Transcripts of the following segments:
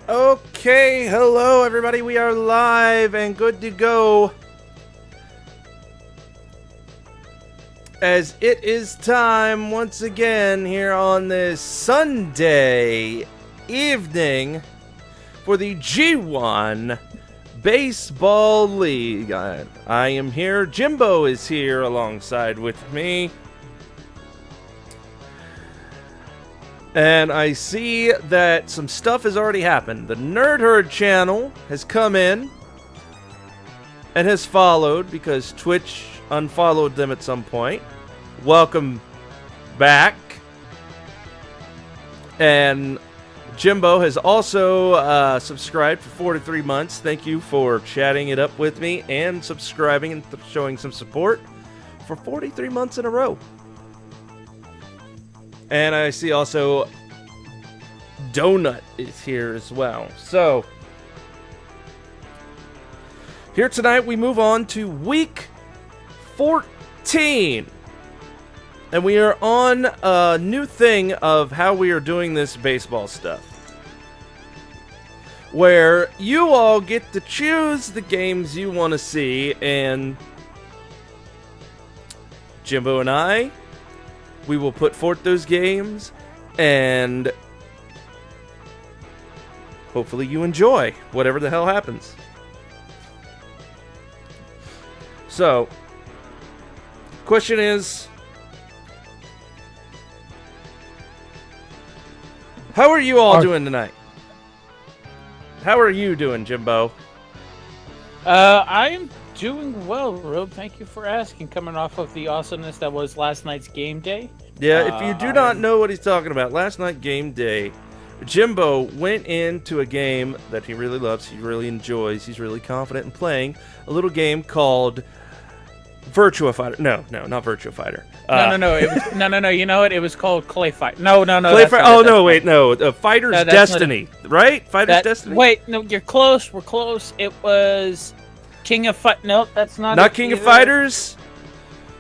Okay, hello everybody, we are live and good to go. As it is time once again here on this Sunday evening for the G1 Baseball League. I am here, Jimbo is here alongside with me. And I see that some stuff has already happened. The Nerd Herd channel has come in and has followed because Twitch unfollowed them at some point. Welcome back. And Jimbo has also subscribed for 43 months. Thank you for chatting it up with me and subscribing and showing some support for 43 months in a row. And I see also Donut is here as well. So, here tonight we move on to week 14. And we are on a new thing of how we are doing this baseball stuff. Where you all get to choose the games you want to see, and Jimbo and I, we will put forth those games, and hopefully you enjoy whatever the hell happens. So, question is, how are you all doing tonight? How are you doing, Jimbo? I'm doing well, Rob. Thank you for asking. Coming off of the awesomeness that was last night's game day. Yeah, if you do not know what he's talking about, last night game day, Jimbo went into a game that he really loves, he really enjoys, he's really confident in playing, a little game called Virtua Fighter. No, not Virtua Fighter. No. It was, no. You know what? It was called Clay Fight. No. Clay Fight. Oh no, wait, no. Fighter's Destiny, right? Fighter's Destiny. Wait, no, you're close. We're close. It was King of Fight. No, that's not. Not King of Fighters.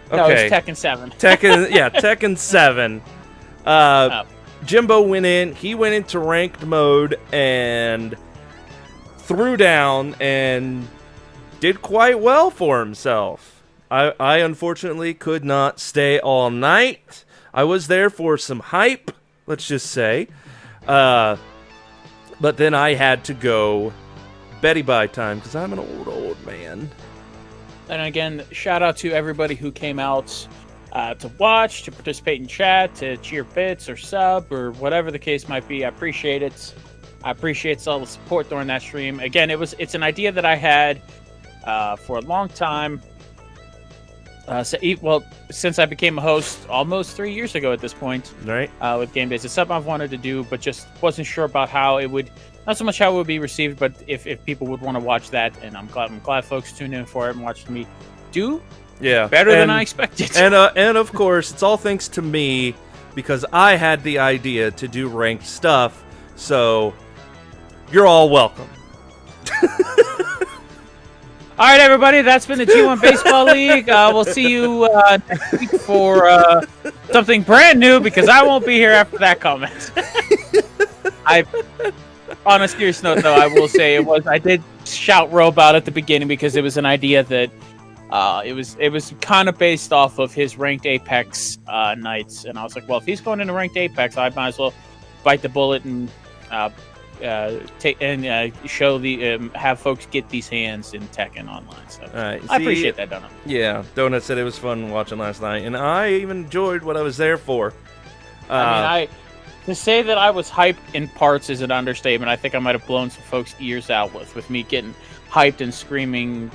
Okay. No, it's Tekken 7. Tekken 7. Jimbo went in. He went into ranked mode and threw down and did quite well for himself. I unfortunately could not stay all night. I was there for some hype, let's just say. But then I had to go Betty Bye time because I'm an old man. And again, shout out to everybody who came out to watch, to participate in chat, to cheer bits or sub or whatever the case might be. I appreciate it. I appreciate all the support during that stream. Again, it's an idea that I had for a long time. Since I became a host almost 3 years ago at this point, right? With Game Days, it's something I've wanted to do, but just wasn't sure about how it would. Not so much how it would be received, but if people would want to watch that. And I'm glad folks tuned in for it and watched me do better than I expected. And of course, it's all thanks to me because I had the idea to do ranked stuff. So you're all welcome. All right, everybody, that's been the G1 Baseball League. We'll see you next week for something brand new because I won't be here after that comment. On a serious note, though, I will say I did shout Robot at the beginning because it was an idea that it was kind of based off of his ranked Apex nights, and I was like, well, if he's going into ranked Apex, I might as well bite the bullet and show have folks get these hands in Tekken online. So I appreciate that, Donut. Yeah, Donut said it was fun watching last night, and I even enjoyed what I was there for. To say that I was hyped in parts is an understatement. I think I might have blown some folks' ears out with me getting hyped and screaming,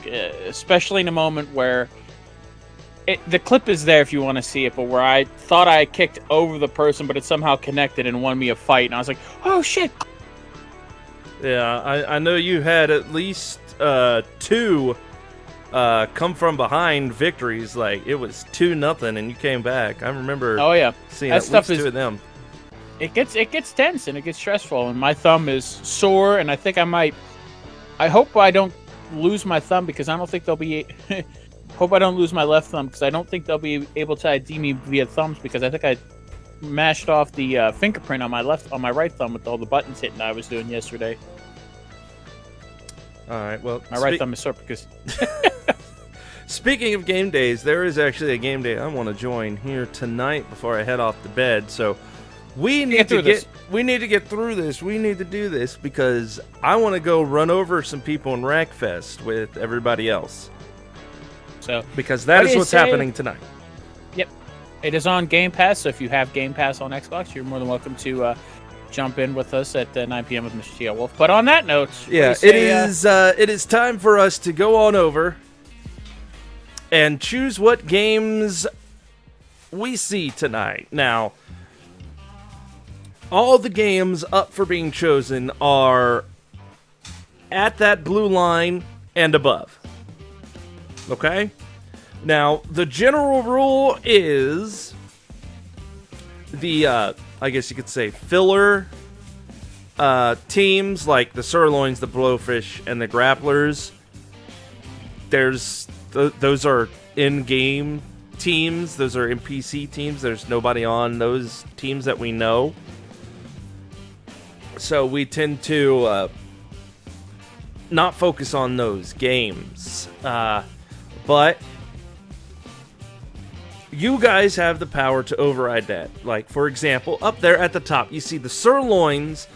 especially in a moment where the clip is there if you want to see it, but where I thought I kicked over the person, but it somehow connected and won me a fight, and I was like, oh shit. Yeah, I know you had at least 2 come from behind victories. Like it was 2-0, and you came back. I remember. Oh yeah, seeing at least 2 of them. It gets tense and it gets stressful, and my thumb is sore, and I think I hope I don't lose my thumb because I don't think they'll be. Hope I don't lose my left thumb because I don't think they'll be able to ID me via thumbs because I think I mashed off the fingerprint on my right thumb with all the buttons hitting that I was doing yesterday. All right. Well, my right thumb is sore because. Speaking of game days, there is actually a game day I want to join here tonight before I head off to bed. So we need to get through this. We need to do this because I want to go run over some people in Rackfest with everybody else. So because that is what's happening tonight. Yep, it is on Game Pass. So if you have Game Pass on Xbox, you're more than welcome to jump in with us at 9 p.m. with Mr. T.L. Wolf. But on that note, it is time for us to go on over and choose what games we see tonight. Now, all the games up for being chosen are at that blue line and above. Okay? Now, the general rule is the, I guess you could say, filler teams like the Sirloins, the Blowfish, and the Grapplers. Those are in-game teams. Those are NPC teams. There's nobody on those teams that we know. So we tend to not focus on those games. But you guys have the power to override that. Like, for example, up there at the top, you see the Sirloins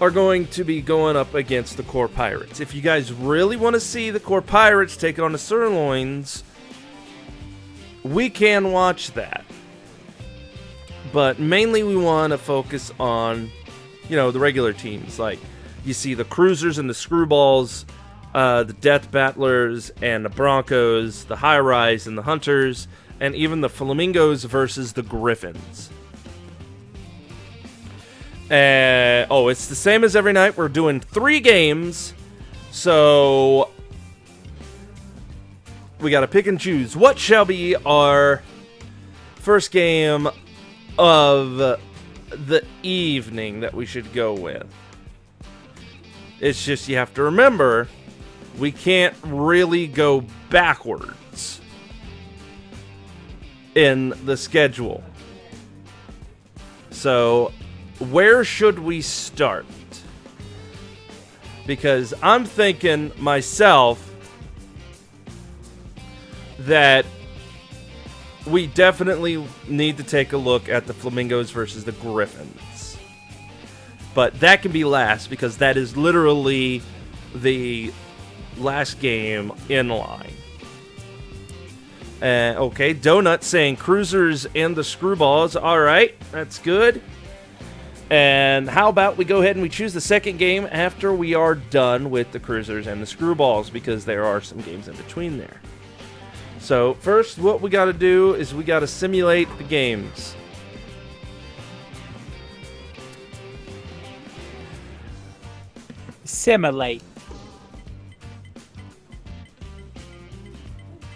are going to be going up against the Core Pirates. If you guys really want to see the Core Pirates take on the Sirloins, we can watch that. But mainly we want to focus on, the regular teams. Like, you see the Cruisers and the Screwballs, the Death Battlers and the Broncos, the High Rise and the Hunters, and even the Flamingos versus the Griffins. It's the same as every night. We're doing 3 games. So we got to pick and choose. What shall be our first game of the evening that we should go with? It's just you have to remember, we can't really go backwards in the schedule. So where should we start? Because I'm thinking myself that we definitely need to take a look at the Flamingos versus the Griffins. But that can be last because that is literally the last game in line. Okay, Donut saying Cruisers and the Screwballs. All right, that's good. And how about we go ahead and we choose the second game after we are done with the Cruisers and the Screwballs, because there are some games in between there. So first, what we got to do is we got to simulate the games. Simulate.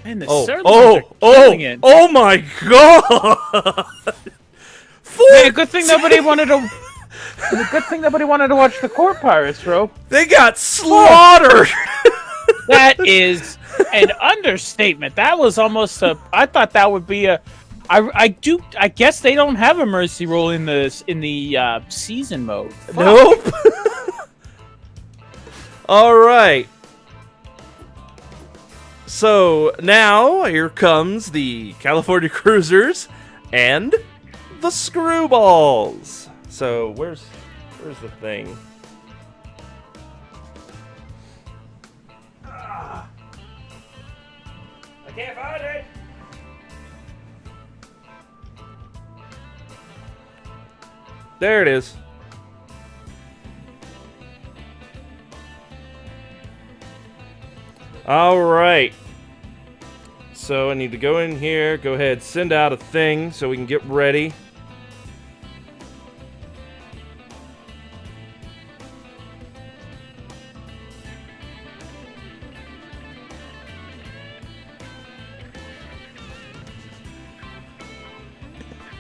Man, the oh my god! Man, good thing nobody wanted to. Good thing nobody wanted to watch the Core Pirates, bro. They got slaughtered. That is an understatement. That was almost a. I thought that would be a. I guess they don't have a mercy roll in the season mode. Fuck. Nope. All right. So now here comes the California Cruisers and the Screwballs. So where's the thing? I can't find it. There it is. All right. So I need to go in here, go ahead, send out a thing so we can get ready.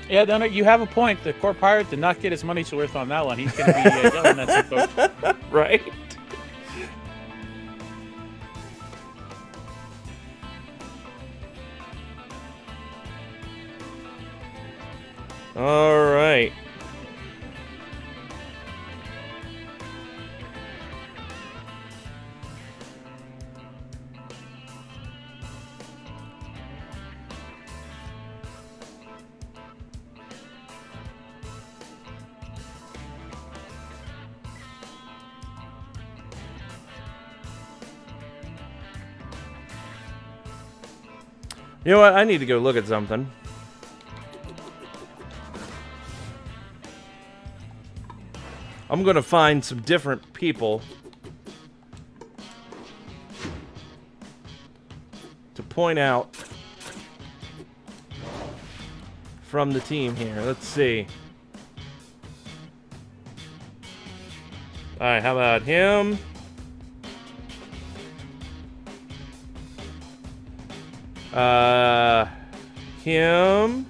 Yeah, Donut, you have a point. The Core Pirate did not get his money's worth on that one. He's going to be yelling at some folks. Right? All right. You know what? I need to go look at something. I'm going to find some different people to point out from the team here. Let's see. All right, how about him? Him.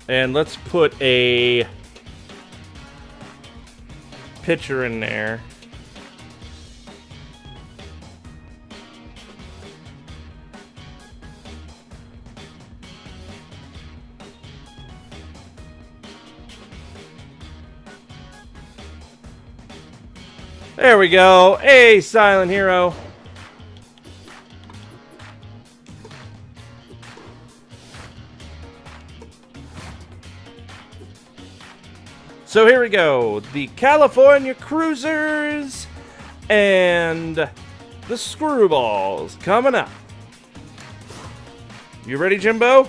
And let's put a pitcher in there. There we go. Hey, Silent Hero. So here we go. The California Cruisers and the Screwballs coming up. You ready, Jimbo?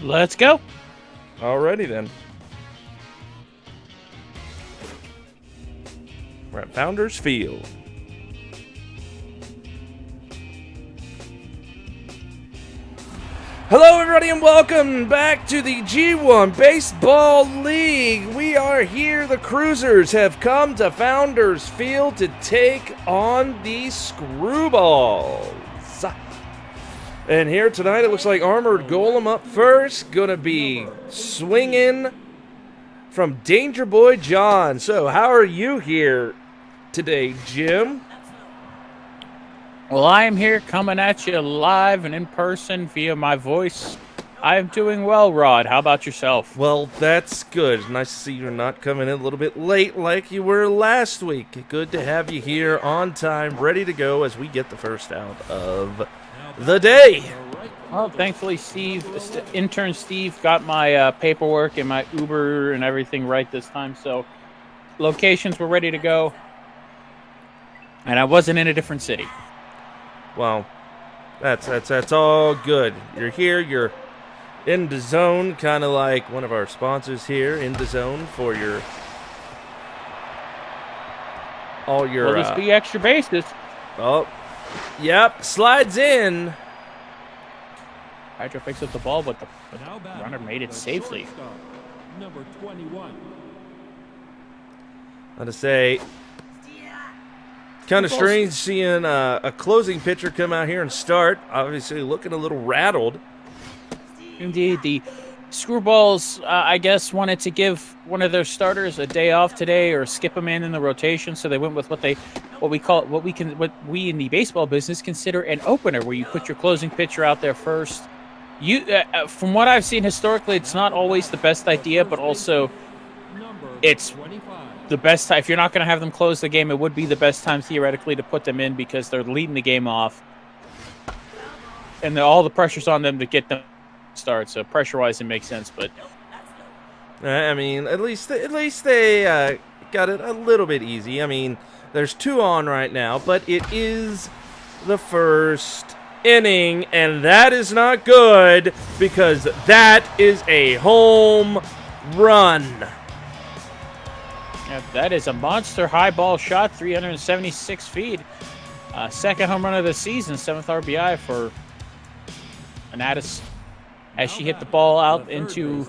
Let's go. Alrighty then. We're at Founders Field. Hello, everybody, and welcome back to the G1 Baseball League. We are here. The Cruisers have come to Founders Field to take on the Screwballs. And here tonight, it looks like Armored Golem up first. Gonna be swinging from Danger Boy John. So, how are you here today, Jim? Well, I am here coming at you live and in person via my voice. I am doing well, Rod. How about yourself? Well, that's good. Nice to see you're not coming in a little bit late like you were last week. Good to have you here on time, ready to go as we get the first out of the day. Well, thankfully, intern Steve got my paperwork and my Uber and everything right this time, so locations were ready to go, and I wasn't in a different city. Well, that's all good. You're here, you're in the zone, kind of like one of our sponsors here, in the zone, for all your... Will this be extra bases? Oh, yep, slides in. Hydro picks up the ball, but the runner made it safely. Number 21. I'd say, kind of strange seeing a closing pitcher come out here and start. Obviously looking a little rattled. Indeed, the Screwballs, I guess, wanted to give one of their starters a day off today or skip a man in the rotation, so they went with what we in the baseball business consider an opener, where you put your closing pitcher out there first. From what I've seen historically, it's not always the best idea, but also it's the best time. If you're not going to have them close the game, it would be the best time theoretically to put them in, because they're leading the game off, and all the pressure's on them to get them start. So pressure-wise, it makes sense. But I mean, at least they got it a little bit easy. I mean, there's 2 on right now, but it is the first inning, and that is not good, because that is a home run. Yeah, that is a monster high ball shot, 376 feet. Second home run of the season, 7th RBI for Anatis, as she hit the ball out into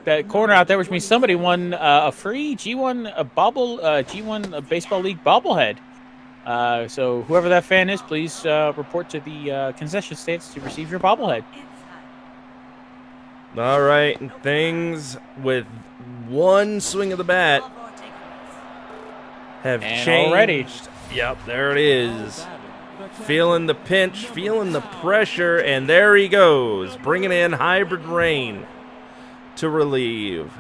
that corner out there, which means somebody won a free G1 Baseball League bobblehead. So whoever that fan is, please report to the concession stands to receive your bobblehead. All right, and things with one swing of the bat have changed already. Yep, there it is. feeling the pinch, feeling the pressure, and there he goes, bringing in Hybrid Rain to relieve.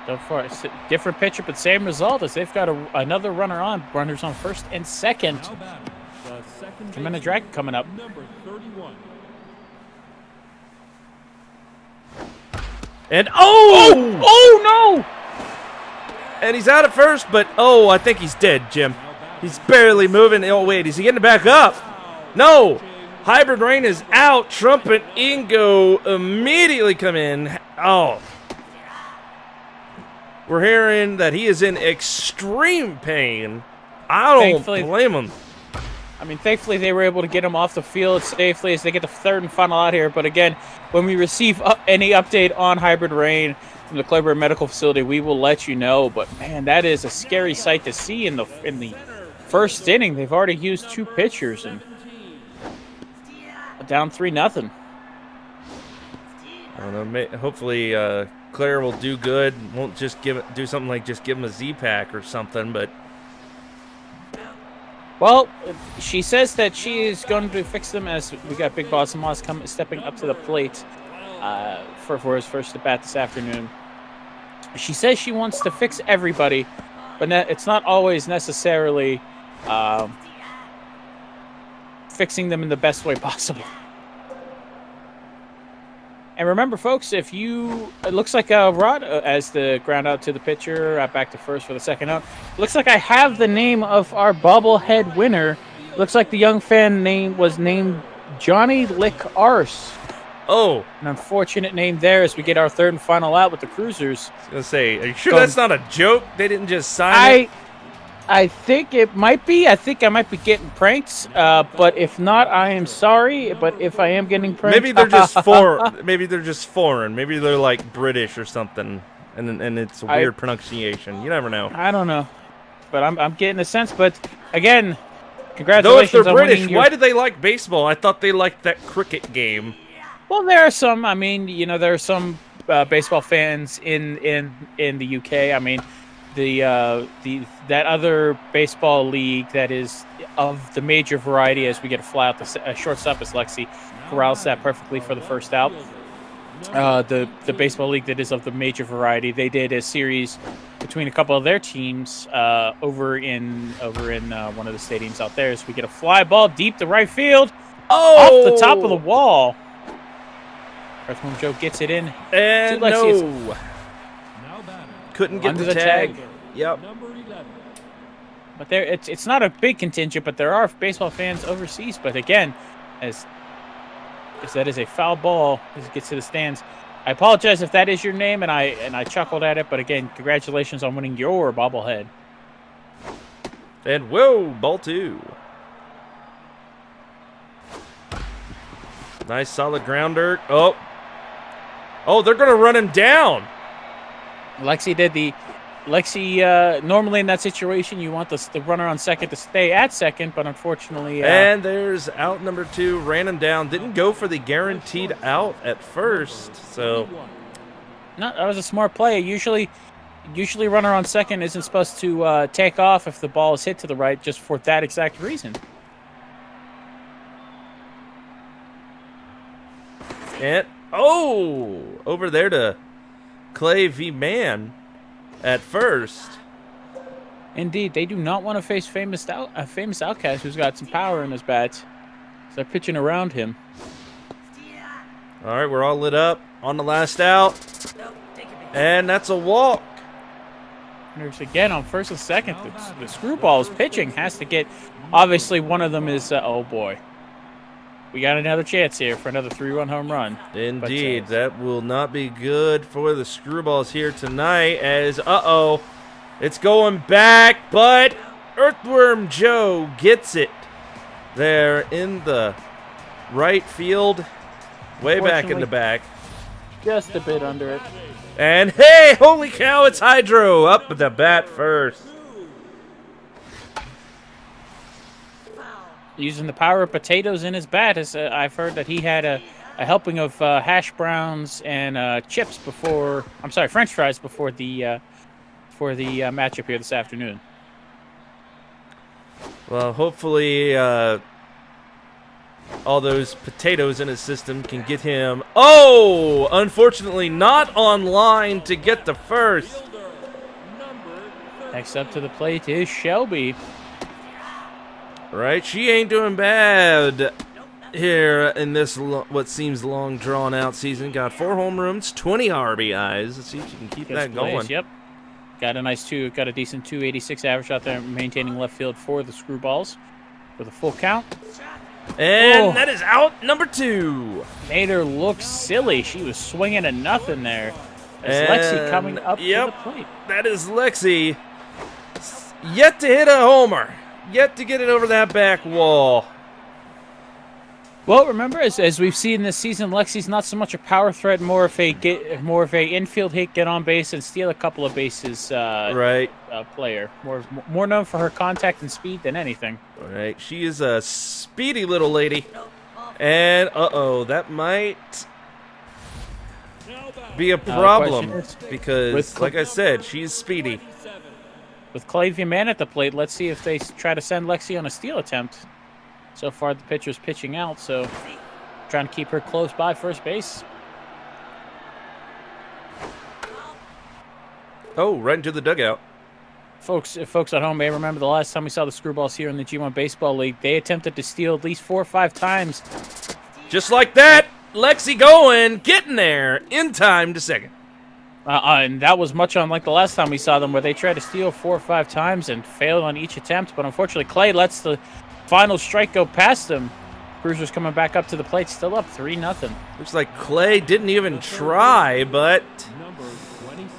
So far, it's a different pitcher, but same result as they've got another runners on first and second. Tremendous Dragon coming up. Number 31. And Oh no! And he's out at first, but I think he's dead, Jim. He's barely moving. Oh wait, is he getting back up? No! Hybrid Rain is out. Trumpet Ingo immediately come in. Oh. We're hearing that he is in extreme pain. I don't blame him. I mean, thankfully they were able to get him off the field safely as they get the third and final out here. But again, when we receive any update on Hybrid Rain from the Cleveland Medical Facility, we will let you know. But man, that is a scary sight to see in the first inning. They've already used 2 pitchers and down 3-0. I don't know. Hopefully, Claire will do good. Won't just do something like just give him a Z-Pack or something. But well, she says that she is going to fix them as we got Big Boss Moss stepping up to the plate for his first at bat this afternoon. She says she wants to fix everybody, but it's not always necessarily fixing them in the best way possible. And remember, folks, it looks like Rod, as the ground out to the pitcher, back to first for the second out. Looks like I have the name of our bobblehead winner. Looks like the young fan was named Johnny Lick Arse. Oh. An unfortunate name there as we get our third and final out with the Cruisers. I was going to say, are you sure that's not a joke? They didn't just sign it? I think it might be. I think I might be getting pranked. But if not, I am sorry. But if I am getting pranked, maybe they're just foreign. Maybe they're just foreign. Maybe they're like British or something, and it's a weird pronunciation. You never know. I don't know, but I'm getting a sense. But again, congratulations. Though if they're on British, why do they like baseball? I thought they liked that cricket game. Well, there are some. I mean, there are some baseball fans in the UK. I mean. That other baseball league that is of the major variety, as we get a fly out the shortstop is Lexi, corrals that perfectly for the first out. The baseball league that is of the major variety, they did a series between a couple of their teams over in one of the stadiums out there. As we get a fly ball deep to right field, off the top of the wall. Earthworm Joe gets it in. And no. Couldn't get the tag. Yep. But it's not a big contingent, but there are baseball fans overseas. But again, as that is a foul ball as it gets to the stands. I apologize if that is your name, and I chuckled at it. But again, congratulations on winning your bobblehead. And whoa, ball 2. Nice solid grounder. Oh, they're gonna run him down. Lexi, normally in that situation, you want the runner on second to stay at second, but unfortunately... and there's out number 2, ran him down. Didn't go for the guaranteed out at first, so... No, that was a smart play. Usually runner on second isn't supposed to take off if the ball is hit to the right, just for that exact reason. And, over there to Clay V. Mann. At first. Indeed, they do not want to face a famous outcast who's got some power in his bats. So they're pitching around him. All right, we're all lit up on the last out. And that's a walk. There's again on first and second. The screwball is pitching. Has to get... Obviously, one of them is... oh, boy. We got another chance here for another 3-run home run. Indeed, that will not be good for the Screwballs here tonight as, it's going back, but Earthworm Joe gets it there in the right field, way back in the back. Just a bit under it. And, hey, holy cow, it's Hydro up at the bat first. Using the power of potatoes in his bat, as I've heard that he had a helping of hash browns and chips before. I'm sorry, French fries before the for the matchup here this afternoon. Well, hopefully all those potatoes in his system can get him. Oh, unfortunately not online to get the first. Next up to the plate is Shelby. Right, she ain't doing bad here in this what seems long drawn out season. Got 4 home runs, 20 RBIs. Let's see if she can keep that going. Yep. Got a decent 286 average out there, maintaining left field for the Screwballs with a full count. And that is out number 2. Made her look silly. She was swinging at nothing there. As Lexi coming up to the plate. That is Lexi. Yet to hit a homer. Yet to get it over that back wall. Well, remember, as we've seen this season, Lexi's not so much a power threat, more of a infield hit, get on base, and steal a couple of bases. Player, more known for her contact and speed than anything. Right, she is a speedy little lady, and that might be a problem because, like I said, she's speedy. With Clavia Man at the plate, let's see if they try to send Lexi on a steal attempt. So far, the pitcher's pitching out, so trying to keep her close by first base. Oh, right into the dugout. Folks at home may remember the last time we saw the Screwballs here in the G1 Baseball League. They attempted to steal at least 4 or 5 times. Just like that, Lexi going, getting there in time to second. And that was much unlike the last time we saw them, where they tried to steal 4 or 5 times and failed on each attempt. But unfortunately, Clay lets the final strike go past them. Cruisers coming back up to the plate, still up 3-0. Looks like Clay didn't even try, but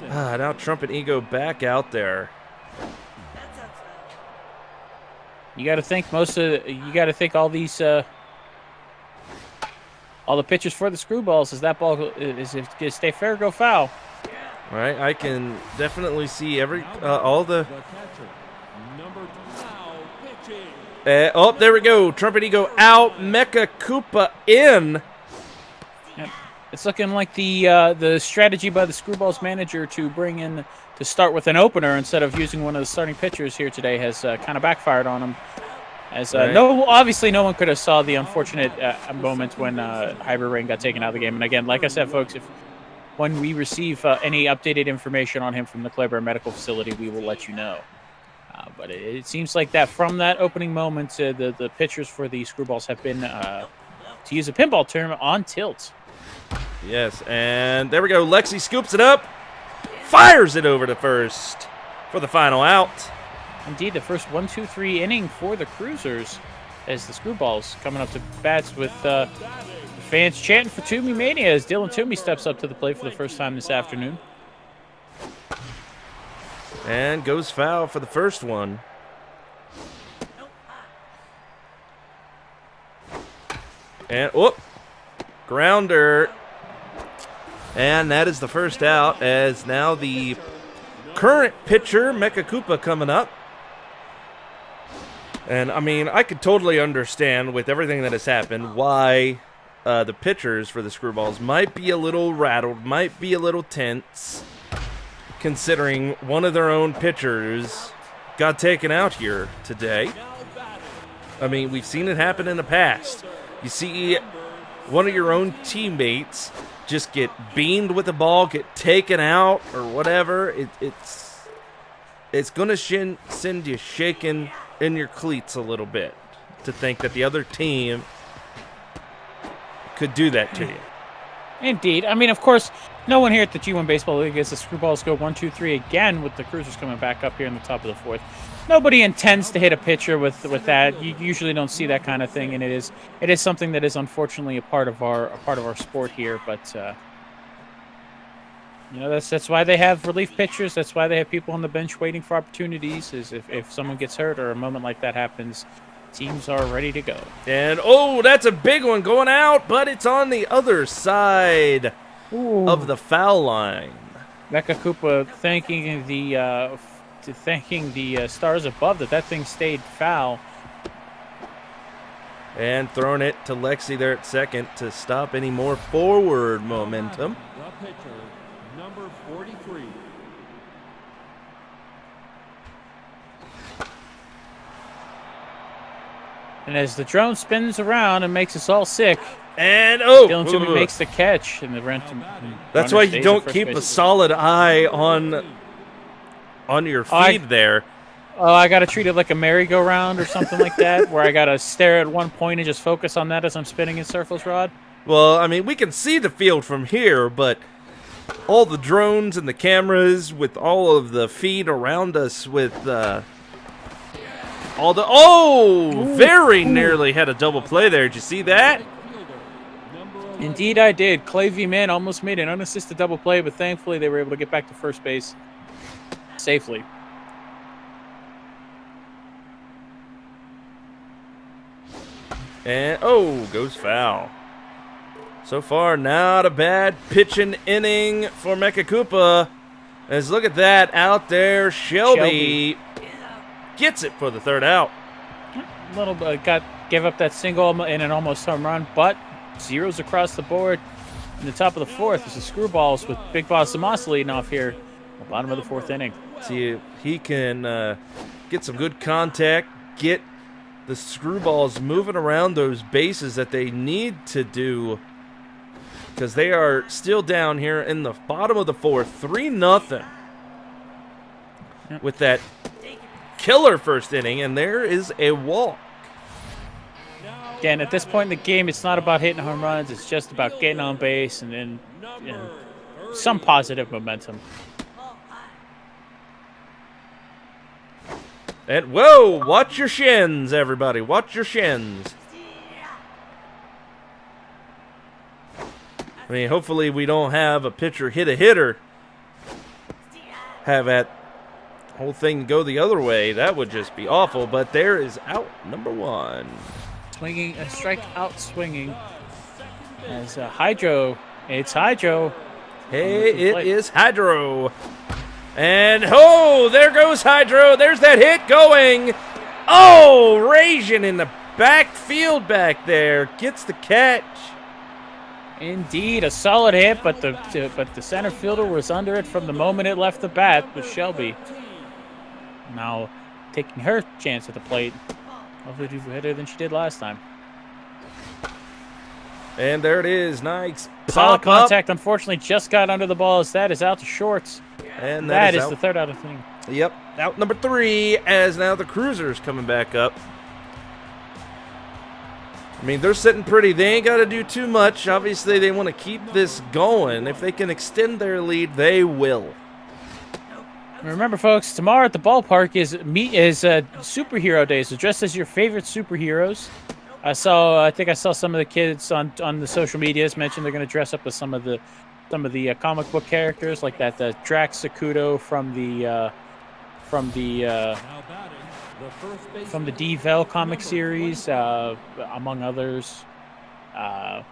now Trumpet Ego back out there. You got to think all these all the pitchers for the Screwballs is that ball is it going to stay fair or go foul? All right, I can definitely see all the. There we go. Trumpet Ego out. Mecha Koopa in. Yep. It's looking like the strategy by the Screwballs manager to start with an opener instead of using one of the starting pitchers here today has kind of backfired on him. As obviously no one could have saw the unfortunate moment when Hybrid Rain got taken out of the game. And again, like I said, folks, when we receive any updated information on him from the Claiborne Medical Facility, we will let you know. But it seems like that from that opening moment, the pitchers for the Screwballs have been, to use a pinball term, on tilt. Yes, and there we go. Lexi scoops it up, fires it over to first for the final out. Indeed, the first 1-2-3 inning for the Cruisers as the Screwballs coming up to bats with the fans chanting for Toomey Mania as Dylan Toomey steps up to the plate for the first time this afternoon. And goes foul for the first one. And, grounder. And that is the first out, as now the current pitcher, Mecha Koopa, coming up. And, I mean, I could totally understand with everything that has happened why the pitchers for the Screwballs might be a little rattled, might be a little tense, considering one of their own pitchers got taken out here today. I mean, we've seen it happen in the past. You see one of your own teammates just get beamed with the ball, get taken out, or whatever. It's going to send you shaking in your cleats a little bit to think that the other team could do that to you. Indeed. I mean, of course, no one here at the G1 Baseball League as the Screwballs go 1-2-3 again with the Cruisers coming back up here in the top of the fourth. Nobody intends to hit a pitcher with that. You usually don't see that kind of thing, and it is something that is unfortunately a part of our sport here. But that's why they have relief pitchers. That's why they have people on the bench waiting for opportunities. Is if someone gets hurt or a moment like that happens, teams are ready to go. And that's a big one going out, but it's on the other side of the foul line. Mecha Koopa thanking the stars above that thing stayed foul. And throwing it to Lexi there at second to stop any more forward momentum. The pitcher, number 43. And as the drone spins around and makes us all sick, And Dylan Toomey makes the catch in the rent. That's why you don't keep a solid eye on your feed there. Oh, I got to treat it like a merry-go-round or something like that, where I got to stare at one point and just focus on that as I'm spinning in circles, Rod? Well, I mean, we can see the field from here, but all the drones and the cameras with all of the feed around us with all the... Oh! Very nearly had a double play there. Did you see that? Indeed I did. Clay V. Mann almost made an unassisted double play, but thankfully they were able to get back to first base safely. And, goes foul. So far, not a bad pitching inning for Mecha Koopa. As look at that, out there, Shelby gets it for the third out. A little bit, gave up that single in an almost home run, but zeros across the board. In the top of the fourth, this is Screwballs with Big Boss Samas leading off here at the bottom of the fourth inning. See if he can get some good contact, get the Screwballs moving around those bases that they need to do, because they are still down here in the bottom of the fourth, 3-0, with that killer first inning, and there is a walk. Again, at this point in the game, it's not about hitting home runs. It's just about getting on base and then some positive momentum. And, whoa, watch your shins, everybody. Watch your shins. I mean, hopefully we don't have a pitcher hit a hitter. Have that whole thing go the other way. That would just be awful. But there is out number one. Swinging, a strike out swinging. As Hydro, it's Hydro. Hey, it is Hydro. And, there goes Hydro. There's that hit going. Oh, Rajan in the backfield back there. Gets the catch. Indeed, a solid hit, but the center fielder was under it from the moment it left the bat with Shelby. Now taking her chance at the plate. Hopefully do better than she did last time. And there it is. Nice. Solid contact, unfortunately, just got under the ball as that is out to shorts. And that is the third out of the inning. Yep, out number 3 as now the Cruisers coming back up. I mean, they're sitting pretty. They ain't got to do too much. Obviously, they want to keep this going. If they can extend their lead, they will. Remember, folks, tomorrow at the ballpark is Superhero Day. So dress as your favorite superheroes. I think I saw some of the kids on the social medias mention they're going to dress up as some of the comic book characters, like that Drax Sakuto from the D-Vel comic series, among others. Yeah,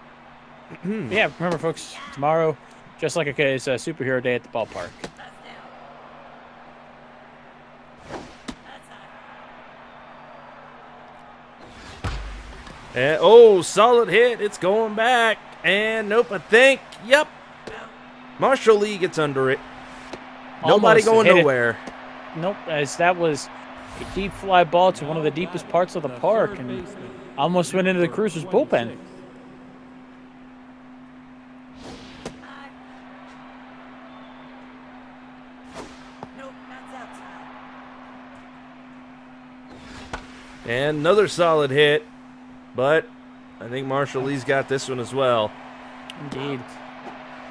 remember, folks, tomorrow, just like it's a Superhero Day at the ballpark. And, solid hit. It's going back. And nope, I think, yep. Marshall Lee gets under it. Nobody going nowhere. Nope, as that was a deep fly ball to one of the deepest parts of the park and almost went into the Cruisers bullpen. And another solid hit, but I think Marshall Lee's got this one as well. Indeed.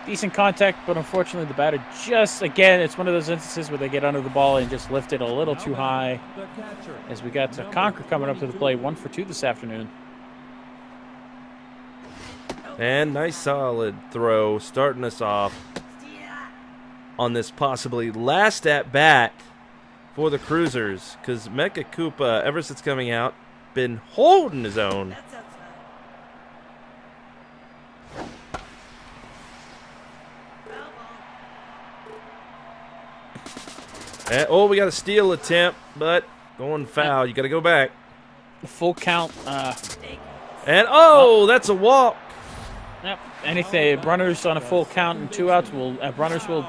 Decent contact, but unfortunately the batter just, again, it's one of those instances where they get under the ball and just lift it a little too high. As we got to Conquer coming up to the plate, 1 for 2 this afternoon. And nice solid throw, starting us off on this possibly last at-bat for the Cruisers, because Mecha Koopa, ever since coming out, been holding his own. And, we got a steal attempt, but going foul. You got to go back. Full count. And, that's a walk. Yep. Anything runners on a full count and 2 outs runners will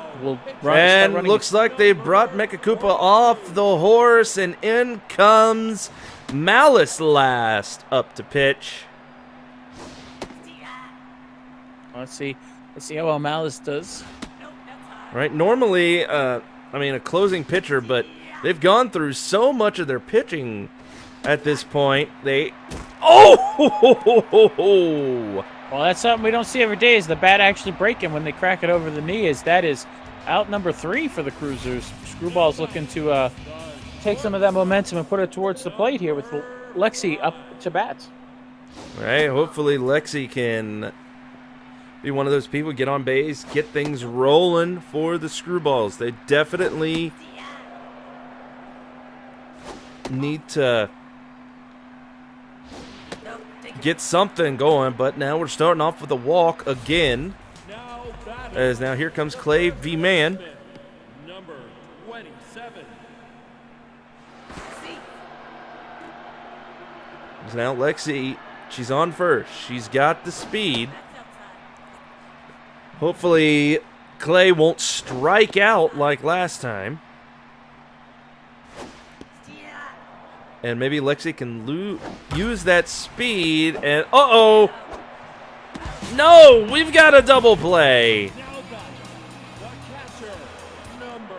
run. And looks like they brought Mecha Koopa off the horse, and in comes Malice last up to pitch. Let's see how well Malice does. Right, normally, a closing pitcher, but they've gone through so much of their pitching at this point. Oh! Well, that's something we don't see every day, is the bat actually breaking when they crack it over the knee. That is out number 3 for the Cruisers. Screwball's looking to take some of that momentum and put it towards the plate here with Lexi up to bat. Right, hopefully Lexi can be one of those people, get on base, get things rolling for the Screwballs. They definitely need to get something going, but now we're starting off with a walk again. As now here comes Clay V. Man. Number 27. So now Lexi, she's on first. She's got the speed. Hopefully Clay won't strike out like last time. And maybe Lexi can use that speed and uh-oh! No! We've got a double play! Now batting, the catcher, number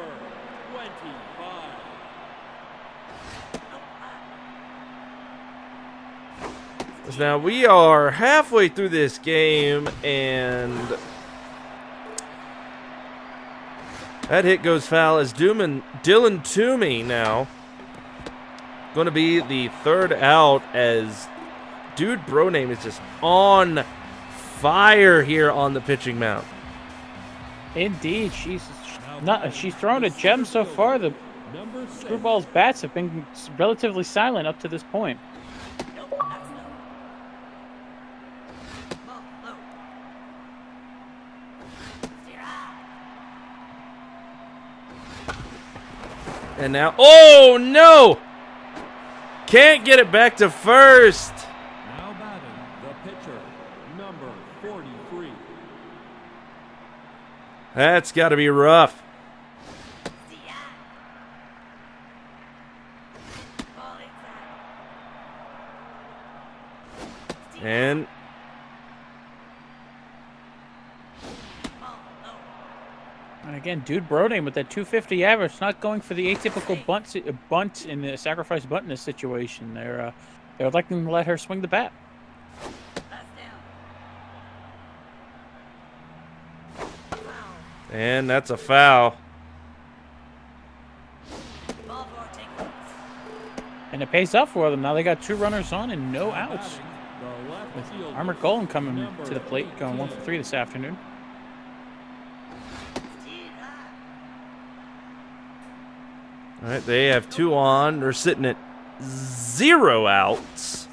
25. So now we are halfway through this game, and that hit goes foul as Dylan Toomey now going to be the third out, as Dude Broname is just on fire here on the pitching mound. Indeed, she's thrown a gem so far. The Screwball's bats have been relatively silent up to this point. And now, oh no! Can't get it back to first. Now batting, the pitcher, number 43. That's got to be rough. And again, Dude Brodane with that 250 average, not going for the atypical bunt in the sacrifice bunt in this situation. They're electing to let her swing the bat. And that's a foul. And it pays off for them. Now they got 2 runners on and no outs. The left With fielder, Armored Golem coming to the plate, going 1 for 3 this afternoon. All right, they have 2 on. They're sitting at 0 outs.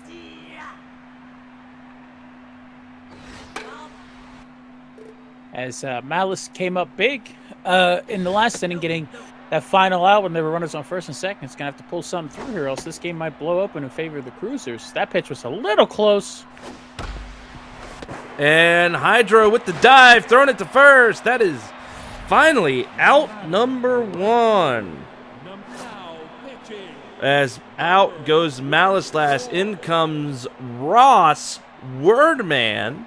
As Malice came up big in the last inning, getting that final out when there were runners on first and second. It's going to have to pull something through here, else this game might blow open in favor of the Cruisers. That pitch was a little close. And Hydro with the dive, throwing it to first. That is finally out number 1. now pitching, As out goes Malice last, in comes Ross Wordman.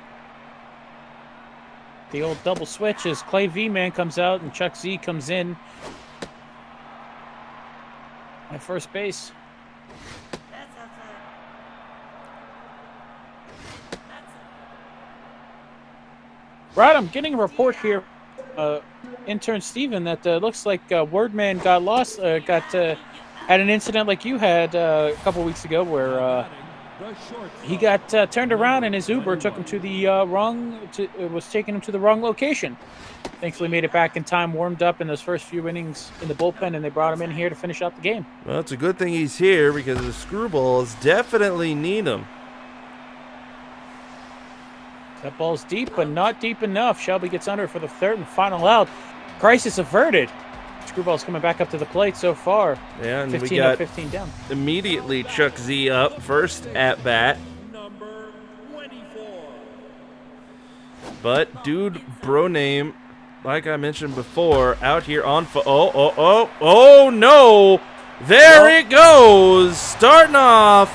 The old double switch as Clay V-Man comes out and Chuck Z comes in at first base. Right, I'm getting a report here, intern Steven, that looks like Wordman got lost, had an incident like you had a couple weeks ago where the short he got turned around and his Uber took him to the was taking him to the wrong location. Thankfully made it back in time, warmed up in those first few innings in the bullpen, and they brought him in here to finish out the game. Well, it's a good thing he's here because the Screwballs definitely need him. That ball's deep, but not deep enough. Shelby gets under for the third and final out. Crisis averted. Screwball's coming back up to the plate so far. Yeah, and 15 we got up, 15 down. immediately Chuck Z up first at bat. number 24. But Dude Broname, like I mentioned before, out here on oh no! There it goes. Starting off,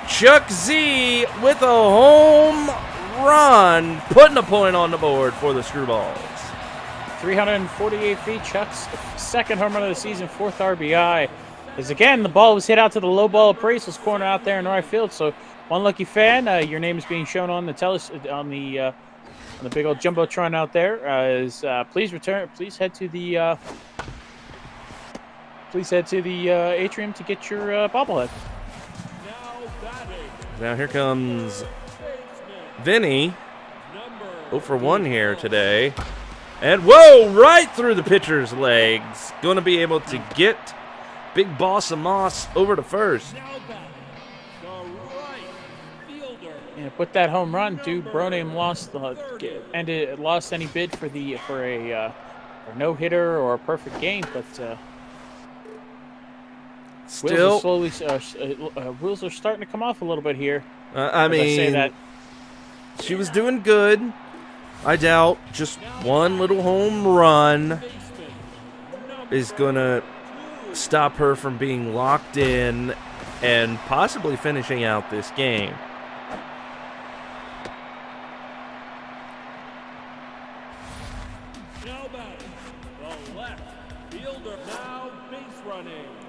Chuck Z with a home run, putting a point on the board for the Screwballs. 348 feet. Chuck's second home run of the season, 4th RBI. As again, the ball was hit out to the low ball appraisals corner out there in right field. So one lucky fan, your name is being shown on the on the big old jumbotron out there. Please head to the atrium to get your bobblehead. Now here comes Vinny. 0 for 1 here today. And whoa, right through the pitcher's legs. Going to be able to get Big Boss of Moss over to first. Yeah, with that home run, dude, Broname lost any bid for a no hitter or a perfect game, but still, wheels are starting to come off a little bit here. I mean, say that. She was doing good. I doubt just one little home run is going to stop her from being locked in and possibly finishing out this game.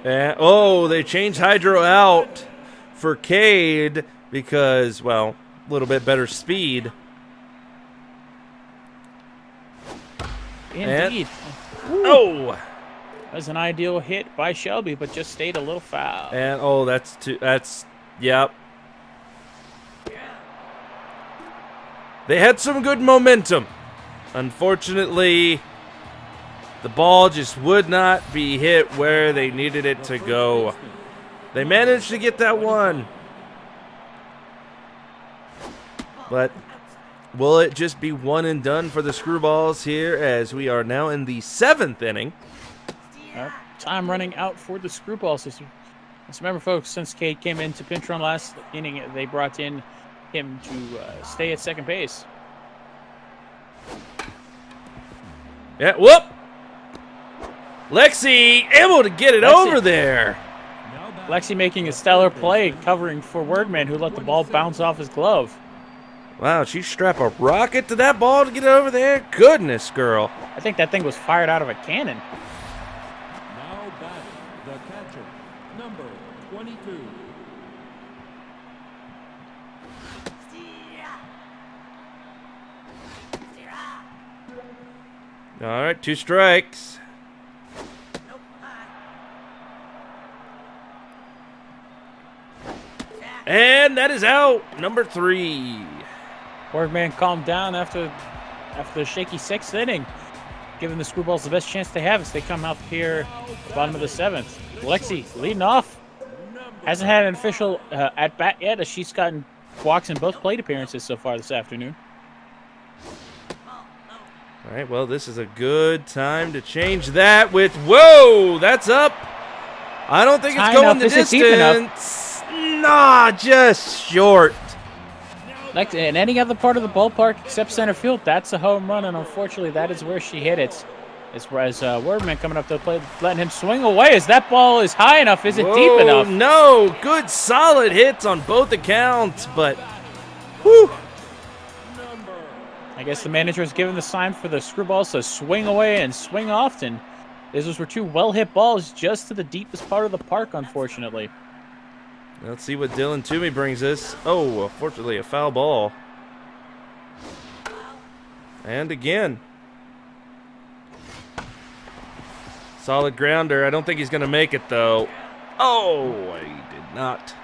And, they changed Hydro out for Cade because, well, a little bit better speed. Indeed. That was an ideal hit by Shelby, but just stayed a little foul. And, yep. They had some good momentum. Unfortunately, the ball just would not be hit where they needed it to go. They managed to get that one. But will it just be one and done for the Screwballs here as we are now in the 7th inning? Time running out for the Screwballs. Let's remember, folks, since Cade came in to pinch run last inning, they brought in him to stay at second base. Yeah, whoop! Lexi able to get it over there. Lexi making a stellar play covering for Wordman, who let the ball bounce off his glove. Wow, she strapped a rocket to that ball to get it over there? Goodness, girl. I think that thing was fired out of a cannon. Now batting, the catcher, number 22. All right, 2 strikes. And that is out, number 3. Wordman calmed down after the shaky 6th inning, giving the Screwballs the best chance they have as they come out here at the bottom of the 7th. Lexi leading off. Hasn't had an official at-bat yet as she's gotten walks in both plate appearances so far this afternoon. All right, well, this is a good time to change that with, whoa, that's up. I don't think it's going the distance. Nah, just short. Like in any other part of the ballpark except center field, that's a home run, and unfortunately, that is where she hit it. As Wordman coming up to the plate, letting him swing away. As that ball is high enough, is it deep enough? No, good solid hits on both accounts, but whew. I guess the manager is giving the sign for the Screwballs to swing away and swing often. Those were 2 well-hit balls just to the deepest part of the park, unfortunately. Let's see what Dylan Toomey brings us. Oh, unfortunately, a foul ball. And again. Solid grounder. I don't think he's going to make it, though. Oh, he did not.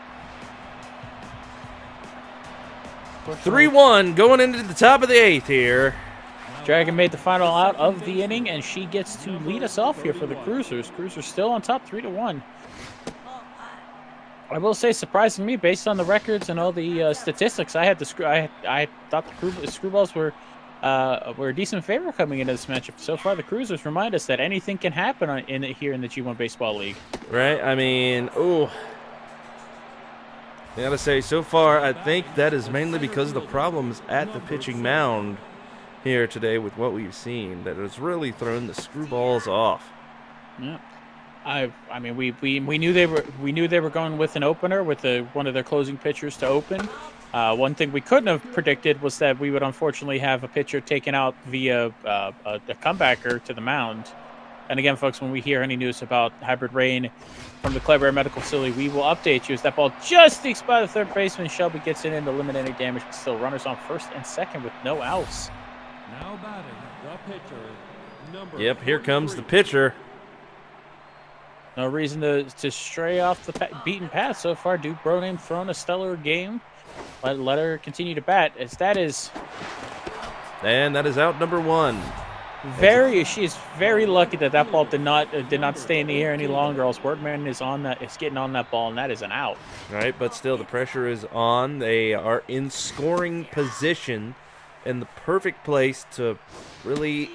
3-1 going into the top of the 8th here. Dragon made the final out of the inning, and she gets to lead us off here for the Cruisers. Cruisers still on top, 3-1. I will say, surprising me, based on the records and all the statistics, I thought the Screwballs were a decent favorite coming into this matchup. So far, the Cruisers remind us that anything can happen here in the G1 Baseball League. Right? I mean, I gotta say, so far, I think that is mainly because of the problems at the pitching mound here today with what we've seen that has really thrown the Screwballs off. Yeah. I mean, we knew they were going with an opener with one of their closing pitchers to open. One thing we couldn't have predicted was that we would unfortunately have a pitcher taken out via a comebacker to the mound. And again, folks, when we hear any news about hybrid rain from the Clever Air Medical Facility, we will update you as that ball just sneaks by the third baseman. Shelby gets it in to limit any damage, but still runners on first and second with no outs. Now batting the pitcher, number Yep, here comes the 43. pitcher. No reason to stray off the beaten path so far. Duke Broname thrown a stellar game. Let her continue to bat, as that is And that is out number 1. she is very lucky that ball did not stay in the air any longer. Else Workman is getting on that ball, and that is an out. All right, but still the pressure is on. They are in scoring position in the perfect place to really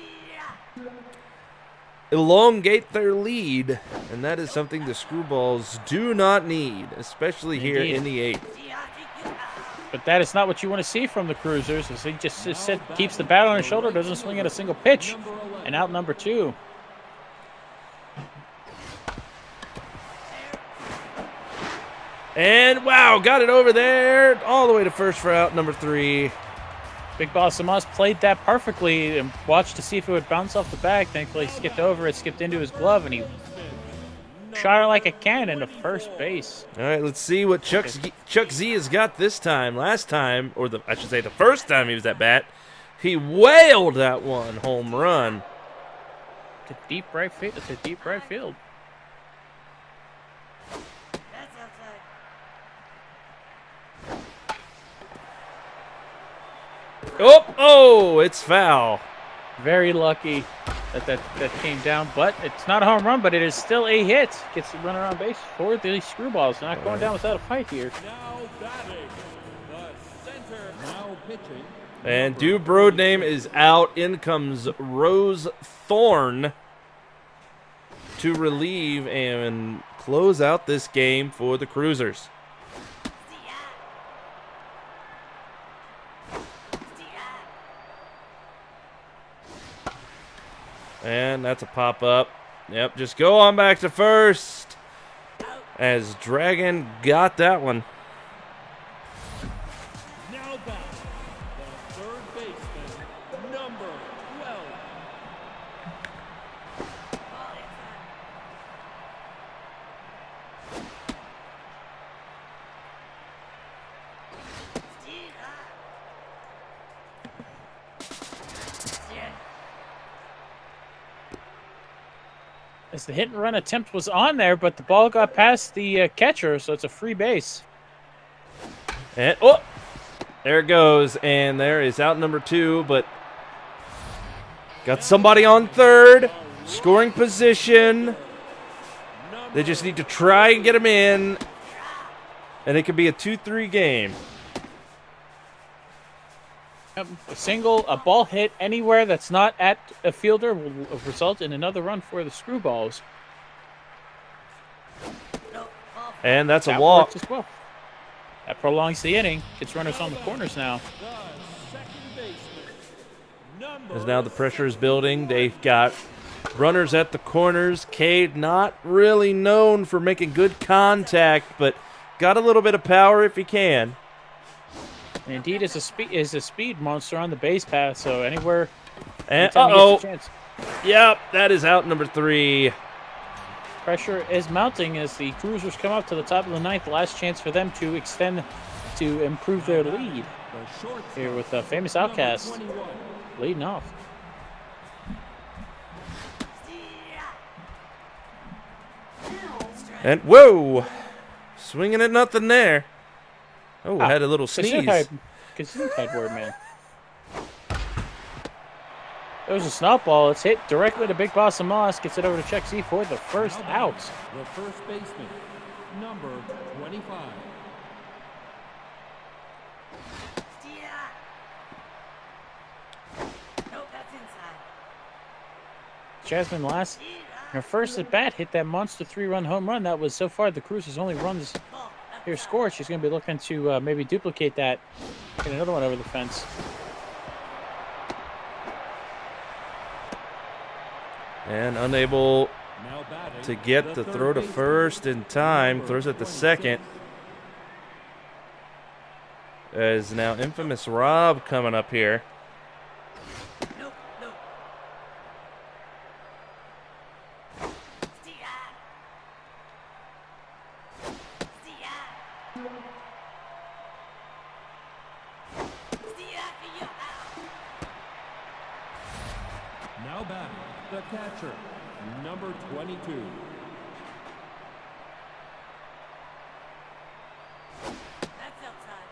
elongate their lead, and that is something the Screwballs do not need, especially here Indeed. in the 8th. But that is not what you want to see from the Cruisers, as he just keeps the bat on his shoulder, doesn't swing at a single pitch. And out number 2. And wow, got it over there, all the way to first for out number 3. Big Boss Amos played that perfectly and watched to see if it would bounce off the bag. Thankfully, he skipped over it, skipped into his glove, and he shot it like a cannon to first base. All right, let's see what Chuck Z has got this time. Last time, or I should say the first time he was at bat, he wailed that one home run. To deep right field. It's a deep right field. Oh, it's foul. Very lucky that came down, but it's not a home run, but it is still a hit. Gets the runner on base for the Screwballs. Not going down without a fight here. Now batting the center. Now pitching. And Duke Broname is out. In comes Rose Thorne to relieve and close out this game for the Cruisers. And that's a pop-up. Yep, just go on back to first, as Dragon got that one. Now batting the third baseman, number 12. As the hit and run attempt was on there, but the ball got past the catcher, so it's a free base. And oh, there it goes, and there is out number 2, but got somebody on third, scoring position. They just need to try and get him in, and it could be a 2-3 game. A ball hit anywhere that's not at a fielder will result in another run for the Screwballs. And that's a That walk. works as well. That prolongs the inning. Gets runners on the corners now. The second baseman, number As now the pressure is building. They've got runners at the corners. Cade not really known for making good contact, but got a little bit of power if he can. And indeed, is a speed monster on the base path. So anywhere, And anytime he gets a chance. Yep, that is out number 3. Pressure is mounting as the Cruisers come up to the top of the 9th. Last chance for them to improve their lead the shortstop, here with Famous Outcast number 21. leading off. And whoa, swinging at nothing there. Oh, had a little sneeze. Gesundheit word, man. There's a snot ball. It's hit directly to Big Boss Moss. Gets it over to Chuck Z for the first Now out. batting the first baseman, number 25. Jasmine Lass, her first at bat, hit that monster 3-run home run. That was so far the Cruisers' only runs here scored. She's going to be looking to maybe duplicate that. Get another one over the fence. And unable Now batting, to get the throw to first in time. Throws at the second. As now infamous Rob coming up here. Now batting, the catcher, number 22. That's outside.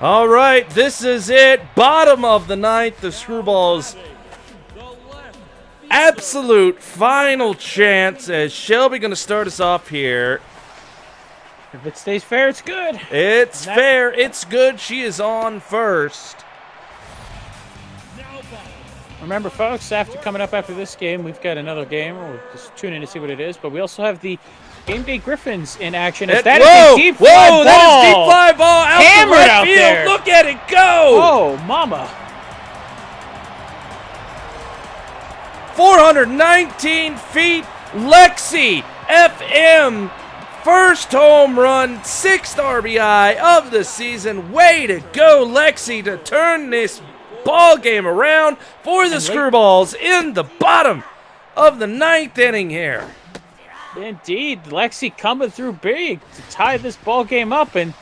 All right, this is it. Bottom of the ninth. The Screwballs. Absolute final chance as Shelby going to start us off here. If it stays fair, it's good. It's fair. It's good. She is on first. Remember, folks, coming up after this game, we've got another game. We'll just tune in to see what it is. But we also have the Indy Griffins in action. That is a deep fly ball. That is deep fly ball out Hammered to right out field. there. Look at it go. Oh, mama. 419 feet. Lexi FM. First home run, 6th RBI of the season. Way to go, Lexi, to turn this ball game around for the Screwballs in the bottom of the 9th inning here. Indeed, Lexi coming through big to tie this ball game up and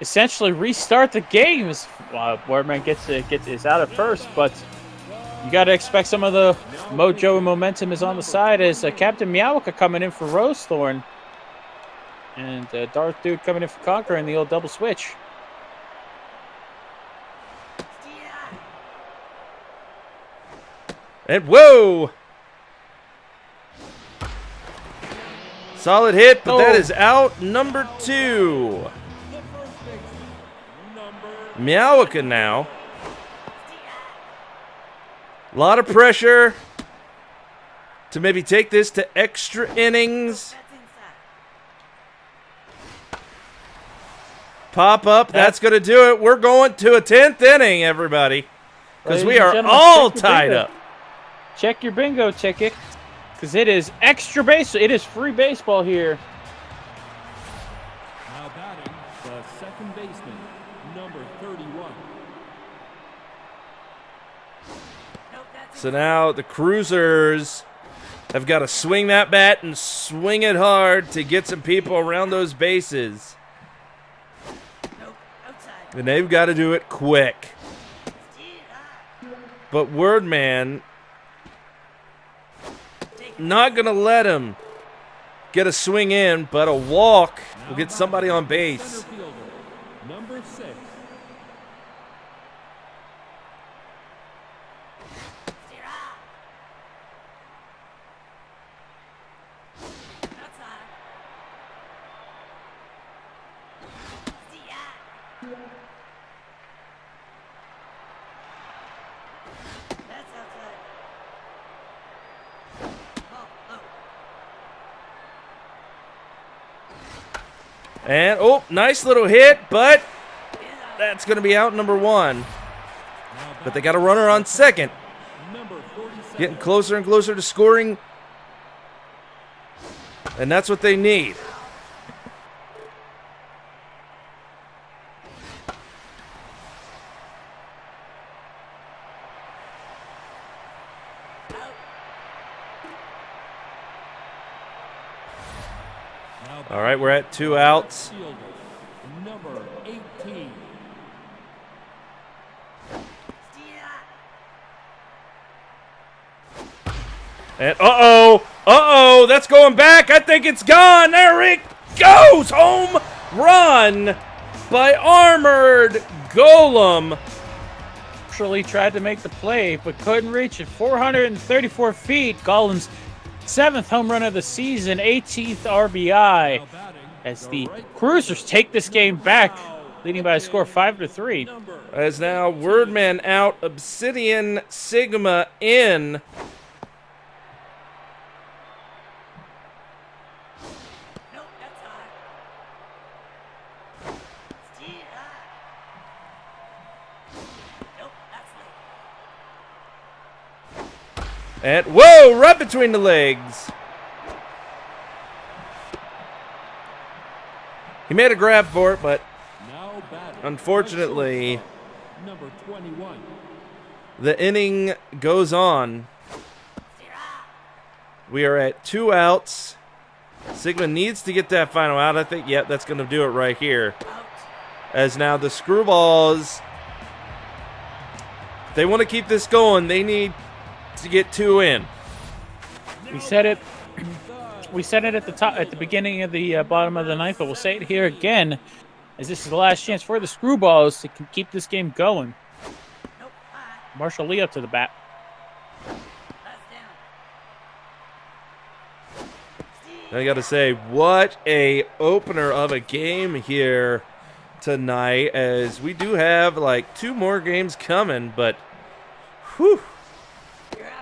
essentially restart the game. As Wardman is out at first, but you got to expect some of the mojo and momentum is on the side as Captain Meowka coming in for Rosethorn. And Darth Dude coming in for Conqueror in the old double switch. And whoa! Solid hit, but that is out. Number 2. Meowka now. A lot of pressure to maybe take this to extra innings. Pop up, that's going to do it. We're going to a 10th inning, everybody, because we are all tied up. Check your bingo ticket, because it is extra base. It is free baseball here. Now batting, the second baseman, number 31. So now the Cruisers have got to swing that bat and swing it hard to get some people around those bases. And they've got to do it quick. But Wordman not going to let him get a swing in, but a walk will get somebody on base. Center fielder, number 6. And, oh, nice little hit, but that's going to be out number 1. But they got a runner on second. Getting closer and closer to scoring. And that's what they need. All right, we're at 2 outs. Number 18. And uh-oh, that's going back. I think it's gone. There it goes. Home run by Armored Golem. Actually tried to make the play, but couldn't reach it. 434 feet. Golem's 7th home run of the season, 18th RBI. As the Cruisers take this game back, leading by a score of 5-3. As now Wordman out, Obsidian Sigma in. And, whoa, right between the legs. He made a grab for it, but Now batting. unfortunately, Shortstop, number 21. the inning goes on. We are at 2 outs. Sigma needs to get that final out. I think, yep, that's going to do it right here. As now the Screwballs, if they want to keep this going, they need to get 2 in. We said it. We said it at the top, at the beginning of the bottom of the ninth, but we'll say it here again, as this is the last chance for the Screwballs to keep this game going. Marshall Lee up to the bat. I got to say, what a opener of a game here tonight, as we do have like 2 more games coming, but whew.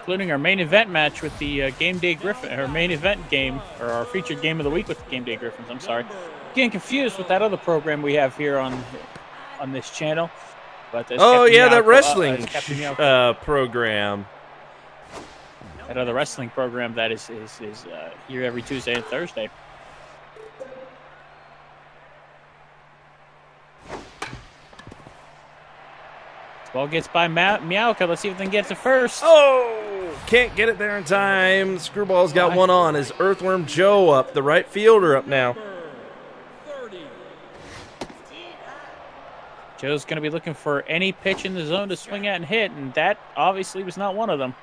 Including our main event match with the Game Day Griffin, our main event game, or our featured game of the week with the Game Day Griffins. I'm sorry, getting confused with that other program we have here on this channel. But Oh yeah, that wrestling program. That other wrestling program that is here every Tuesday and Thursday. Ball gets by Miauka. Let's see if they can get to first. Oh, can't get it there in time. Screwball's got one on. Is Earthworm Joe up, the right fielder up now? 30. Joe's going to be looking for any pitch in the zone to swing at and hit, and that obviously was not one of them.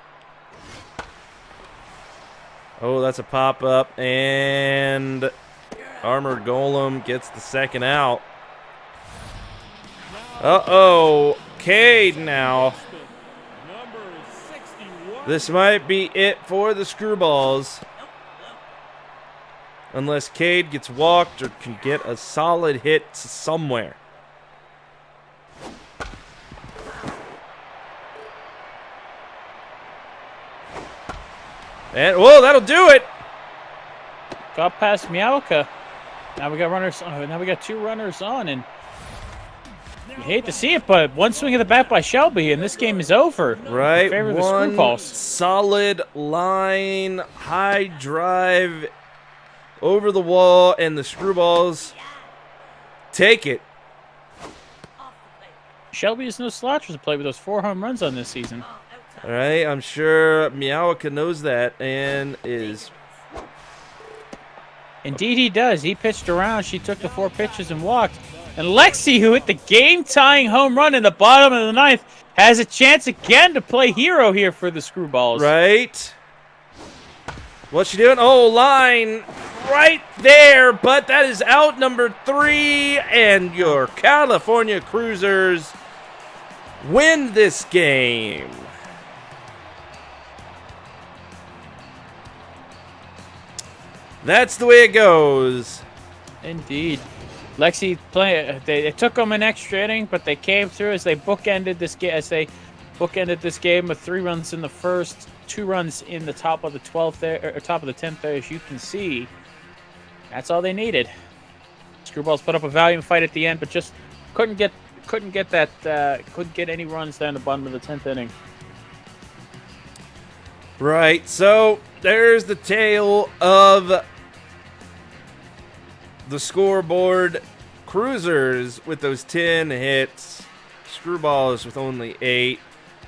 Oh, that's a pop-up, and Armored Golem gets the second out. Uh-oh, Cade now. Number 61. This might be it for the Screwballs. Unless Cade gets walked or can get a solid hit somewhere. And, whoa, that'll do it. Got past Miauka. Now we got runners. Now we got 2 runners on, and you hate to see it, but one swing of the bat by Shelby, and this game is over. Right, In favor of the one Screwballs. solid line, high drive over the wall, and the Screwballs take it. Shelby is no slouch to play with those 4 home runs on this season. All right, I'm sure Miauka knows that and is... Indeed he does. He pitched around. She took the 4 pitches and walked. And Lexi, who hit the game-tying home run in the bottom of the ninth, has a chance again to play hero here for the Screwballs. Right. What's she doing? Oh, line right there, but that is out number 3, and your California Cruisers win this game. That's the way it goes. Indeed. Lexi they took them an extra inning, but they came through as they bookended this game with 3 runs in the first, 2 runs in the top of the 12th there, or top of the 10th there, as you can see. That's all they needed. Screwballs put up a valiant fight at the end, but just couldn't get any runs there in the bottom of the 10th inning. Right, so there's the tale of the scoreboard. Cruisers with those 10 hits, Screwballs with only 8.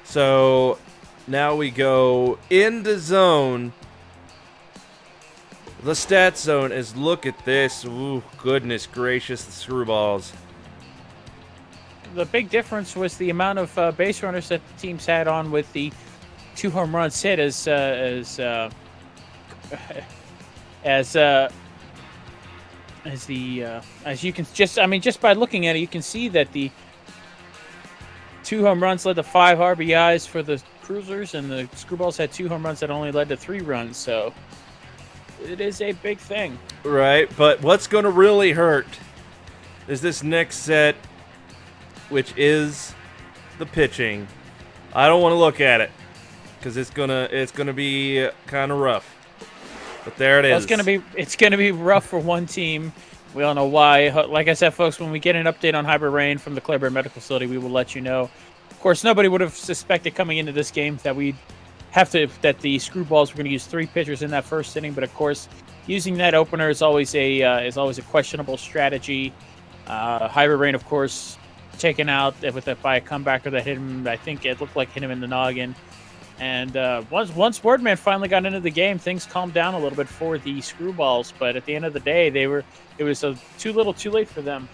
So now we go into zone. The stat zone is, look at this. Ooh, goodness gracious, the Screwballs. The big difference was the amount of base runners that the teams had on with the 2 home runs hit, as you can just by looking at it, you can see that the 2 home runs led to 5 RBIs for the Cruisers, and the Screwballs had 2 home runs that only led to 3 runs. So it is a big thing. Right, but what's going to really hurt is this next set, which is the pitching. I don't want to look at it because it's gonna be kind of rough. But there it is. Well, it's gonna be rough for one team. We all know why. Like I said, folks, when we get an update on Hybrid Rain from the Claiborne Medical Facility, we will let you know. Of course, nobody would have suspected coming into this game that we'd that the Screwballs were going to use 3 pitchers in that first inning, but of course, using that opener is always a questionable strategy. Hybrid Rain, of course, taken out by a comebacker that hit him. I think it looked like hit him in the noggin. And once Wordman finally got into the game, things calmed down a little bit for the Screwballs. But at the end of the day, it was too little, too late for them.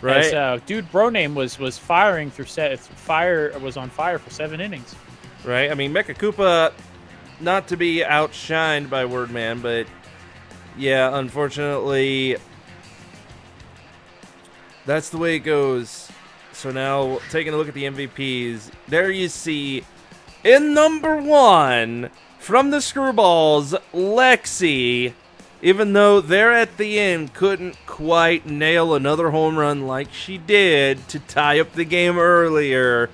Right. As, Dude, Bro Name was firing was on fire for 7 innings. Right. I mean, Mecha Koopa, not to be outshined by Wordman, but yeah, unfortunately, that's the way it goes. So now, taking a look at the MVPs, there you see, in number 1, from the Screwballs, Lexi, even though there at the end couldn't quite nail another home run like she did to tie up the game earlier.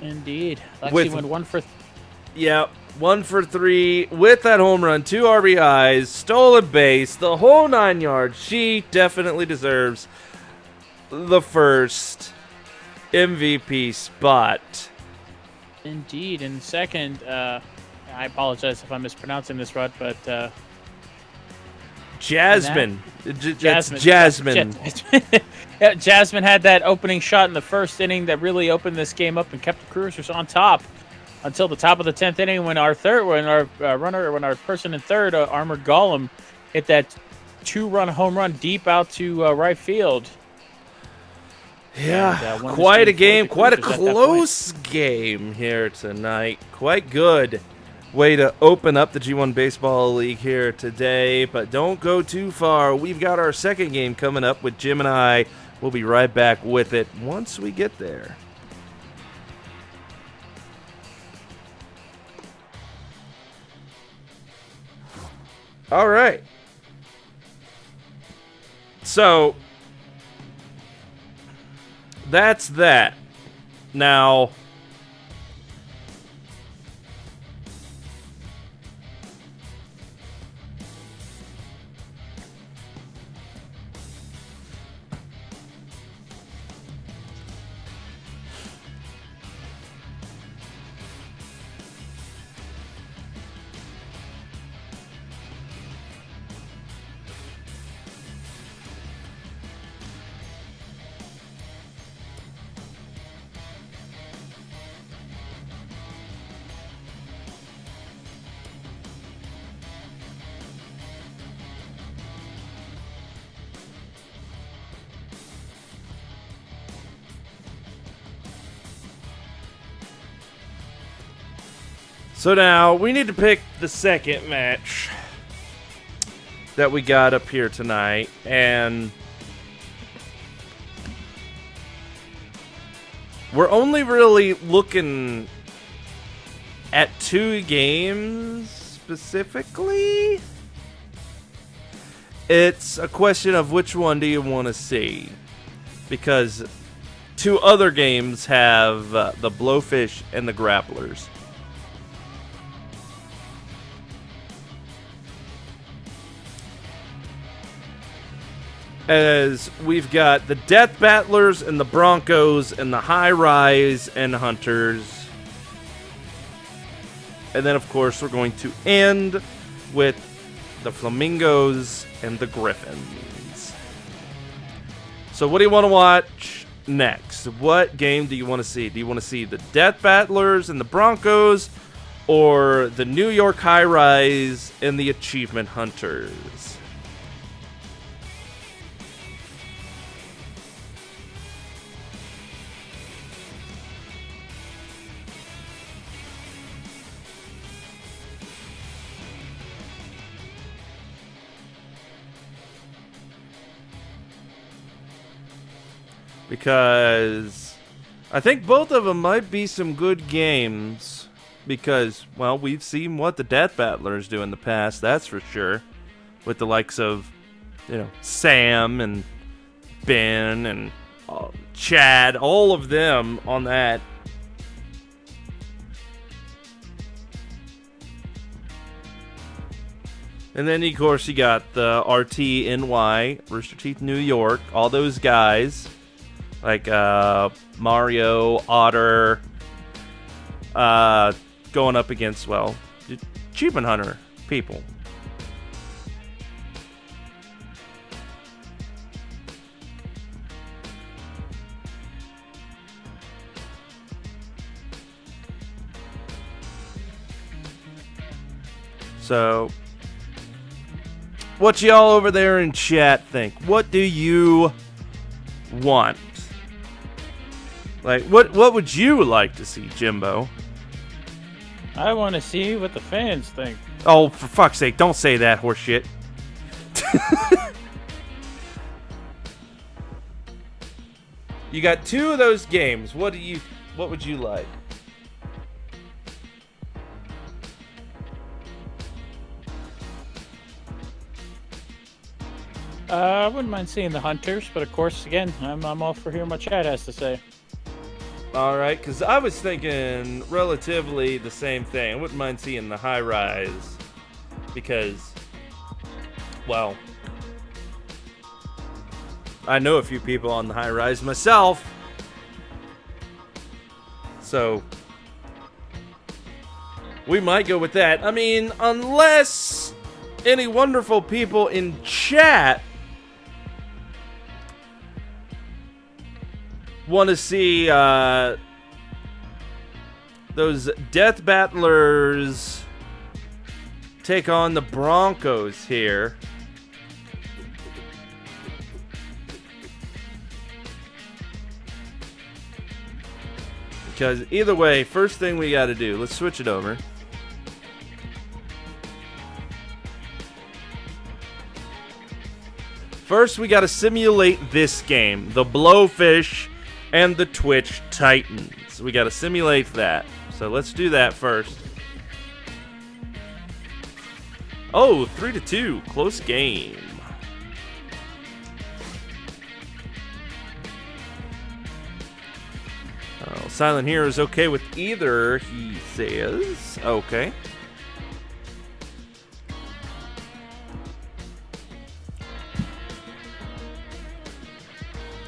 Indeed. Lexi went 1 for... Yeah, 1 for 3 with that home run, 2 RBIs, stolen base, the whole 9 yards. She definitely deserves the first MVP spot. Indeed. And second, I apologize if I'm mispronouncing this, Rod, but... Jasmine. Jasmine. Yeah, Jasmine had that opening shot in the first inning that really opened this game up and kept the Cruisers on top until the top of the 10th inning when our person in third, Armored Golem, hit that 2-run home run deep out to right field. Yeah, And, quite a game, quite a Cruisers at that close game here tonight. Quite good way to open up the G1 Baseball League here today, but don't go too far. We've got our second game coming up with Jim and I. We'll be right back with it once we get there. All right. So, that's that. Now, now we need to pick the second match that we got up here tonight, and we're only really looking at 2 games specifically. It's a question of which one do you want to see, because 2 other games have the Blowfish and the Grapplers. As we've got the Death Battlers and the Broncos and the High Rise and Hunters. And then, of course, we're going to end with the Flamingos and the Griffins. So what do you want to watch next? What game do you want to see? Do you want to see the Death Battlers and the Broncos, or the New York High Rise and the Achievement Hunters? Because I think both of them might be some good games. Because, well, we've seen what the Death Battlers do in the past, that's for sure. With the likes of, Sam and Ben and Chad, all of them on that. And then, of course, you got the RTNY, Rooster Teeth New York, all those guys. Like Mario, Otter, going up against, well, achievement hunter people. So, what y'all over there in chat think? What do you want? Like, what would you like to see, Jimbo? I want to see what the fans think. Oh, for fuck's sake, don't say that horseshit. You got 2 of those games. What would you like? I wouldn't mind seeing the Hunters, but of course, again, I'm all for hearing what Chad has to say. All right, because I was thinking relatively the same thing. I wouldn't mind seeing the high rise because, well, I know a few people on the high rise myself. So, we might go with that. I mean, unless any wonderful people in chat want to see those Death Battlers take on the Broncos here. Because either way, first thing we got to do, let's switch it over. First, we got to simulate this game, the Blowfish and the Twitch Titans. We got to simulate that. So let's do that first. Oh, 3-2, close game. Oh, Silent Hero is okay with either, he says. Okay.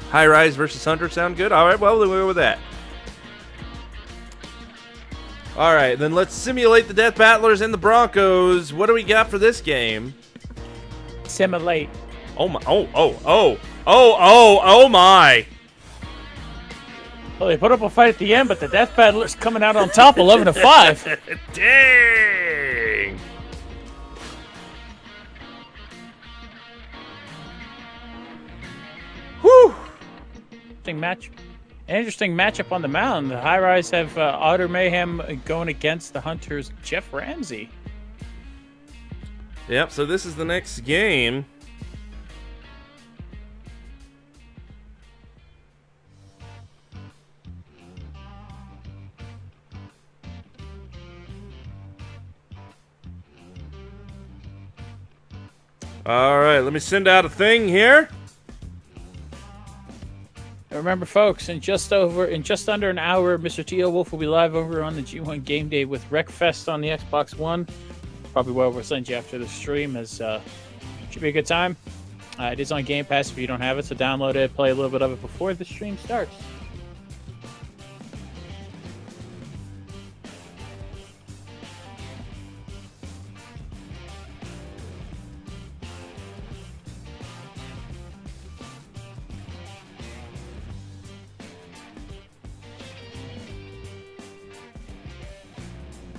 High Rise versus Hunter sound good? All right, well, then we'll go with that. All right, then let's simulate the Death Battlers and the Broncos. What do we got for this game? Simulate. Oh my! Oh my! Well, they put up a fight at the end, but the Death Battlers coming out on top, 11-5. Dang! Whew! Interesting matchup on the mound. The High Rise have Otter Mayhem going against the Hunters' Jeff Ramsey. Yep. So this is the next game. All right, let me send out a thing here. Remember, folks, in just under an hour, Mr. T.O. Wolf will be live over on the G1 Game Day with Wreckfest on the Xbox One. Probably what we'll send you after the stream. Should be a good time. It is on Game Pass if you don't have it, so download it, play a little bit of it before the stream starts.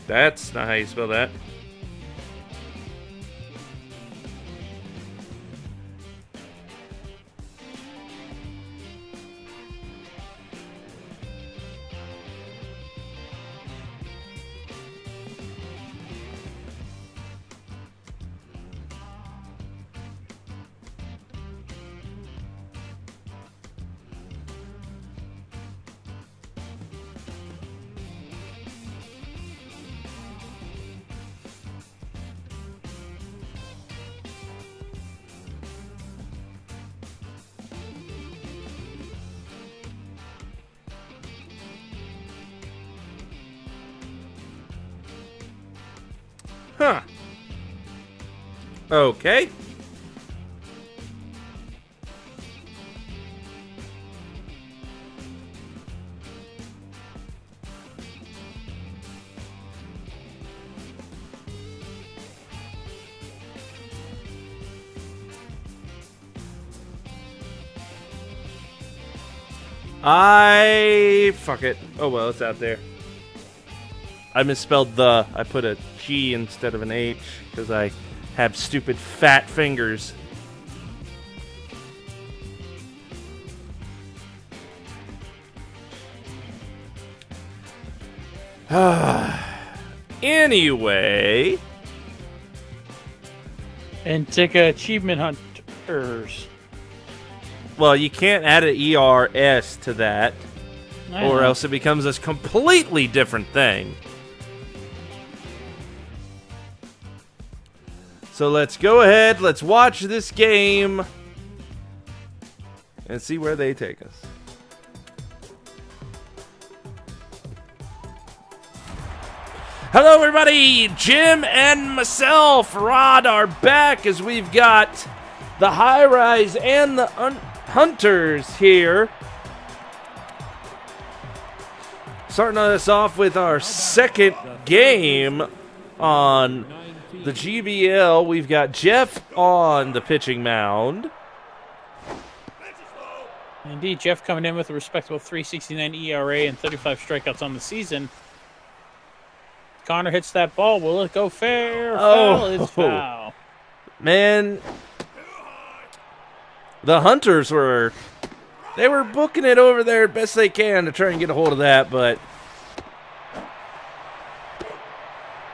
That's not how you spell that. Huh. Okay. Fuck it. Oh well, it's out there. I misspelled the. I put a G instead of an H because I have stupid fat fingers. Anyway. And take achievement hunters. Well, you can't add an ERS to that, I or know. else it becomes a completely different thing. So let's go ahead, let's watch this game, and see where they take us. Hello, everybody! Jim and myself, Rod, are back as we've got the High Rise and the Hunters here. Starting us off with our second game on the GBL. We've got Jeff on the pitching mound. Indeed, Jeff coming in with a respectable 3.69 ERA and 35 strikeouts on the season. Connor hits that ball. Will it go fair? Foul? It's foul. Man, the Hunters were booking it over there best they can to try and get a hold of that, but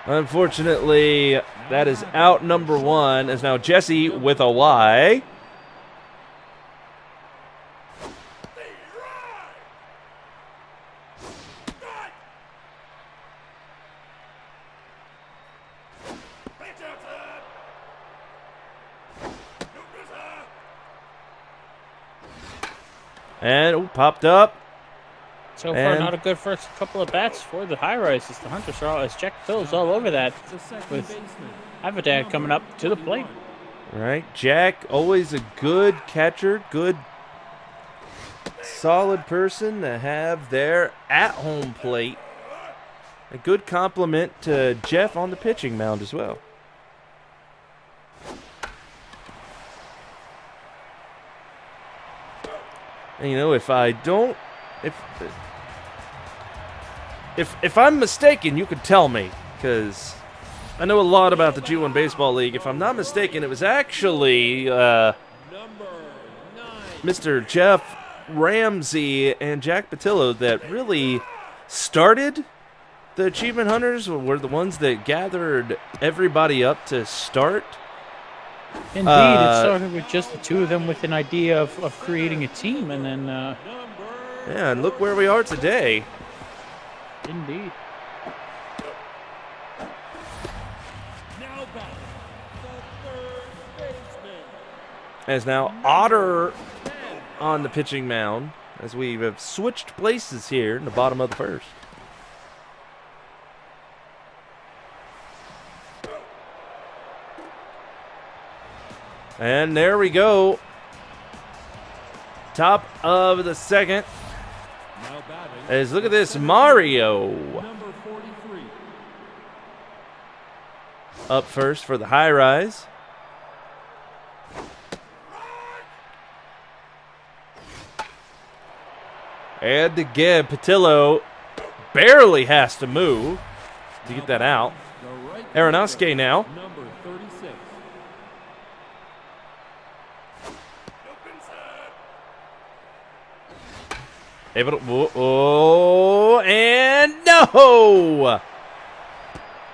unfortunately, that is out number one, as now Jesse with a Y. And popped up. So far, And- not a good first couple of bats for the High Rises. The Hunters are all, as Jack Phil's all over that, The second with baseman. Avidad coming up to the plate. Right, Jack, always a good catcher, good, solid person to have there at home plate. A good compliment to Jeff on the pitching mound as well. And, you know, if I'm mistaken, you could tell me, because I know a lot about the G1 Baseball League. If I'm not mistaken, it was actually Number 9. Mr. Jeff Ramsey and Jack Patillo that really started the Achievement Hunters, were the ones that gathered everybody up to start. Indeed, it started with just the two of them with an idea of creating a team, and then, Yeah, and look where we are today. indeed. Now batting, the third baseman. As now Otter on the pitching mound, as we have switched places here in the bottom of the first. And there we go. Top of the second. Now batting, As look at this, Mario number 43. up first for the High Rise. And again, Patillo barely has to move to get that out. The right Aronofsky now. number 36. Able to, and no!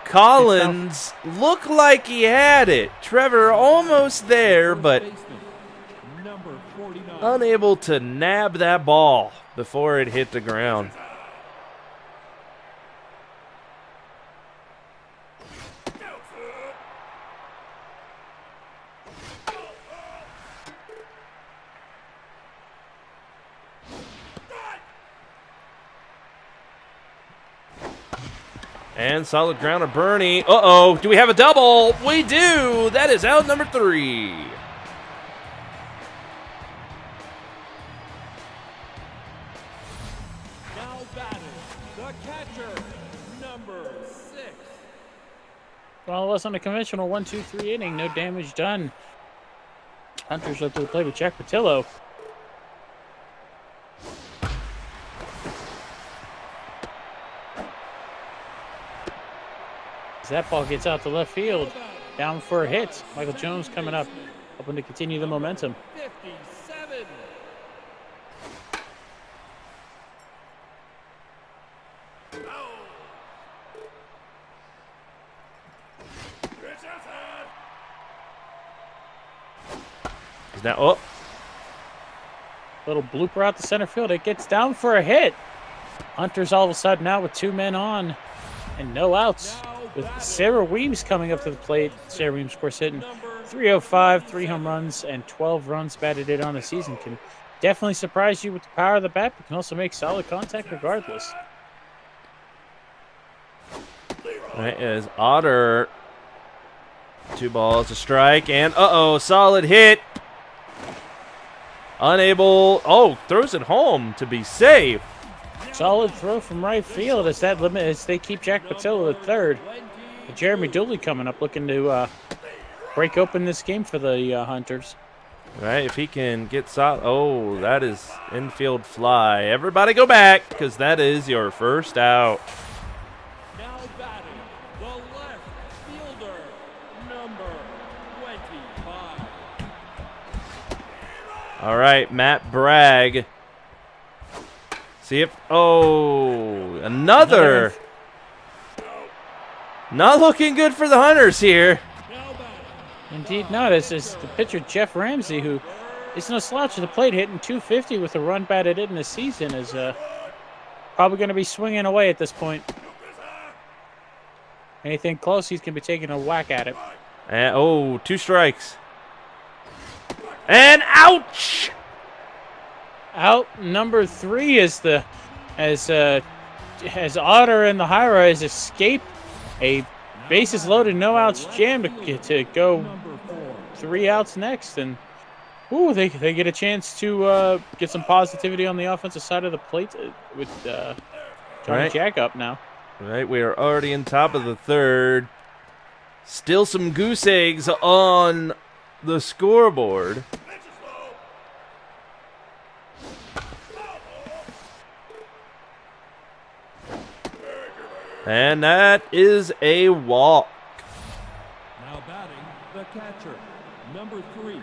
Collins looked like he had it. Trevor almost there, but Baseman, number 49. unable to nab that ball before it hit the ground. And solid grounder, Bernie. Uh-oh, do we have a double? We do! That is out number 3. Now batting, the catcher, number 6. Well, it wasn't a conventional 1-2-3 inning. No damage done. Hunters up to the plate with Jack Patillo. As that ball gets out to left field, down for a hit. Michael Jones coming up, hoping to continue the momentum. 57. He's now, oh, Little blooper out to center field. It gets down for a hit. Hunter's all of a sudden now with 2 men on and no outs. With Sarah Weems coming up to the plate. Sarah Weems, of course, hitting .305, 3 home runs, and 12 runs batted in on the season. Can definitely surprise you with the power of the bat, but can also make solid contact regardless. all right, is Otter. 2 balls, a strike, and solid hit. Unable, throws it home to be safe. Solid throw from right field as they keep Jack Patillo at third. Jeremy Dooley coming up looking to break open this game for the Hunters. All right, if he can get solid. Oh, that is infield fly. Everybody go back because that is your first out. Now batting, the left fielder, number 25. All right, Matt Bragg. See if, another. Not looking good for the Hunters here. Indeed not. This is the pitcher Jeff Ramsey, who is no slouch at the plate, hitting .250 with a run batted in the season, is probably going to be swinging away at this point. Anything close, he's going to be taking a whack at it. And, 2 strikes. And ouch! Out number 3 is as Otter and the high rise escape a bases loaded, no outs jam to go 3 outs next, and they get a chance to get some positivity on the offensive side of the plate with Johnny Jack up now. All right, we are already in top of the 3rd. Still some goose eggs on the scoreboard. And that is a walk. Now batting, the catcher, number 3.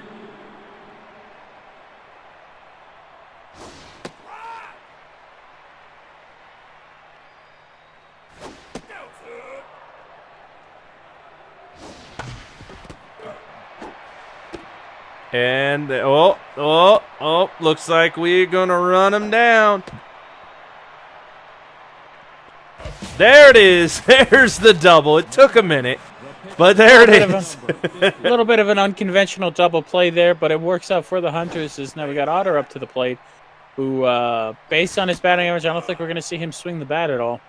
And, looks like we're going to run him down. There it is. There's the double. It took a minute, but there it is. A little bit of an unconventional double play there, but it works out for the Hunters as now we got Otter up to the plate, who, based on his batting average, I don't think we're going to see him swing the bat at all.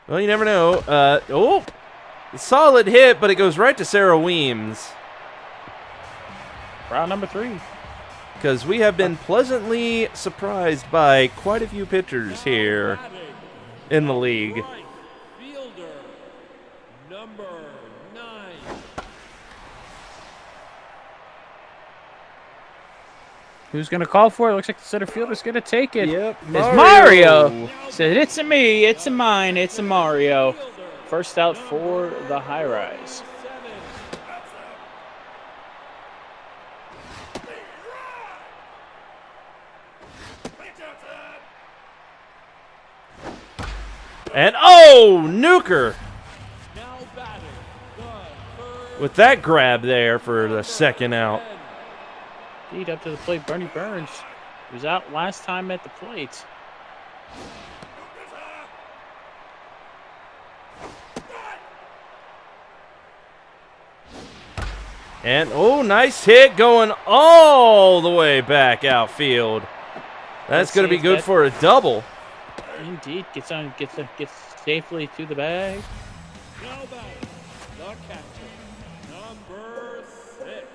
Well, you never know. Solid hit, but it goes right to Sarah Weems. Round number 3. Because we have been pleasantly surprised by quite a few pitchers here in the league. Right fielder, number 9. Who's going to call for it? Looks like the center fielder's going to take it. Yep, It's Mario. Said, it's a me, it's a mine, it's a Mario. First out for the high rise. And Nuker Now batting, the 3rd. with that grab there for the second out. Lead up to the plate, Bernie Burns, who was out last time at the plate. And nice hit going all the way back outfield. That's going to be good for a double. Indeed, gets safely to the bag. Now batting, the catcher, number 6.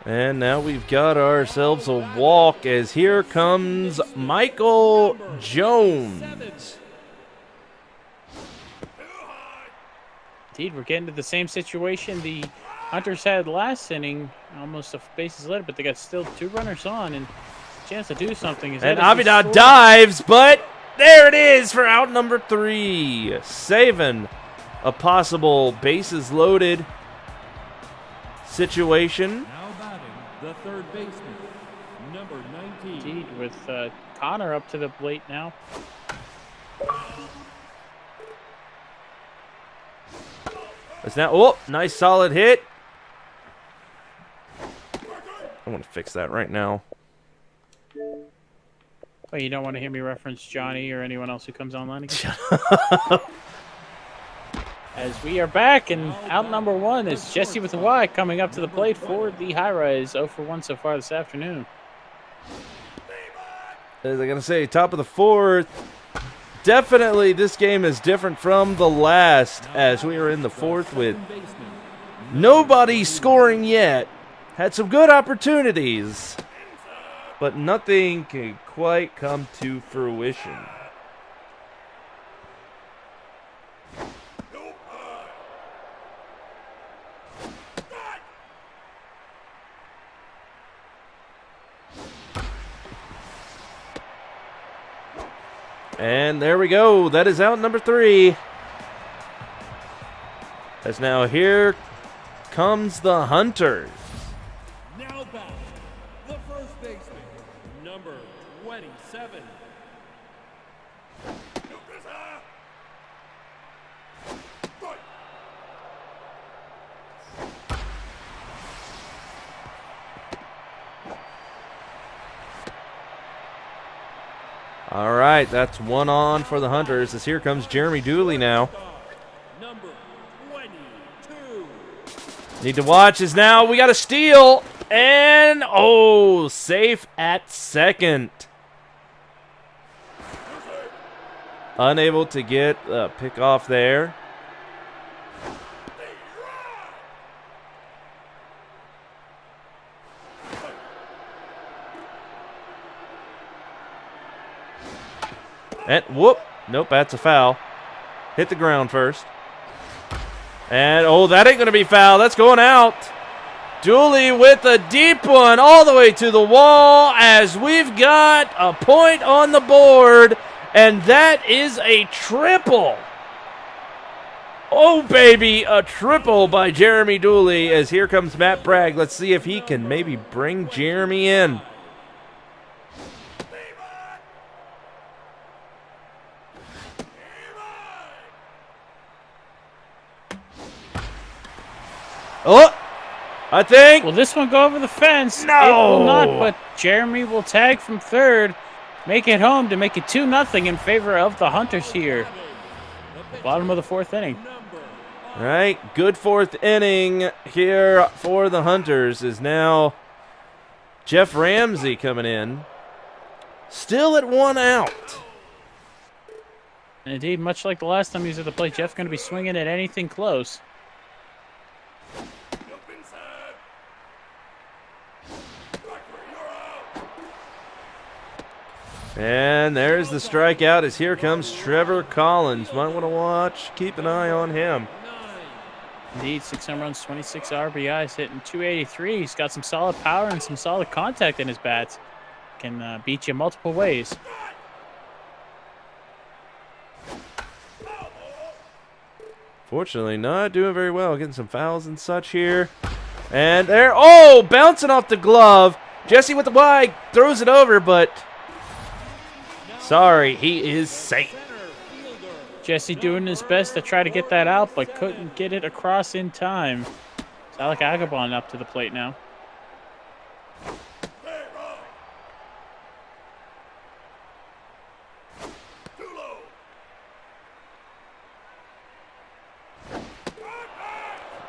And now we've got ourselves a walk as here comes Michael Jones. Indeed, we're getting to the same situation the Hunters had last inning, almost a bases loaded, but they got still 2 runners on and a chance to do something. And Avidad dives, but there it is for out number 3, saving a possible bases loaded situation. Now batting, the third baseman, number 19. Indeed, with Connor up to the plate now. It's now, oh, nice solid hit. I want to fix that right now. Oh, you don't want to hear me reference Johnny or anyone else who comes online again? As we are back, and out number 1 is Jesse with a Y coming up to the plate for the high rise. 0 for 1 so far this afternoon. As I'm going to say, top of the 4th. Definitely this game is different from the last, as we are in the 4th with nobody scoring yet. Had some good opportunities, but nothing can quite come to fruition. And there we go. That is out number 3. As now here comes the Hunters. Now back, the first baseman, number 27. All right, that's 1 on for the Hunters as here comes Jeremy Dooley now. Number 22. Need to watch as now we got a steal, and oh, safe at second. Unable to get a pick off there. And whoop, nope, that's a foul. Hit the ground first. And oh, that ain't gonna be foul. That's going out. Dooley with a deep one all the way to the wall as we've got a point on the board, and that is a triple. Oh, baby, a triple by Jeremy Dooley as here comes Matt Bragg. Let's see if he can maybe bring Jeremy in. Oh, I think. Will this one go over the fence? No. It will not, but Jeremy will tag from third, make it home to make it 2-0 in favor of the Hunters here. Bottom of the 4th inning. All right, good 4th inning here for the Hunters is now Jeff Ramsey coming in. Still at 1 out. And indeed, much like the last time he was at the plate, Jeff's going to be swinging at anything close. And there's the strikeout as here comes Trevor Collins. Might want to watch, keep an eye on him. Indeed, 6 home runs, 26 RBIs, hitting 283. He's got some solid power and some solid contact in his bats. Can beat you multiple ways. Fortunately, not doing very well. Getting some fouls and such here. And there, oh, bouncing off the glove. Jesse with the Y throws it over, but sorry, he is safe. Jesse doing his best to try to get that out, but couldn't get it across in time. Alec Agabon up to the plate now.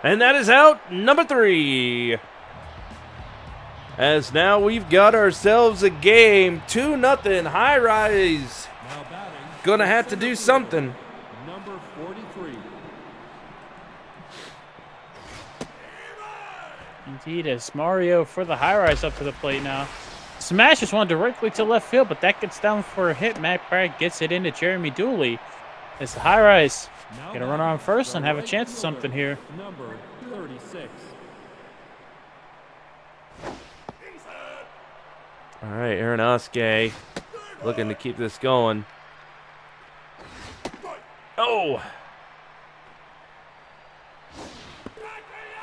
And that is out number 3. As now we've got ourselves a game. 2-0 high rise. Now batting, Gonna have to do something. number 43. Indeed, as Mario for the high rise up to the plate now. Smashes one directly to left field, but that gets down for a hit. Matt Bragg gets it into Jeremy Dooley. As the high rise get a runner on first and have a chance at something here. Number 36. All right, Aronofsky looking to keep this going. Oh!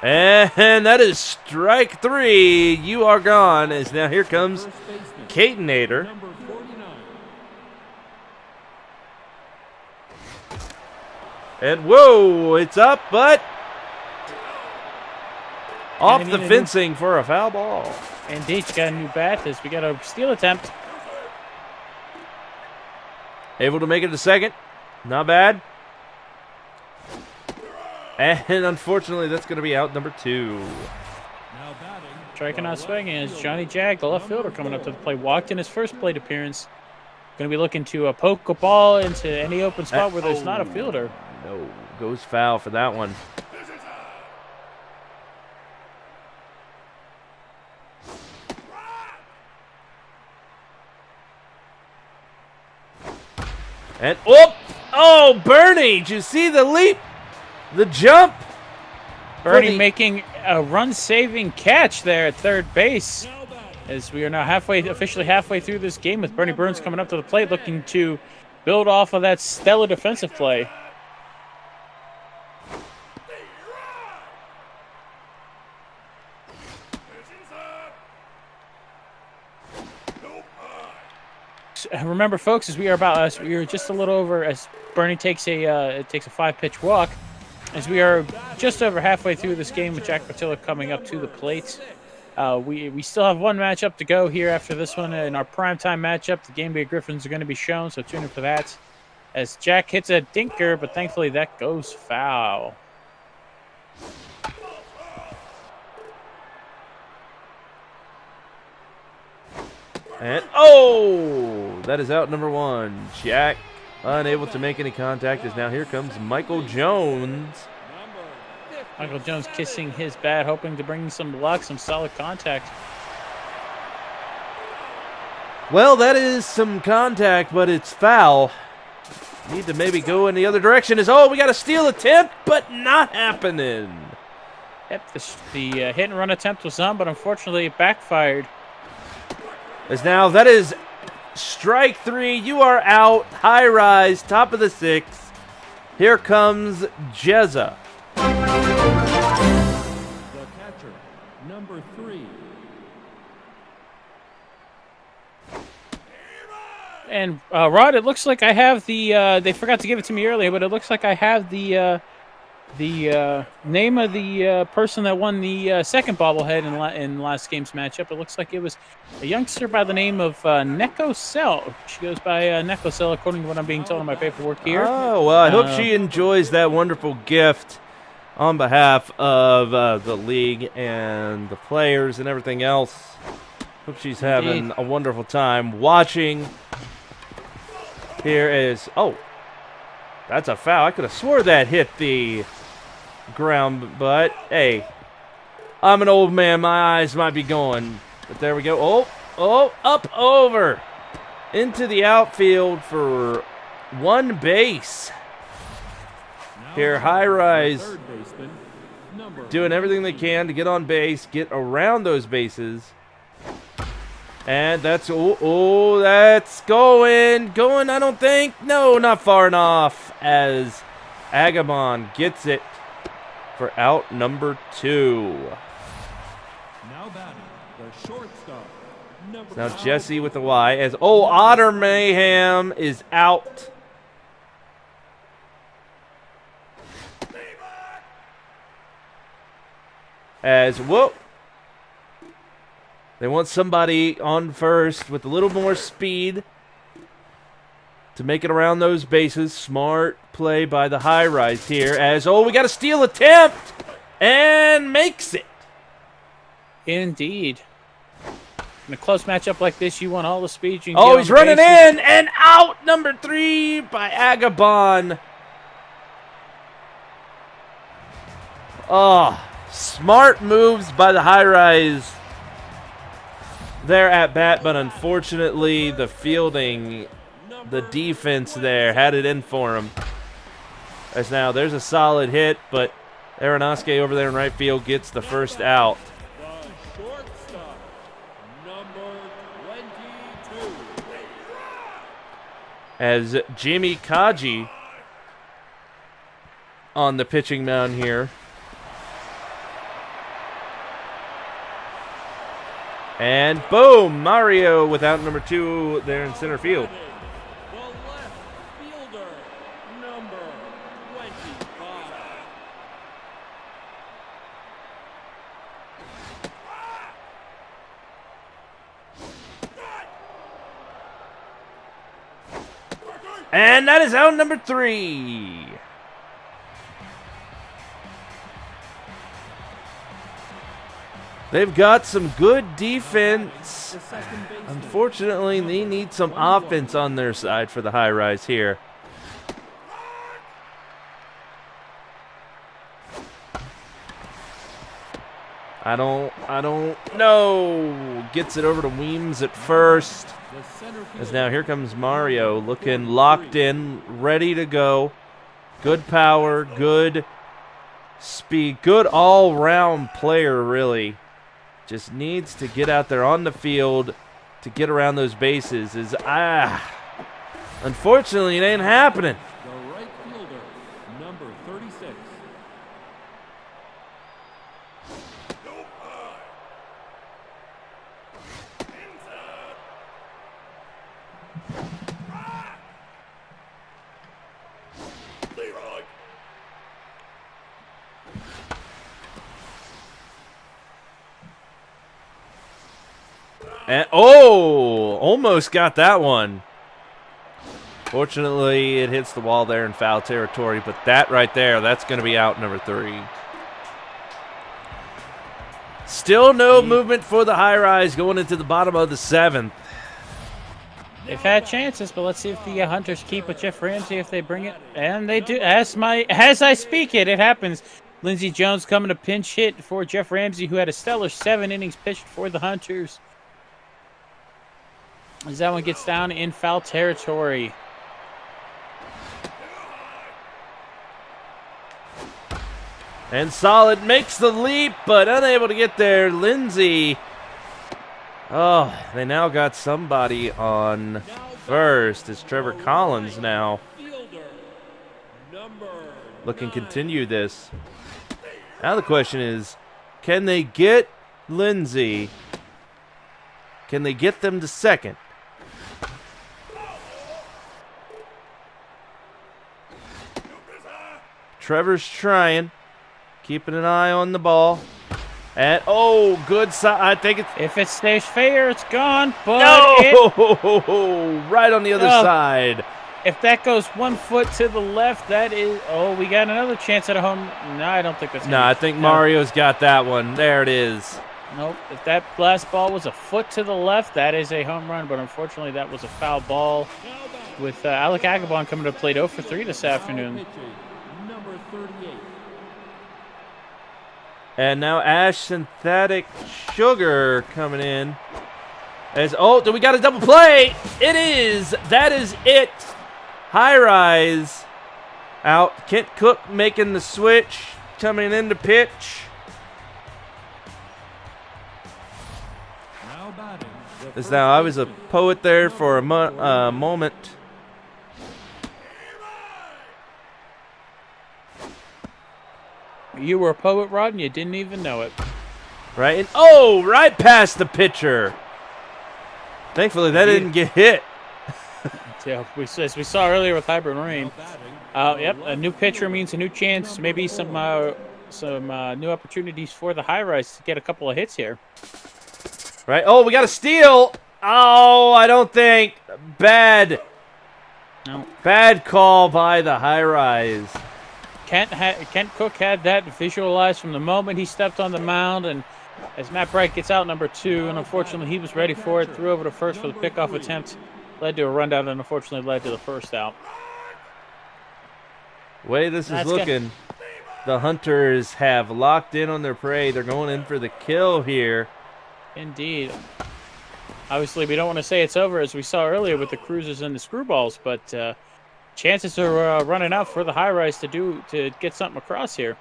And that is strike 3. You are gone. As now here comes First baseman, Cadenator. number 49. And whoa, it's up, but off the fencing for a foul ball. Indeed, you got a new bat as we got a steal attempt. Able to make it to second. Not bad. And unfortunately, that's going to be out number 2. Now batting. Striking out swinging is Johnny Jag, the left fielder, coming up to the plate. Walked in his first plate appearance. Going to be looking to poke a ball into any open spot where there's not a fielder. No, goes foul for that one. And oh, Bernie, did you see the leap? The jump? Bernie making a run-saving catch there at third base. As we are now officially halfway through this game with Bernie Burns coming up to the plate looking to build off of that stellar defensive play. Remember, folks, as we are just a little over as Bernie takes a 5-pitch walk, as we are just over halfway through this game with Jack Patillo coming up to the plate. We still have one matchup to go here after this one in our primetime matchup. The Indy Griffins are going to be shown, so tune in for that. As Jack hits a dinker, but thankfully that goes foul. And oh, that is out number 1. Jack unable to make any contact as now here comes Michael Jones. Michael Jones kissing his bat, hoping to bring some luck, some solid contact. Well, that is some contact, but it's foul. Need to maybe go in the other direction. We got a steal attempt, but not happening. Yep, the hit and run attempt was on, but unfortunately it backfired. As now that is strike 3. You are out. High rise, top of the 6th. Here comes Jezza. The catcher, number 3. And Rod, it looks like I have the. They forgot to give it to me earlier, but it looks like I have the name of the person that won the second bobblehead in last game's matchup. It looks like it was a youngster by the name of Neko Cell. She goes by Neko Cell, according to what I'm being told in my paperwork here. Oh, well, I hope she enjoys that wonderful gift on behalf of the league and the players and everything else. Hope she's having a wonderful time watching. Here is, that's a foul. I could have swore that hit the ground, but hey, I'm an old man. My eyes might be going, but there we go. Up over into the outfield for one base. Here, high rise, Third baseman, number doing everything they can to get on base, get around those bases. And that's, that's going, I don't think. No, not far enough as Agabon gets it for out number 2. Now batting, the shortstop, number Now Jesse with the Y as, Otter Mayhem is out. As, they want somebody on first with a little more speed to make it around those bases. Smart play by the high rise here as, we got a steal attempt and makes it. Indeed. In a close matchup like this, you want all the speed you can get. He's running in and out. Number 3 by Agabon. Smart moves by the high rise there at bat, but unfortunately the fielding, the defense there had it in for him. As now there's a solid hit, but Aronofsky over there in right field gets the first out. The shortstop, number 22. As Jimmy Kaji on the pitching mound here. And boom, Mario with out number 2 there in center field. The left fielder, number 25. And that is out number 3. They've got some good defense. Unfortunately, they need some offense on their side for the high rise here. I don't know. Gets it over to Weems at first. As now here comes Mario looking locked in, ready to go. Good power, good speed, good all-round player, really. Just needs to get out there on the field to get around those bases. Unfortunately, it ain't happening. The right fielder, number 36. And, almost got that one. Fortunately, it hits the wall there in foul territory, but that right there, that's going to be out number 3. Still no movement for the high rise going into the bottom of the 7th. They've had chances, but let's see if the Hunters keep with Jeff Ramsey if they bring it. And they do. As I speak it happens. Lindsey Jones coming to pinch hit for Jeff Ramsey, who had a stellar 7 innings pitched for the Hunters. As that one gets down in foul territory. And Solid makes the leap, but unable to get there. Lindsey. Oh, they now got somebody on first. It's Trevor Collins now. Looking to continue this. Now the question is, can they get Lindsey? Can they get them to second? Trevor's trying, keeping an eye on the ball. And good side. I think it's. If it stays fair, it's gone. But no, right on the other side. If that goes 1 foot to the left, that is. Oh, we got another chance at a home. No, I don't think that's. No, I think Mario's got that one. There it is. Nope. If that last ball was a foot to the left, that is a home run. But unfortunately, that was a foul ball. With Alec Agabon coming to plate 0 for 3 this afternoon. Number 38. And now Ash Synthetic Sugar coming in. Do we got a double play? It is. That is it. High rise out. Kent Cook making the switch, coming in to pitch. Now batting. As now I was a poet there for a moment. You were a poet, Rod, and you didn't even know it. Right? And right past the pitcher. Thankfully, that didn't get hit. Yeah, as we saw earlier with Hybrid Rain. Yep, a new pitcher means a new chance, maybe some new opportunities for the high rise to get a couple of hits here. Right? We got a steal. I don't think. Bad call by the high rise. Kent Cook had that visualized from the moment he stepped on the mound, and as Matt Bright gets out number 2, and unfortunately he was ready for it, threw over to first for the pickoff attempt, led to a rundown, and unfortunately led to the first out. Way this is looking, The Hunters have locked in on their prey. They're going in for the kill here. Indeed. Obviously, we don't want to say it's over, as we saw earlier with the cruisers and the screwballs, but chances are running out for the high-rise to get something across here.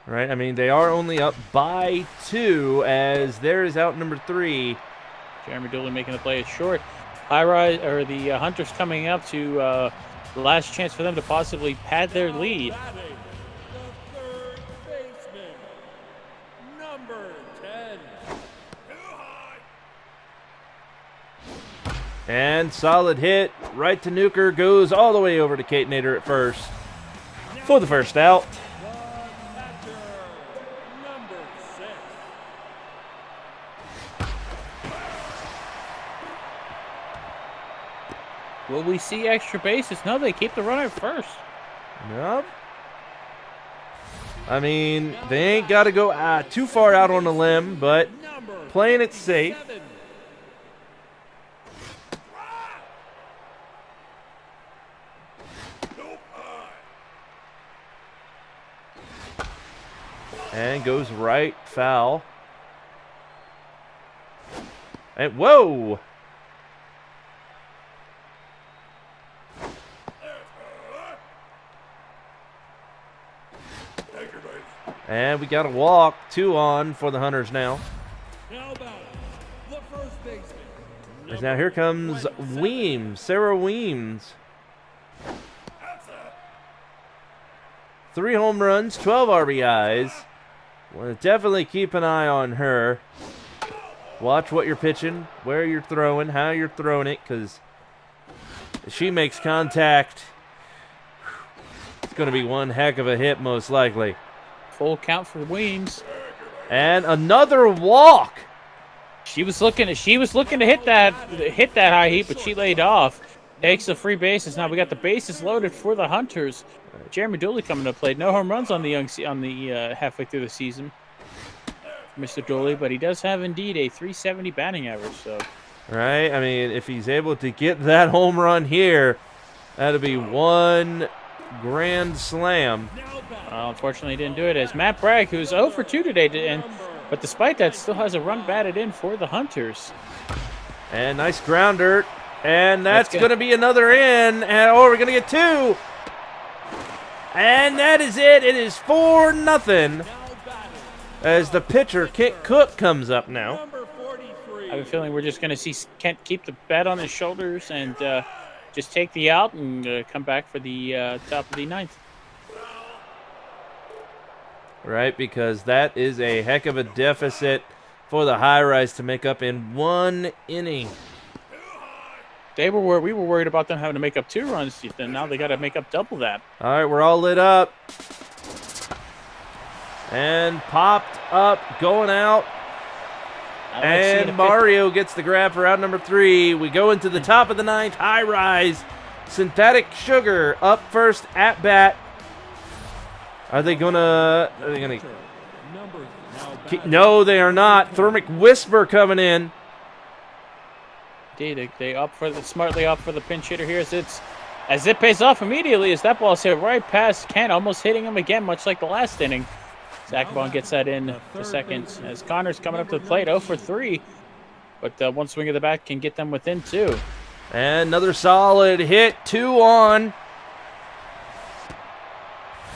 Right, I mean, they are only up by 2 as there is out number 3. Jeremy Dooley making the play short. High-rise, or the Hunters coming up to the last chance for them to possibly pad their lead. Batting, the third baseman, number 10. And solid hit right to Nuker, goes all the way over to Kate Nader at first for the first out. The catcher, number 6. Will we see extra bases? No, they keep the runner at first. Nope. I mean, they ain't got to go too far out on the limb, but playing it safe. 7. And goes right, foul. And whoa! And we got a walk, 2 on for the Hunters now. Now batting, the first baseman. And now here comes Weems, Sarah Weems. 3 home runs, 12 RBIs. Want to definitely keep an eye on her. Watch what you're pitching, where you're throwing, how you're throwing it, because if she makes contact, it's going to be one heck of a hit most likely. Full count for Weems. And another walk. She was looking to hit that high heat, but she laid off. Takes the free bases. Now we got the bases loaded for the Hunters. Jeremy Dooley coming to play. No home runs on the halfway through the season, Mr. Dooley, but he does have indeed a 370 batting average. So, right. I mean, if he's able to get that home run here, that'll be one grand slam. Unfortunately, he didn't do it. As Matt Bragg, who's 0 for 2 today, but despite that, still has a run batted in for the Hunters. And nice grounder. And that's going to be another in. And we're going to get 2. And that is it. It is 4-0. As the pitcher, Kent Cook, comes up now. I have a feeling we're just going to see Kent keep the bat on his shoulders and just take the out and come back for the top of the 9th. Right, because that is a heck of a deficit for the high-rise to make up in 1 inning. We were worried about them having to make up 2 runs. Then now they got to make up double that. All right, we're all lit up. And popped up, going out. And Mario gets the grab for out number 3. We go into the top of the 9th. High-rise. Synthetic Sugar up first at bat. Are they gonna? No, they are not. Thermic Whisper coming in. Indeed, they smartly opt for the pinch hitter here as it pays off immediately as that ball's hit right past Kent, almost hitting him again, much like the last inning. Zachbon gets that in to second as Connor's coming up to the plate, 0 for 3, but one swing of the bat can get them within 2. And another solid hit, 2 on.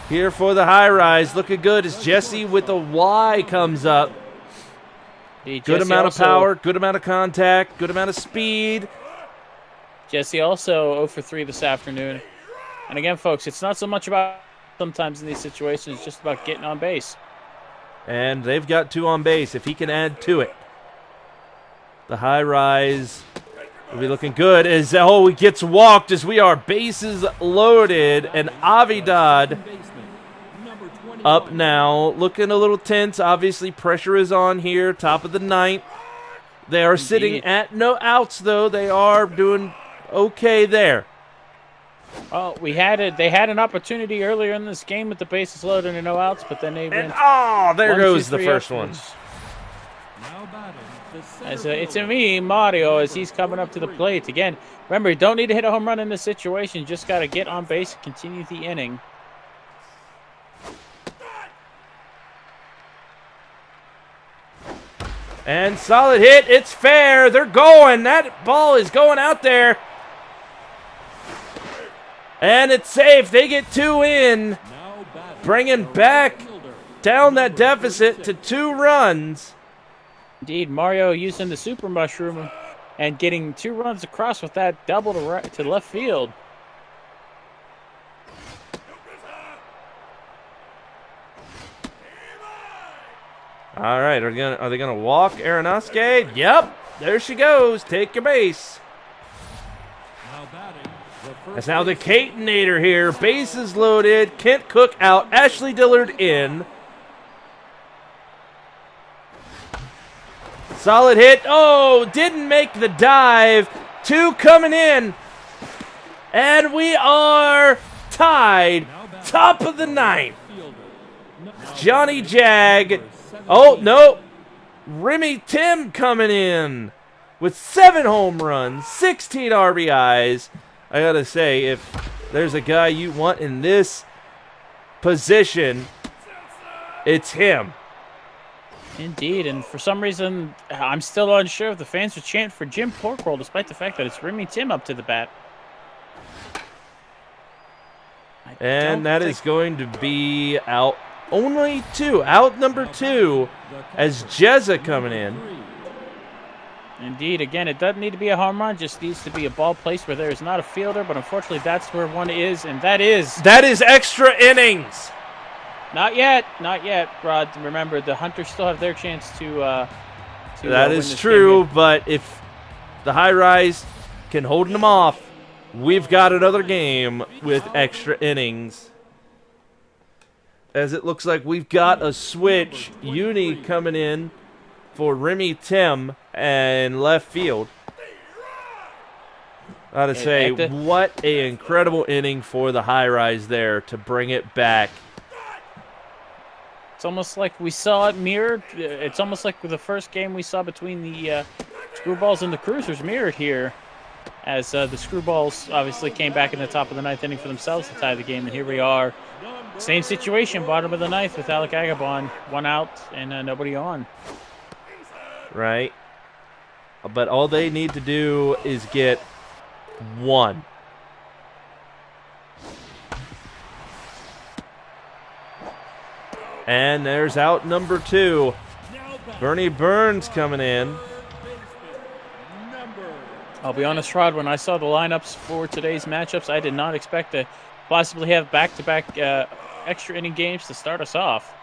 Here for the high-rise, looking good as Jesse with the Y comes up. Good amount of power, good amount of contact, good amount of speed. Jesse also 0 for 3 this afternoon. And again, folks, it's not so much about sometimes in these situations, it's just about getting on base. And they've got 2 on base if he can add to it. The high-rise will be looking good as, he gets walked as we are bases loaded. And Avidad up now, looking a little tense. Obviously, pressure is on here, top of the 9th. They are sitting at no outs, though. They are doing okay there. Well, they had an opportunity earlier in this game with the bases loaded and no outs, but then they went. There goes the first one. As it's me, Mario, as he's coming up to the plate again. Remember, you don't need to hit a home run in this situation. You just got to get on base and continue the inning. And solid hit. It's fair. They're going. That ball is going out there. And it's safe. They get 2 in. Bringing back down that deficit to 2 runs. Indeed, Mario using the super mushroom and getting 2 runs across with that double to left field. All right, are they gonna walk Aronofsky? Yep, there she goes. Take your base. That's now the Catinator here. Bases loaded. Kent Cook out. Ashley Dillard in. Solid hit. Oh, didn't make the dive. 2 coming in. And we are tied. Top of the 9th. Johnny Jag. Oh, no. Remy Tim coming in with 7 home runs, 16 RBIs. I got to say, if there's a guy you want in this position, it's him. Indeed, and for some reason, I'm still unsure if the fans would chant for Jim Porkroll, despite the fact that it's Remy Tim up to the bat. And that is going to be out only 2. Out number 2 as Jezza coming in. Indeed, again, it doesn't need to be a home run, just needs to be a ball placed where there is not a fielder, but unfortunately that's where one is, and that is extra innings. Not yet, Rod. Remember, the Hunters still have their chance to that is true, but if the high rise can hold them off, we've got another game with extra innings. As it looks like we've got a switch. Uni coming in for Remy Tim and left field. I gotta say, what an incredible inning for the high rise there to bring it back. It's almost like we saw it mirrored. It's almost like the first game we saw between the Screwballs and the Cruisers mirrored here, as the Screwballs obviously came back in the top of the 9th inning for themselves to tie the game, and here we are. Same situation, bottom of the 9th with Alec Agabon, 1 out and nobody on. Right. But all they need to do is get 1. And there's out number 2. Bernie Burns coming in. I'll be honest, Rod, when I saw the lineups for today's matchups, I did not expect to possibly have back-to-back extra inning games to start us off.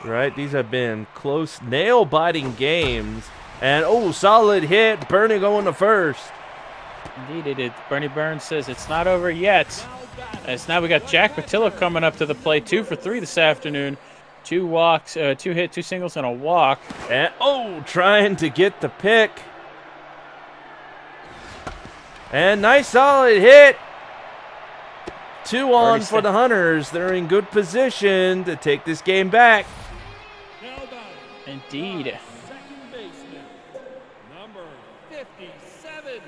Right, these have been close, nail-biting games. And, oh, solid hit. Bernie going to first. Indeed, it did. Bernie Burns says it's not over yet. As now we got Jack Patillo coming up to the plate, 2 for 3 this afternoon. 2 walks, 2 hit, 2 singles, and a walk. And, oh, trying to get the pick. And nice solid hit. 2 on for the Hunters. They're in good position to take this game back. Indeed. Second baseman, number 57.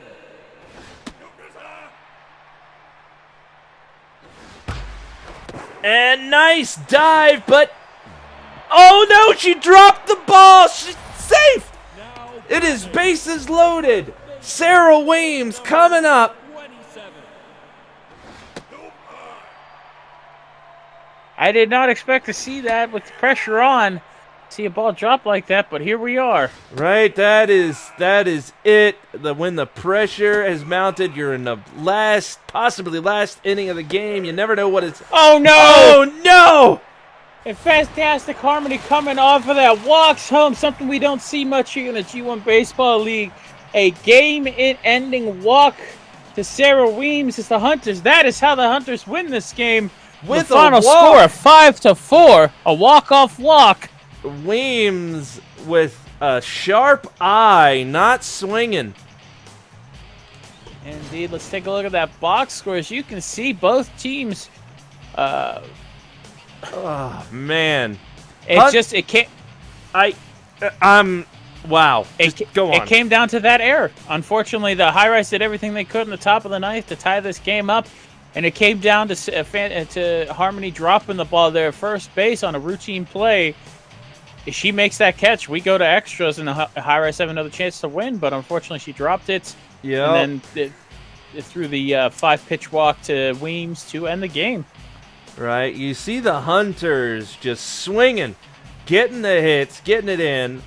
And nice dive, but oh no, she dropped the ball. She's safe. It is bases loaded. Sarah Weems coming up. I did not expect to see that with the pressure on. See a ball drop like that, but here we are. Right, that is it. When the pressure has mounted, you're in the possibly last inning of the game. You never know what it's. Oh no! Oh no! And fantastic harmony coming off of that. Walks home, something we don't see much here in the G1 Baseball League. A game-ending walk to Sarah Weems as the Hunters. That is how the Hunters win this game. With the final a walk. score, 5-4. A walk-off walk. Weems with a sharp eye, not swinging. Indeed, let's take a look at that box score. As you can see, both teams. Oh man, it can't. Wow. Go on. It came down to that error. Unfortunately, the High-Rise did everything they could in the top of the 9th to tie this game up, and it came down to Harmony dropping the ball there at first base on a routine play. if she makes that catch, we go to extras, and the High-Rise have another chance to win. But unfortunately, she dropped it. Yeah. And then it threw the 5-pitch walk to Weems to end the game. Right. You see the Hunters just swinging, getting the hits, getting it in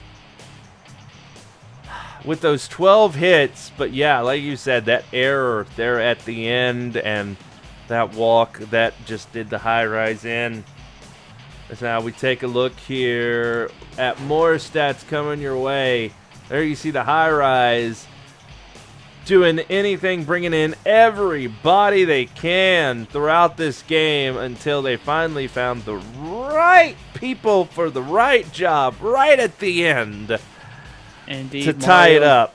with those 12 hits. But yeah, like you said, that error there at the end and that walk that just did the High-Rise in. So now we take a look here at more stats coming your way. There you see the High-Rise doing anything, bringing in everybody they can throughout this game until they finally found the right people for the right job right at the end. Indeed, to tie it up.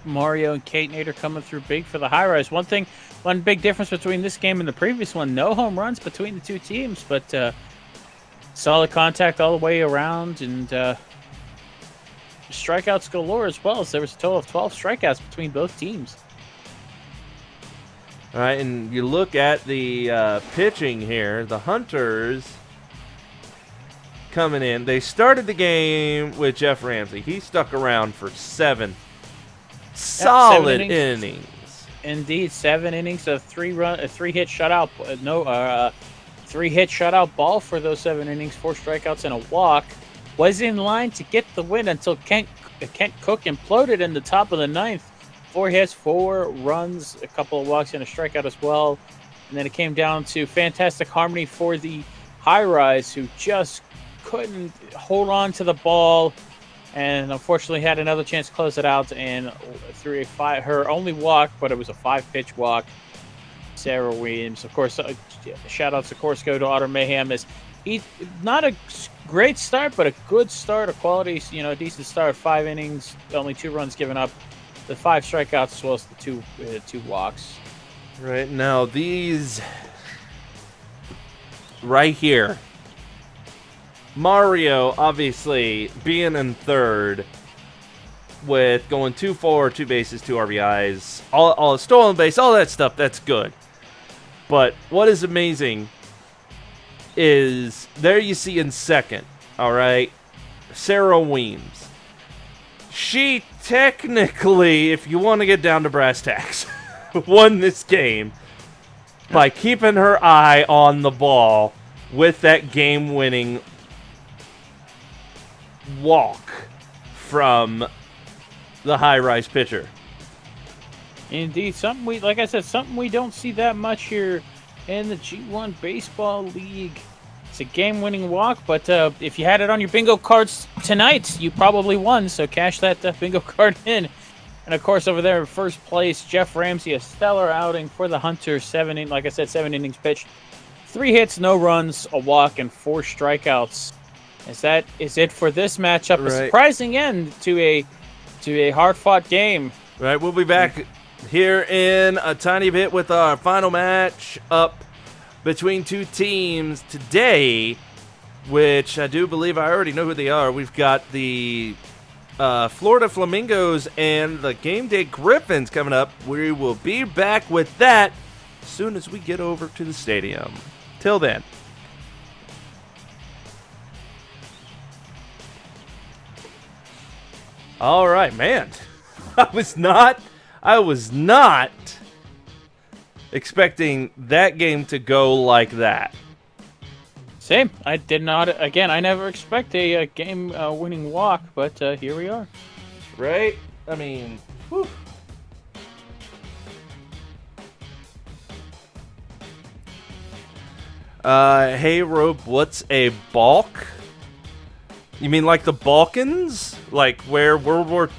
Mario and Kate Nader coming through big for the High-Rise. One big difference between this game and the previous one, no home runs between the two teams, but solid contact all the way around, and strikeouts galore as well, as there was a total of 12 strikeouts between both teams. All right, and you look at the pitching here, the Hunters coming in. They started the game with Jeff Ramsey. He stuck around for 7 solid innings. Indeed, 7 innings, a 3-hit shutout, 3-hit shutout ball for those 7 innings, 4 strikeouts and a walk. Was in line to get the win until Kent Cook imploded in the top of the 9th. 4 hits, 4 runs, a couple of walks and a strikeout as well. And then it came down to fantastic harmony for the High-Rise, who just couldn't hold on to the ball, and unfortunately had another chance to close it out and threw her only walk, but it was a 5-pitch walk. Sarah Williams, of course, shout-outs, of course, go to Otter Mayhem. Not a great start, but a good start, a quality, decent start. 5 innings, only 2 runs given up, the 5 strikeouts as well as the 2 walks. Right now, these right here, Mario obviously being in third with going 2-4, 2 bases, 2 RBIs, all stolen base, all that stuff. That's good. But what is amazing is there you see in second, all right, Sarah Weems. She technically, if you want to get down to brass tacks, won this game by keeping her eye on the ball with that game-winning walk from the High-Rise pitcher. Indeed, something we don't see that much here in the G1 Baseball League. It's a game-winning walk, but if you had it on your bingo cards tonight, you probably won, so cash that bingo card in. And, of course, over there in first place, Jeff Ramsey, a stellar outing for the Hunters. 7 innings pitched, 3 hits, no runs, a walk, and 4 strikeouts. Is it for this matchup? Right. A surprising end to a hard-fought game. Right, we'll be back here in a tiny bit with our final match up between 2 teams today, which I do believe I already know who they are. We've got the Florida Flamingos and the Game Day Griffins coming up. We will be back with that as soon as we get over to the stadium. Till then. All right, man. I was not expecting that game to go like that. Same. I did not. Again, I never expect a game-winning walk, but here we are. Right? I mean, whew. Hey, Rope, what's a balk? You mean like the Balkans? Like where World War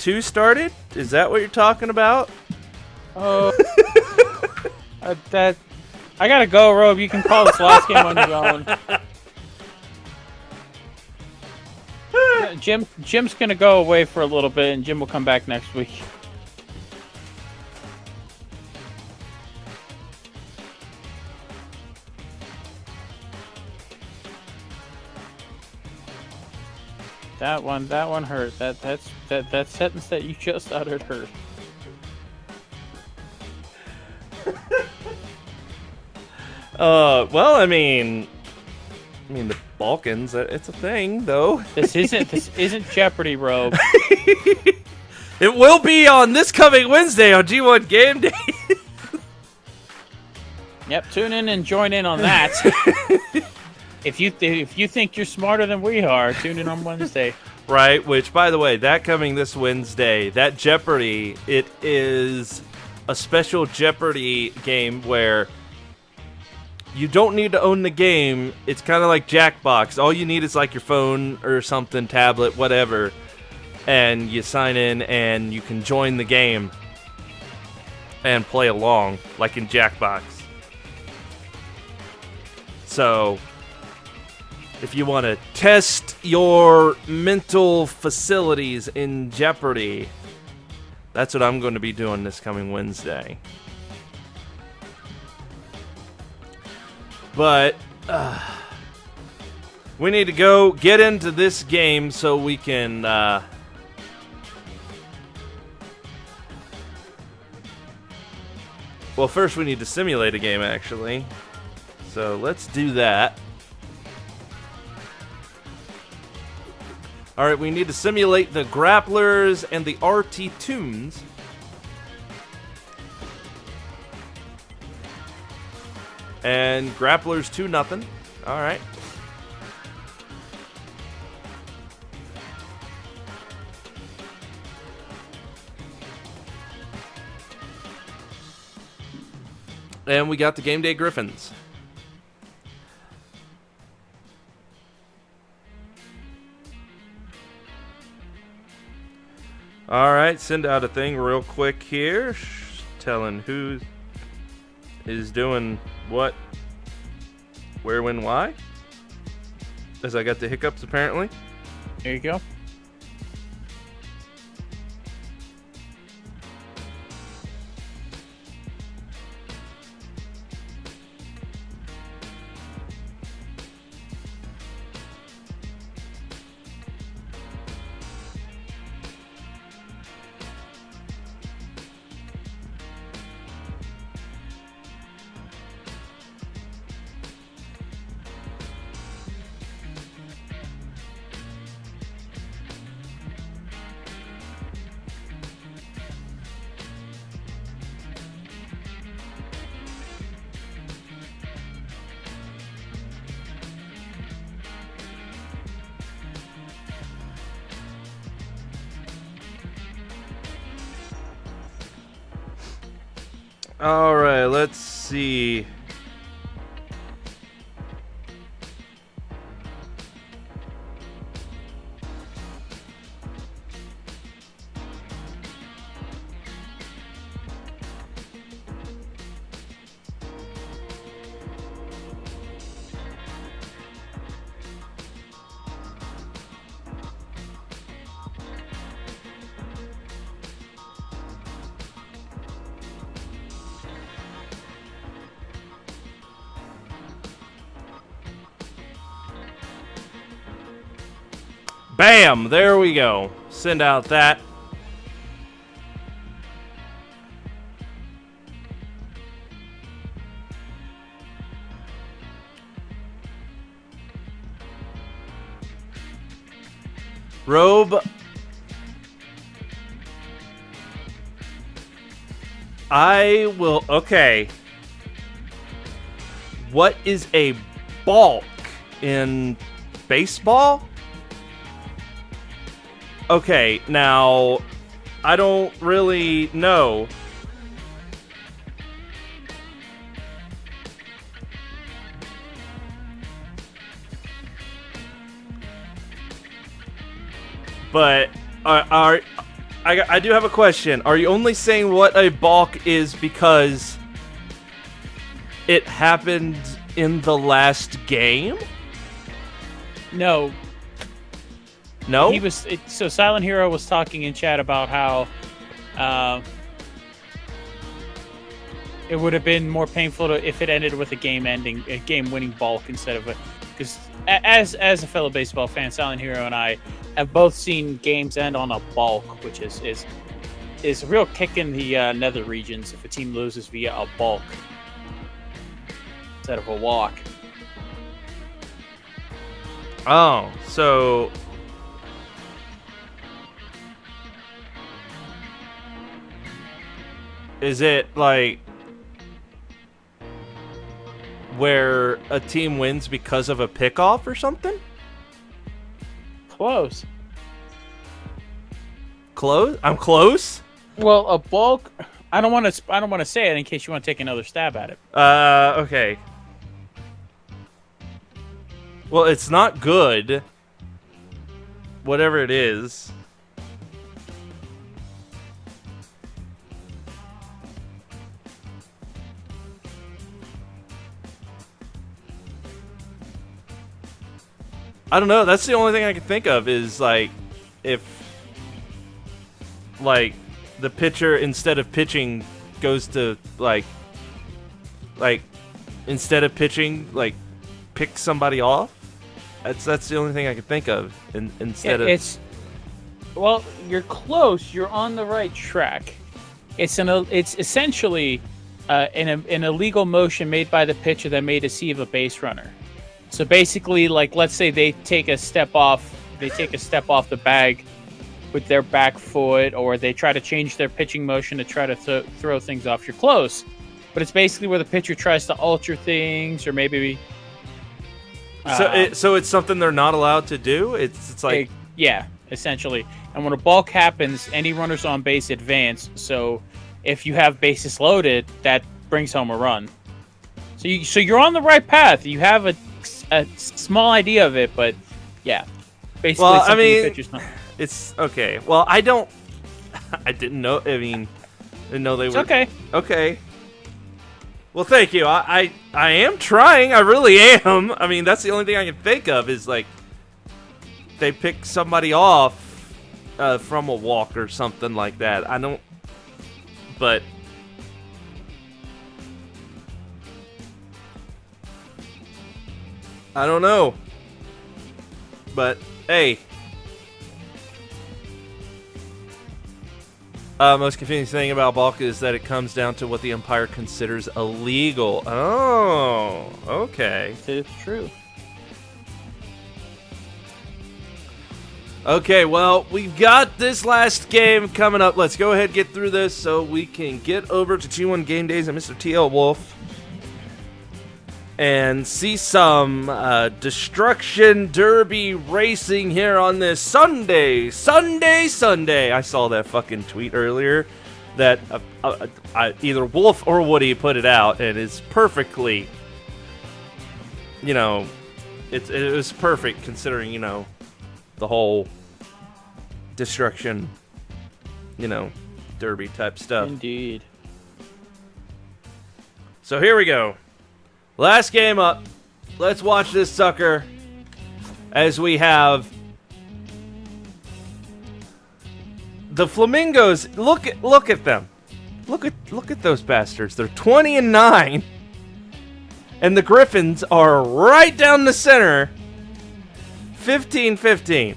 II started? Is that what you're talking about? Oh, that I gotta go, Robe. You can call this last game on your own. Jim's gonna go away for a little bit, and Jim will come back next week. That one hurt. That sentence that you just uttered hurt. Well, I mean, I mean, the Balkans, it's a thing, though. This isn't Jeopardy, Robe. It will be on this coming Wednesday on G1 Game Day. Yep, tune in and join in on that. If you think you're smarter than we are, tune in on Wednesday. Right, which, by the way, that coming this Wednesday, that Jeopardy, it is a special Jeopardy game where you don't need to own the game. It's kind of like Jackbox. All you need is like your phone or something, tablet, whatever, and you sign in and you can join the game and play along like in Jackbox. So, if you want to test your mental facilities in Jeopardy, that's what I'm going to be doing this coming Wednesday. But we need to go get into this game so we can well, first we need to simulate a game, actually. So let's do that. Alright, we need to simulate the grapplers and the RT Toons. And grapplers 2-0. Alright. And we got the Game Day Griffins. Alright, send out a thing real quick here, telling who is doing what, where, when, why. As I got the hiccups, apparently. There you go. Alright, let's see. Bam! There we go. Send out that. Robe. I will... Okay. What is a balk in baseball? Okay, now, I don't really know. But, I do have a question. Are you only saying what a balk is because it happened in the last game? No. No? So Silent Hero was talking in chat about how it would have been more painful if it ended with a game-winning balk instead of because as a fellow baseball fan, Silent Hero and I have both seen games end on a balk, which is a real kick in the nether regions if a team loses via a balk instead of a walk. Oh, so is it like where a team wins because of a pickoff or something? Close. Close? I'm close? Well, a ball. I don't want to say it in case you want to take another stab at it. Okay. Well, it's not good. Whatever it is. I don't know. That's the only thing I can think of is like if like the pitcher instead of pitching goes to like instead of pitching like pick somebody off. That's the only thing I can think of. Well, you're close. You're on the right track. It's essentially an illegal motion made by the pitcher that may deceive a base runner. So basically, like, let's say they take a step off the bag with their back foot, or they try to change their pitching motion to try to throw things off. You're close, but it's basically where the pitcher tries to alter things, or maybe. So it's something they're not allowed to do. It's like yeah, essentially. And when a balk happens, any runners on base advance. So if you have bases loaded, that brings home a run. So you're on the right path. You have a small idea of it, but yeah, basically. Well, I mean, it's okay. Well, I didn't know. I mean, didn't know they were. Okay. Okay. Well, thank you. I am trying. I really am. I mean, that's the only thing I can think of is like they pick somebody off from a walk or something like that. I don't. But I don't know. But hey. Most confusing thing about balk is that it comes down to what the umpire considers illegal. Oh, okay. It's true. Okay, well, we've got this last game coming up. Let's go ahead and get through this so we can get over to G1 Game Days and Mr. TL Wolf and see some Destruction Derby racing here on this Sunday. I saw that fucking tweet earlier that either Wolf or Woody put it out, and it's perfectly, it was perfect considering, the whole Destruction, Derby type stuff. Indeed. So here we go. Last game up. Let's watch this sucker as we have the Flamingos. Look at them. Look at those bastards. They're 20-9. And the Griffins are right down the center. 15-15.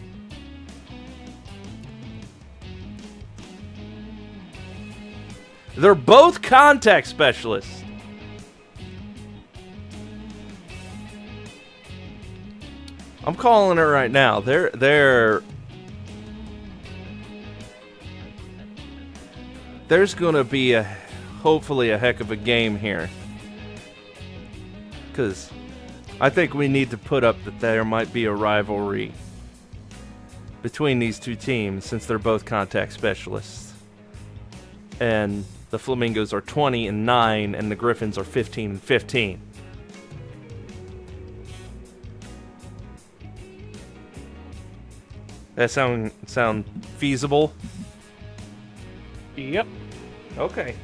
They're both contact specialists. I'm calling it right now. There's going to be hopefully a heck of a game here. Because I think we need to put up that there might be a rivalry between these two teams since they're both contact specialists. And the Flamingos are 20-9 and the Griffins are 15-15. That sound feasible? Yep. Okay.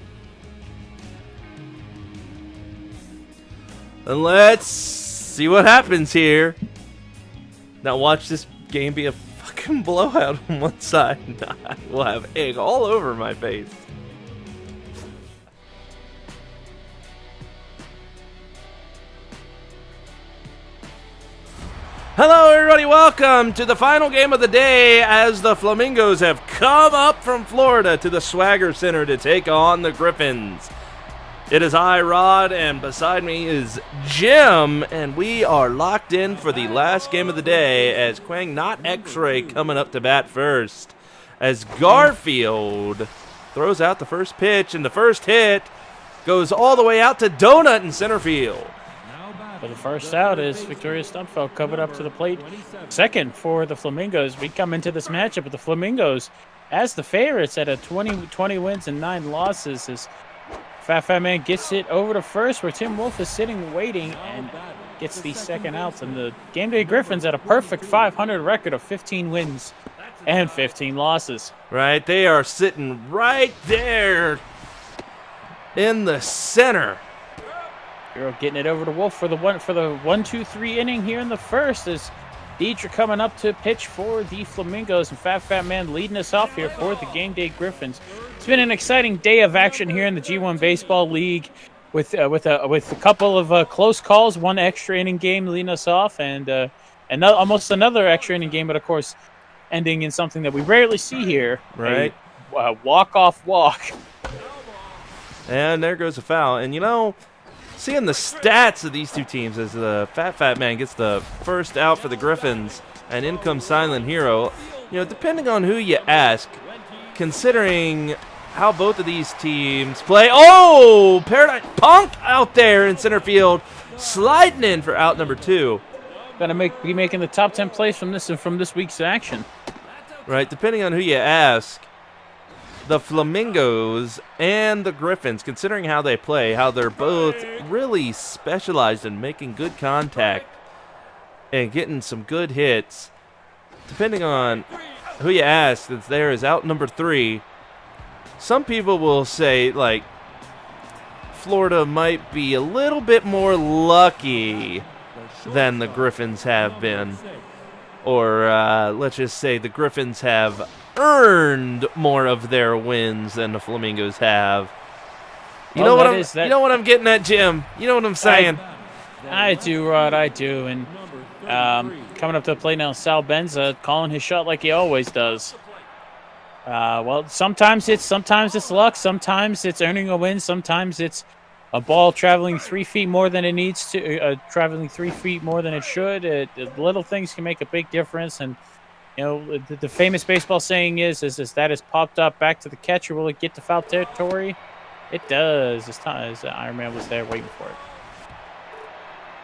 And let's see what happens here. Now watch this game be a fucking blowout on one side. I will have egg all over my face. Hello everybody, welcome to the final game of the day as the Flamingos have come up from Florida to the Swagger Center to take on the Griffins. It is I, Rod, and beside me is Jim, and we are locked in for the last game of the day as Quang, not X-Ray, coming up to bat first. As Garfield throws out the first pitch, and the first hit goes all the way out to Donut in center field. For the first out is Victoria Stumpfeld covered up to the plate. Second for the Flamingos. We come into this matchup with the Flamingos as the favorites at a 20 wins and 9 losses. As Fat Man gets it over to first where Tim Wolf is sitting waiting and gets the second out. And the Game Day Griffins at a perfect 500 record of 15 wins and 15 losses. Right, they are sitting right there in the center. Hero getting it over to Wolf for the 1-2-3 inning here in the first as Deidre coming up to pitch for the Flamingos and Fat Man leading us off here for the Game Day Griffins. It's been an exciting day of action here in the G1 Baseball League with a couple of close calls, one extra inning game leading us off, and almost another extra inning game, but of course ending in something that we rarely see here, right? A walk-off walk. And there goes a foul. And, you know, seeing the stats of these two teams as the Fat Man gets the first out for the Griffins and in comes Silent Hero, you know, depending on who you ask, considering how both of these teams play. Oh, Paradise Punk out there in center field, sliding in for out number 2. Gonna be making the top 10 plays from this week's action. Right, depending on who you ask, the Flamingos and the Griffins, considering how they play, how they're both really specialized in making good contact and getting some good hits, depending on who you ask, that there is out number 3. Some people will say, like, Florida might be a little bit more lucky than the Griffins have been. Or let's just say the Griffins have earned more of their wins than the Flamingos have. You know what I'm getting at, Jim? You know what I'm saying? I do, Rod. I do. And coming up to the plate now, Sal Benza calling his shot like he always does. Well, sometimes it's luck. Sometimes it's earning a win. Sometimes it's a ball traveling 3 feet more than it needs to, traveling 3 feet more than it should. Little things can make a big difference. And, you know, the famous baseball saying is that is popped up back to the catcher. Will it get to foul territory? It does. This time, as Iron Man was there waiting for it.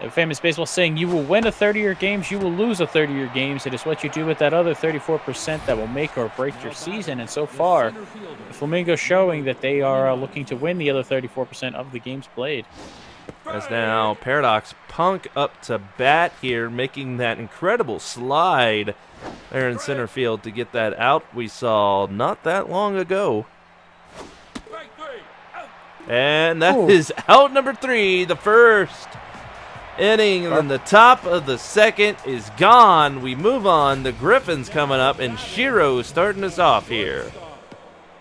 The famous baseball saying, you will win a 30-year games, you will lose a 30-year games. It is what you do with that other 34% that will make or break your season. And so far, the Flamingos showing that they are looking to win the other 34% of the games played. As now Paradox Punk up to bat here, making that incredible slide there in center field to get that out we saw not that long ago. And that is out number 3, the first inning, and then the top of the second is gone. We move on. The Griffins coming up, and Shiro starting us off here.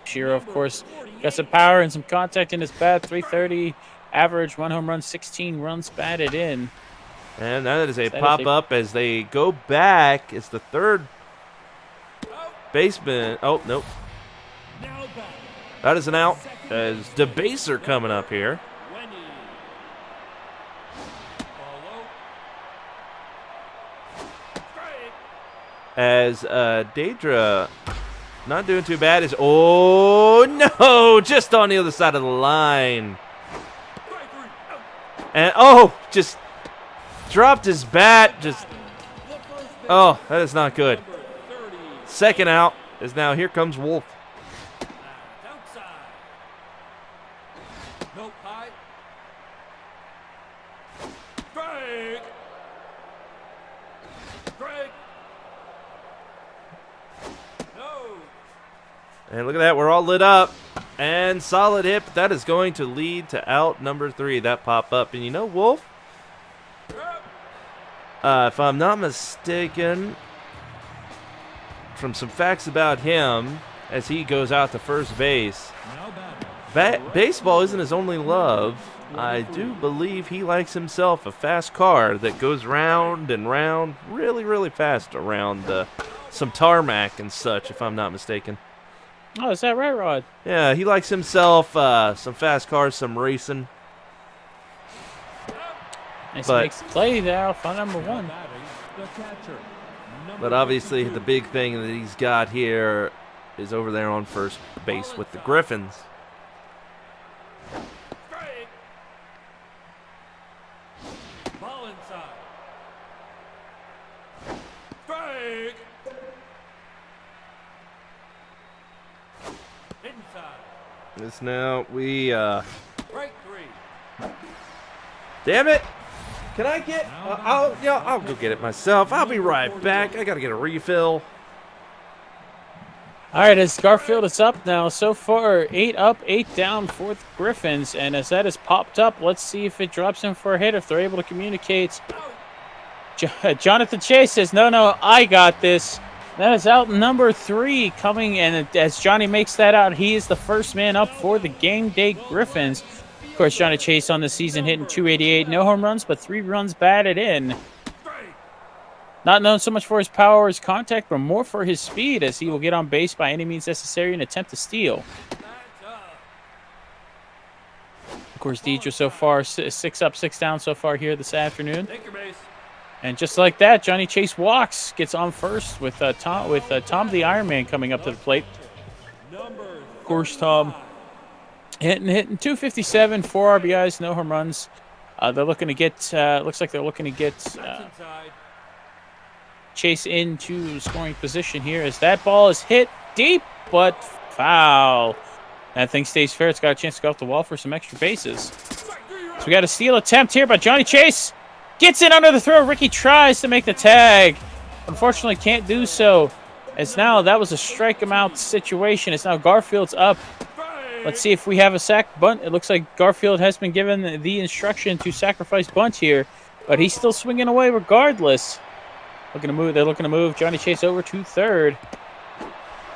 Shiro, of course, got some power and some contact in his bat. 330 average, 1 home run, 16 runs batted in. And that is a pop-up as they go back. It's the third baseman. Oh, nope. That is an out as DeBaser coming up here. As Deidre not doing too bad is, oh no, just on the other side of the line. And just dropped his bat, that is not good. Second out is now, here comes Wolf. And look at that, we're all lit up. And solid hit, but that is going to lead to out number 3, that pop-up. And you know, Wolf, if I'm not mistaken, from some facts about him, as he goes out to first base, baseball isn't his only love. I do believe he likes himself a fast car that goes round and round really, really fast around some tarmac and such, if I'm not mistaken. Oh, is that right, Rod? Yeah, he likes himself some fast cars, some racing. Nice But- makes the play there for number one. Batting, the catcher. But obviously, the big thing that he's got here is over there on first base with the Griffins. Strike. Ball inside. Strike. Inside. This now we Strike 3. damn it! Can I get? I'll go get it myself. I'll be right back. I gotta get a refill. All right, as Garfield is up now, so far 8 up, 8 down for the Griffins, and as that has popped up, let's see if it drops in for a hit, if they're able to communicate. Jonathan Chase says, no, I got this. That is out number 3 coming, and as Johnny makes that out, he is the first man up for the Game Day Griffins. Of course, Johnny Chase on the season hitting .288, no home runs, but 3 runs batted in. Not known so much for his power or his contact, but more for his speed, as he will get on base by any means necessary and attempt to steal. Of course, Deidre so far 6 up, 6 down so far here this afternoon. Take your base. And just like that, Johnny Chase walks, gets on first with Tom the Iron Man coming up to the plate. Of course, Tom hitting 257, 4 RBIs, no home runs. They're looking to get. Looks like they're looking to get Inside. Chase into scoring position here as that ball is hit deep, but foul. That thing stays fair. It's got a chance to go off the wall for some extra bases. So we got a steal attempt here by Johnny Chase. Gets it under the throw. Ricky tries to make the tag. Unfortunately, can't do so. As now that was a strike him out situation. It's now Garfield's up. Let's see if we have a sack bunt. It looks like Garfield has been given the instruction to sacrifice bunt here, but he's still swinging away regardless. Looking to move. They're looking to move Johnny Chase over to third.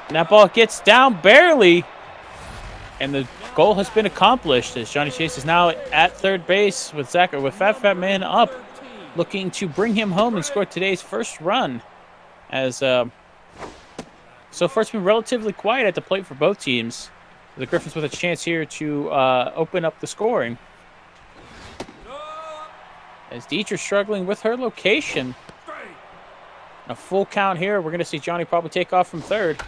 And that ball gets down barely. And the goal has been accomplished as Johnny Chase is now at third base with Fat Man up, looking to bring him home and score today's first run. As so far it's been relatively quiet at the plate for both teams. The Griffins with a chance here to open up the scoring. As Dietrich struggling with her location. A full count here. We're going to see Johnny probably take off from third.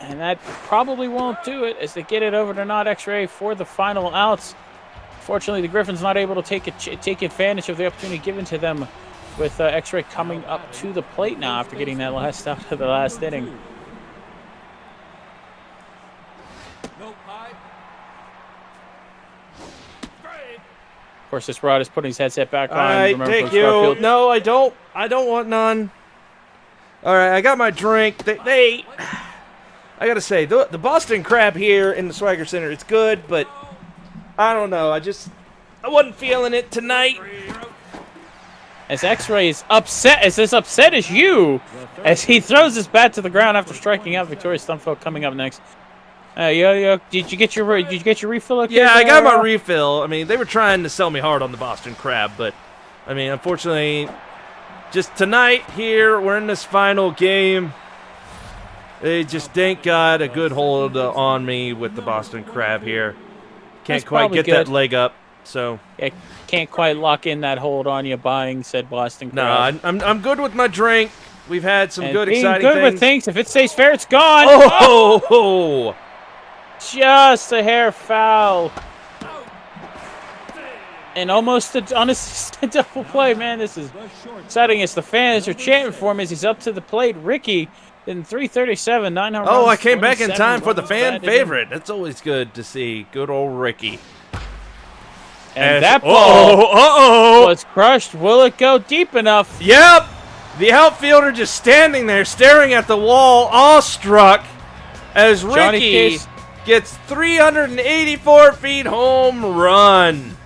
And that probably won't do it as they get it over to not X-Ray for the final outs. Fortunately, the Griffins not able to take advantage of the opportunity given to them with X-Ray coming up to the plate now after getting that last out of the last inning. No pipe. Of course, this Rod is putting his headset back on. All right, Remember, thank Coach you. Garfield. No, I don't. I don't want none. All right, I got my drink. I gotta say, the Boston Crab here in the Swagger Center, it's good, but I don't know. I wasn't feeling it tonight. As X-Ray is upset, as upset as you, as he throws his bat to the ground after striking out. Victoria Stumfeld coming up next. Did you get your refill? Okay, Yeah, I got my refill. I mean, they were trying to sell me hard on the Boston Crab, but I mean, unfortunately, just tonight here, we're in this final game. They just ain't got a good hold on me with the Boston Crab here. Can't That's quite get good. that leg up. So Yeah, can't quite lock in that hold on you buying said Boston no, Crab. I'm good with my drink. We've had some And good, being exciting good things. with things. If it stays fair, it's gone. Oh! Just a hair foul. And almost on a double play, man. This is exciting as the fans are chanting for him as he's up to the plate. Ricky in 337, 900 Oh, runs, I came back in 27 time for the runs fan batted in. favorite. That's always good to see. Good old Ricky. And that ball Uh-oh. was crushed. Will it go deep enough? Yep. The outfielder just standing there staring at the wall, awestruck, as Johnny Ricky Case. gets 384 feet home run.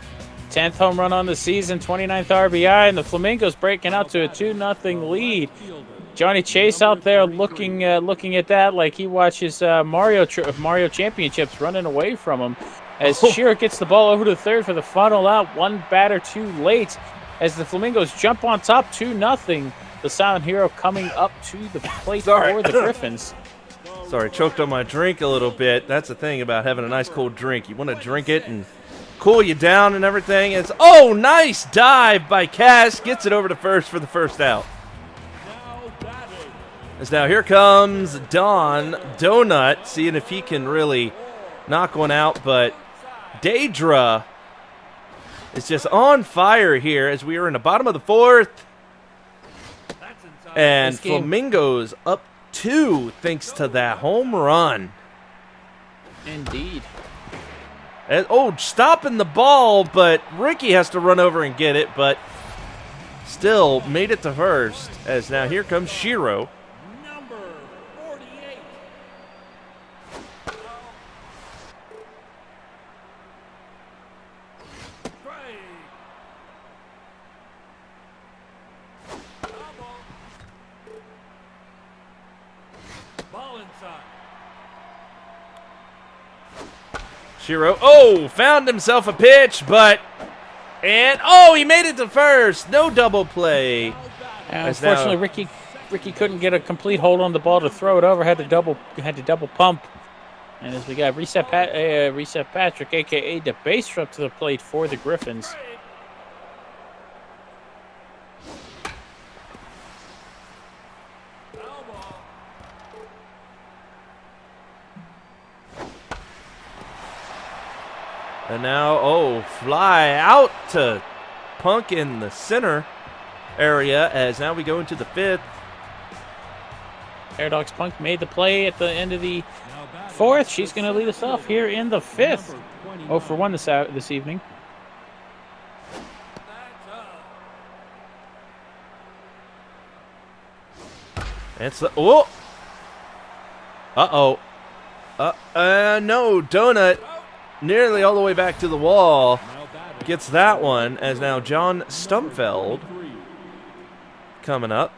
10th home run on the season, 29th RBI, and the Flamingos breaking out to a 2-0 lead. Johnny Chase out there looking at that like he watches Mario Championships running away from him. As Shearer gets the ball over to third for the final out, one batter too late. As the Flamingos jump on top 2-0. The Silent Hero coming up to the plate for the Griffins. Sorry, choked on my drink a little bit. That's the thing about having a nice cold drink. You want to drink it and cool you down and everything. It's nice dive by Cass. Gets it over to first for the first out. As now here comes Don Donut, seeing if he can really knock one out, but Daedra is just on fire here as we are in the bottom of the fourth. And Flamingo's up 2 thanks to that home run. Indeed. And, stopping the ball, but Ricky has to run over and get it, but still made it to first. As now here comes Shiro. Number 48. Strike. Ball inside. Shiro, found himself a pitch, and he made it to first. No double play. Unfortunately, Ricky couldn't get a complete hold on the ball to throw it over. Had to double pump. And as we got Reset Patrick, aka the base up to the plate for the Griffins. And now, fly out to Punk in the center area as now we go into the fifth. Paradox Punk made the play at the end of the fourth. She's going to lead us off here in the fifth. 0 for 1 this evening. It's the, no, Donut nearly all the way back to the wall. Gets that one as now John Stumfeld coming up.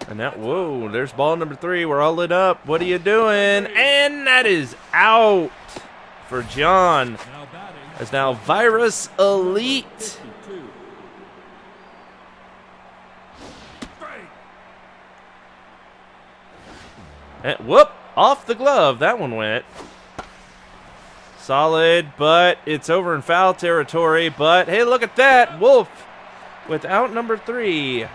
And that, there's ball number 3. We're all lit up. What are you doing? And that is out for John. As now Virus Elite. And off the glove. That one went. Solid, but it's over in foul territory. But hey, look at that. Wolf with out number 3.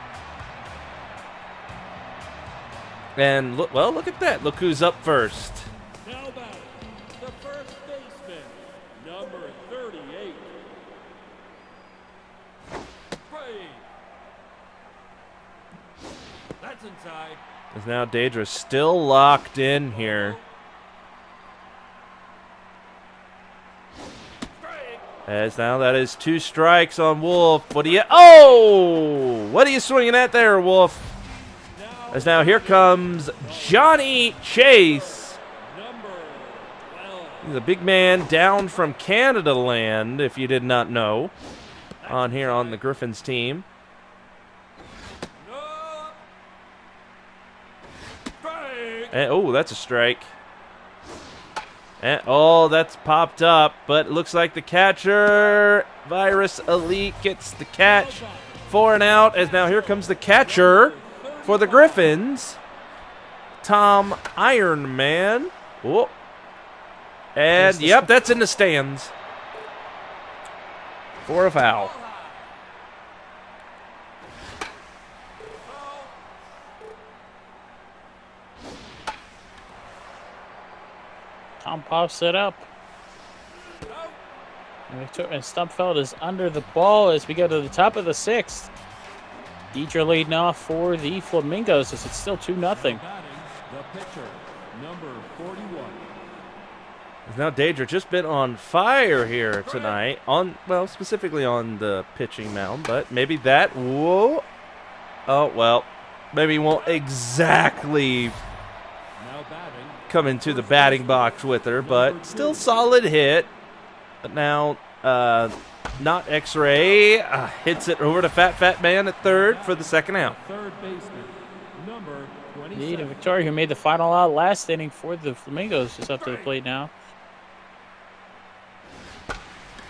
And look at that. Look who's up first. Now batting, the first baseman, number 38. That's inside. As now Daedra still locked in here. As now that is 2 strikes on Wolf. What are you swinging at there, Wolf? As now here comes Johnny Chase. He's a big man down from Canada land, if you did not know, on here on the Griffins team. And, that's a strike. And, that's popped up, but it looks like the catcher, Virus Elite, gets the catch. 4 and out, as now here comes the catcher for the Griffins, Tom Ironman. And, yep, that's in the stands. For a foul. Tom pops it up. And Stumpfeld is under the ball as we go to the top of the 6th. Daedra leading off for the Flamingos as it's still 2-0. The pitcher, number 41. Now Daedra just been on fire here tonight. Specifically on the pitching mound, but maybe that maybe won't exactly come into the batting box with her, but still solid hit. But now not X-Ray hits it over to Fat Man at third for the second out. Third baseman, number 27. Indeed, Victoria, who made the final out last inning for the Flamingos, is up to the plate now.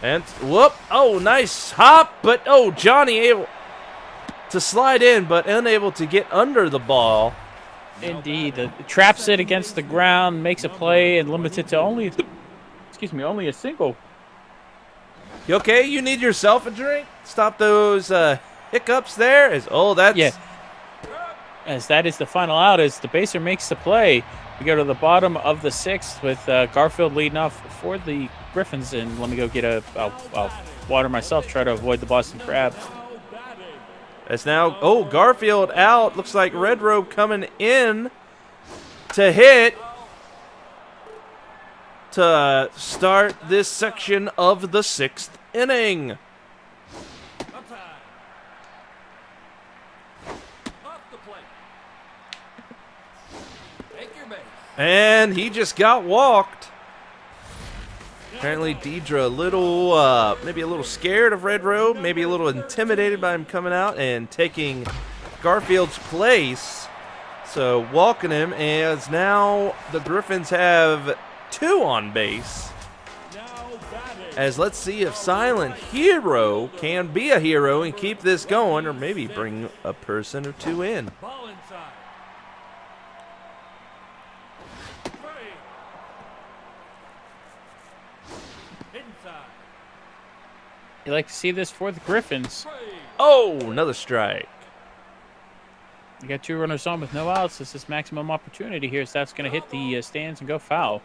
And whoop! Oh, nice hop, but oh, Johnny able to slide in, but unable to get under the ball. Indeed, traps it against the ground, makes a play, and limits it to only a single. You okay? You need yourself a drink? Stop those hiccups there. As that is the final out, as the baser makes the play. We go to the bottom of the 6th with Garfield leading off for the Griffins, and let me go get I'll water myself, try to avoid the Boston Crab. As now, Garfield out. Looks like Red Robe coming in to hit to start this section of the 6th inning. And he just got walked. Apparently, Deidre maybe a little scared of Red Robe, maybe a little intimidated by him coming out and taking Garfield's place. So walking him, as now the Griffins have 2 on base. As let's see if Silent Hero can be a hero and keep this going, or maybe bring a person or 2 in. You like to see this for the Griffins. Oh, another strike. You got 2 runners on with no outs. This is maximum opportunity here, so that's going to hit the stands and go foul.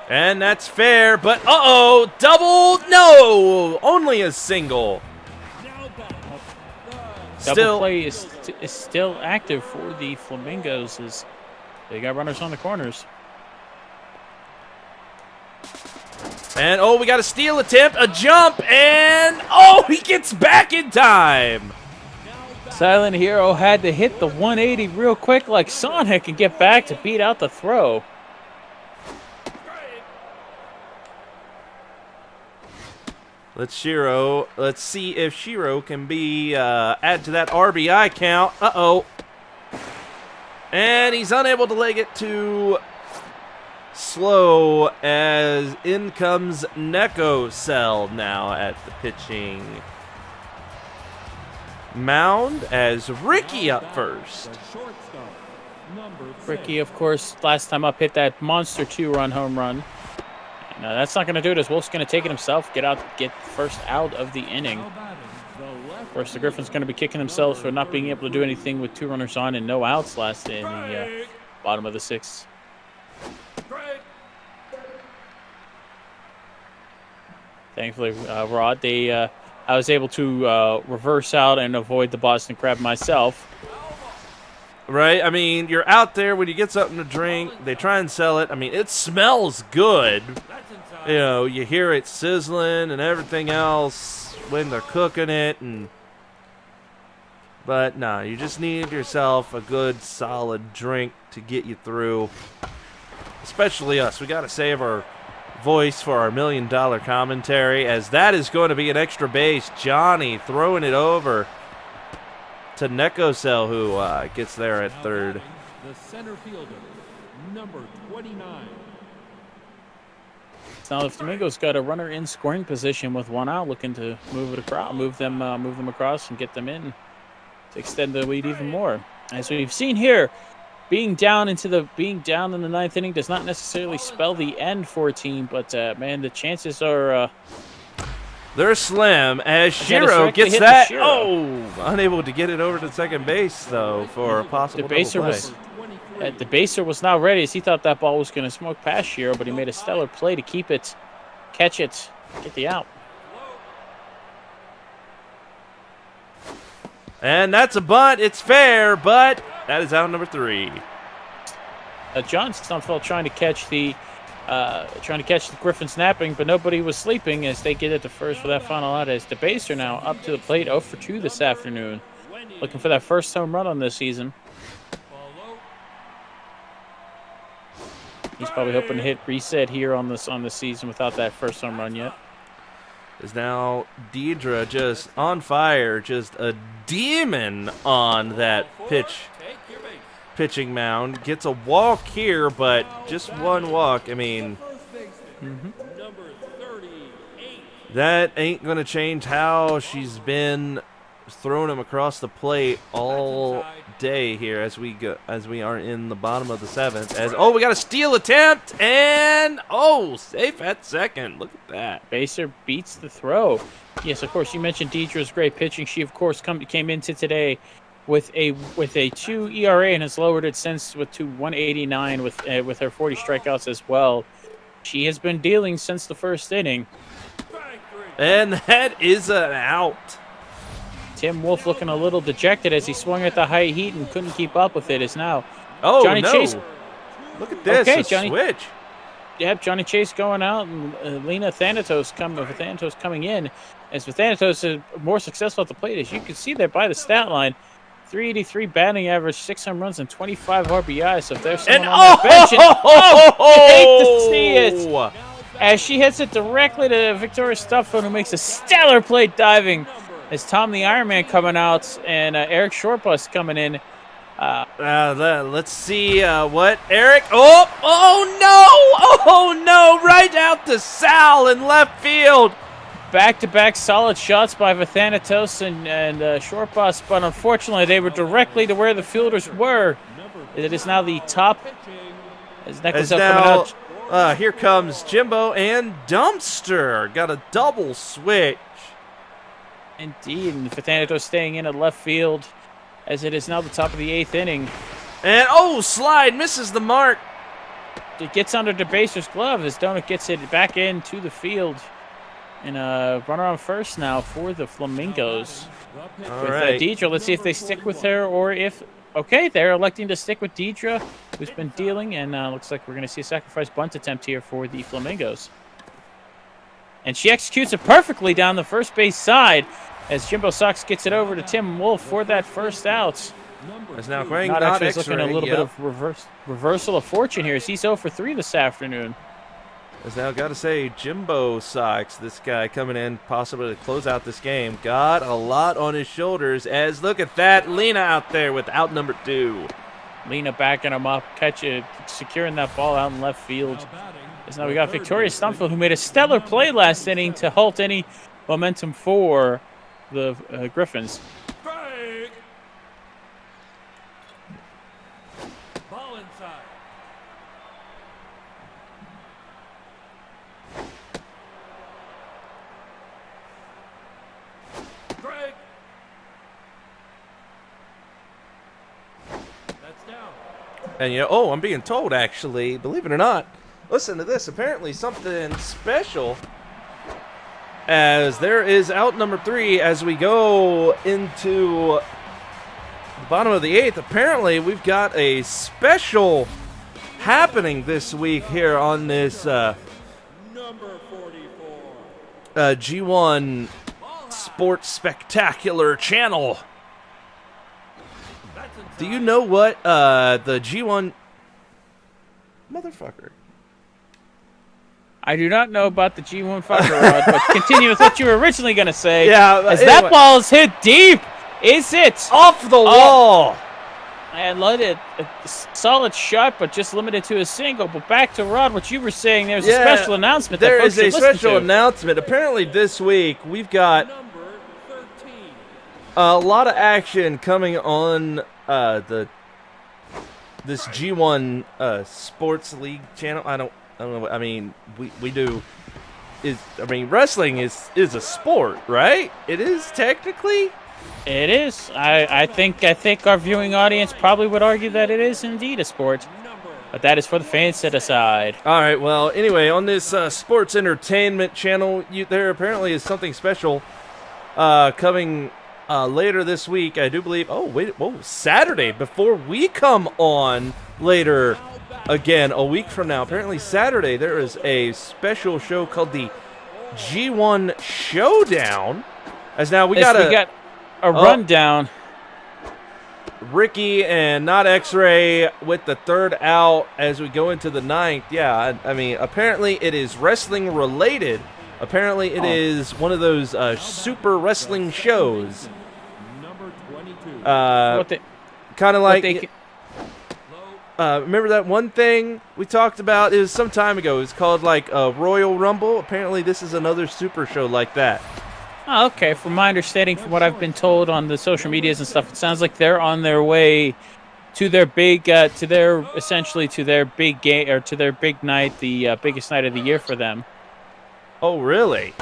And that's fair, but double, no, only a single. Double play is still active for the Flamingos as they got runners on the corners. And we got a steal attempt, a jump, and he gets back in time. Silent Hero had to hit the 180 real quick like Sonic and get back to beat out the throw. Let's see if Shiro can be add to that RBI count. And he's unable to leg it to slow, as in comes Neko Cell now at the pitching mound, as Ricky up first. Ricky, of course, last time up hit that monster 2-run home run. No, that's not going to do it, as Wolf's going to take it himself, get first out of the inning. Of course, the Griffins going to be kicking themselves for not being able to do anything with 2 runners on and no outs last in the bottom of the 6th. Thankfully, Rod, I was able to reverse out and avoid the Boston Crab myself. Right? I mean, you're out there when you get something to drink. They try and sell it. I mean, it smells good. You know, you hear it sizzling and everything else when they're cooking it. But no, you just need yourself a good, solid drink to get you through. Especially us. We got to save our voice for our $1 million commentary, as that is going to be an extra base. Johnny throwing it over to Nekosel, who gets there at third. The center fielder, number 29. Now the Flamingos got a runner in scoring position with 1 out, looking to move them across and get them in to extend the lead even more. As we've seen here, being down in the 9th inning does not necessarily spell the end for a team, but man, the chances are they're slim, as Shiro gets that. Unable to get it over to second base, though, for a possible double play. The baser was now ready, as he thought that ball was going to smoke past Shiro, but he made a stellar play to keep it, catch it, get the out. And that's a bunt. It's fair, but that is out number 3. John Stumfeld trying to catch the Griffins napping, but nobody was sleeping, as they get it to first for that final out, as the baser now up to the plate 0 for 2 this afternoon, looking for that first home run on this season. He's probably hoping to hit reset here on this season without that first home run yet. Is now Deidre just on fire, just a demon on that pitching mound. Gets a walk here, but just 1 walk. I mean, Number 38. That ain't going to change how she's been throwing him across the plate all day here as we are in the bottom of the 7th. We got a steal attempt, and safe at second. Look at that. Baser beats the throw. Yes, of course, you mentioned Deidre's great pitching. She, of course, came into today with a 2 ERA and has lowered it since to 189 with her 40 strikeouts as well. She has been dealing since the first inning. And that is an out. Tim Wolf looking a little dejected as he swung at the high heat and couldn't keep up with it. Is now Johnny Chase. Look at this, Okay, Johnny. switch. Yep, Johnny Chase going out and Lena Thanatos coming in. As Thanatos is more successful at the plate, as you can see there by the stat line, 383 batting average, 6 home runs, and 25 RBIs. So if there's someone on the bench, you hate to see it. As she hits it directly to Victoria Stufford, who makes a stellar play diving. As Tom the Iron Man coming out and Eric Shortbus coming in. Let's see what Eric. Oh no! Right out to Sal in left field. Back-to-back solid shots by Thanatos and Shortbus, but unfortunately they were directly to where the fielders were. It is now the top. As Nicholas coming out. Here comes Jimbo and Dumpster. Got a double switch. Indeed, and Thanatos staying in at left field as it is now the top of the 8th inning. And slide misses the mark. It gets under DeBaser's glove as Donut gets it back into the field. And runner on first now for the Flamingos. All with right. Deidre, let's see if they stick with her or if... Okay, they're electing to stick with Deidre, who's been dealing, and looks like we're going to see a sacrifice bunt attempt here for the Flamingos. And she executes it perfectly down the first base side as Jimbo Sox gets it over to Tim Wolf for that first out. As now Craig Not not actually is looking a little bit yep. of reversal of fortune here as he's 0 for 3 this afternoon. As now got to say, Jimbo Sox, this guy coming in possibly to close out this game, got a lot on his shoulders. As look at that, Lena out there with out number 2. Lena backing him up, securing that ball out in left field. As now we got Victoria Stumfield, who made a stellar play last inning to halt any momentum for the Griffins. Ball inside. Greg. That's down. And I'm being told actually, believe it or not, listen to this, apparently something special as there is out number 3 as we go into the bottom of the 8th. Apparently we've got a special happening this week here on this Number 44. G1 Sports Spectacular channel. Do you know what the G1 motherfucker? I do not know about the G1 Fiber Rod, but continue with what you were originally going to say. Yeah, as anyway. that ball is hit deep. Is it? Off the wall. And let it a solid shot, but just limited to a single. But back to Rod, what you were saying, there's a special announcement. There that is folks a should listen special to. announcement. Apparently this week we've got Number 13. a lot of action coming on this G1 Sports League channel. I don't know. I mean, we do. Wrestling is a sport, right? It is technically. It is. I think our viewing audience probably would argue that it is indeed a sport. But that is for the fans to decide. All right. Well, anyway, on this sports entertainment channel, there apparently is something special coming later this week. I do believe. Saturday before we come on later again a week from now. Apparently Saturday there is a special show called the G1 Showdown. As now we got a rundown. Ricky and not X-Ray with the 3rd out as we go into the 9th. Yeah, I mean, apparently it is wrestling related. Apparently it is one of those super wrestling shows. Number 22. Kind of like remember that one thing we talked about? It was some time ago. It was called like Royal Rumble. Apparently, this is another super show like that. Oh, okay. From my understanding, from what I've been told on the social medias and stuff, it sounds like they're on their way to their big, essentially to their big game or to their big night, the biggest night of the year for them. Oh, really?